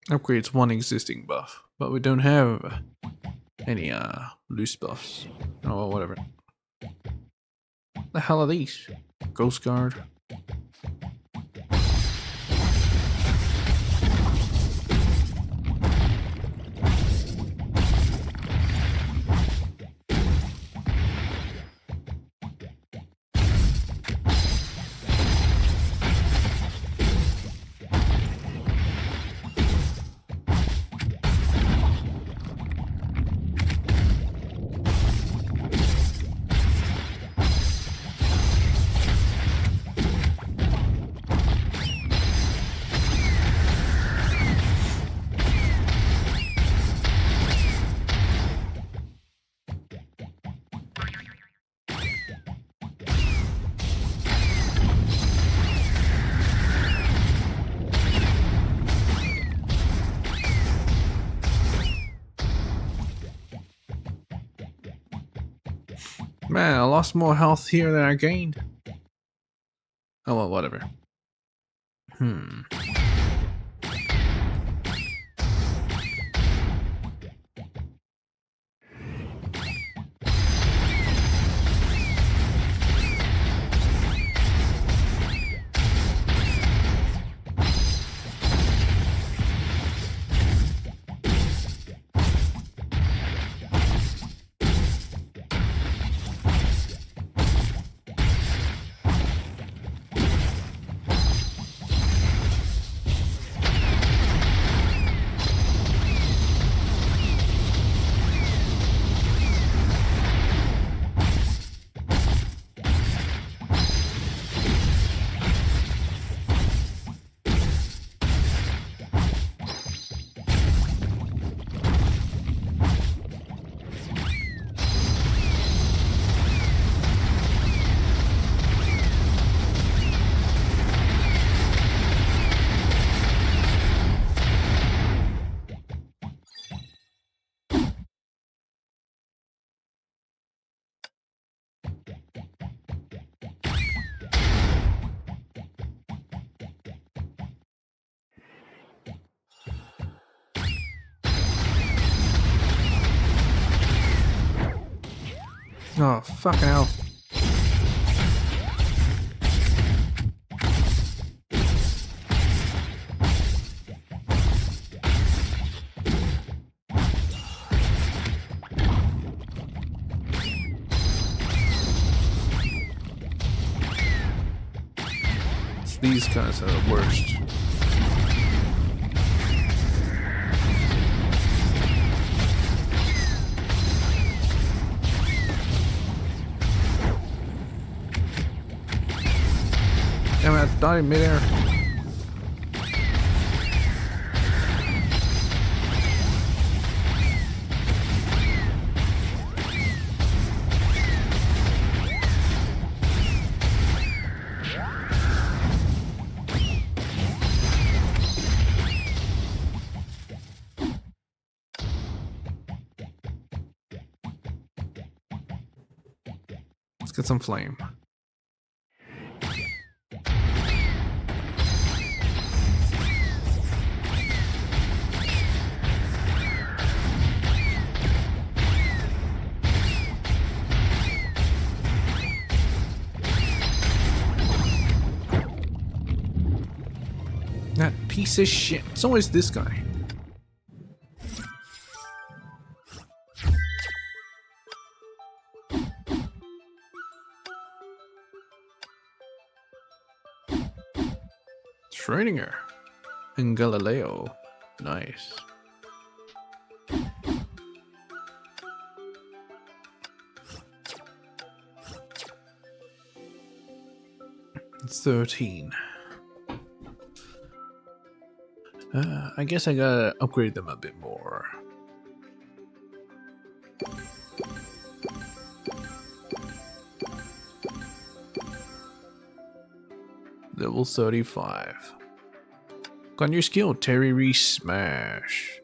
Upgrades one existing buff, but we don't have any loose buffs. Oh, well, whatever. The hell are these? Ghost Guard. Man, I lost more health here than I gained. Oh well, whatever. Oh, fucking hell. These guys are the worst. Damn it, I died in midair. Let's get some flame. That piece of shit. It's always this guy. Schrödinger and Galileo. Nice. It's 13. I guess I gotta upgrade them a bit more. Level 35. Got new skill, Terry Reese Smash.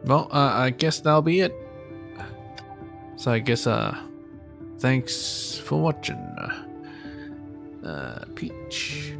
Well, I guess that'll be it. So I guess, thanks for watching, Peach.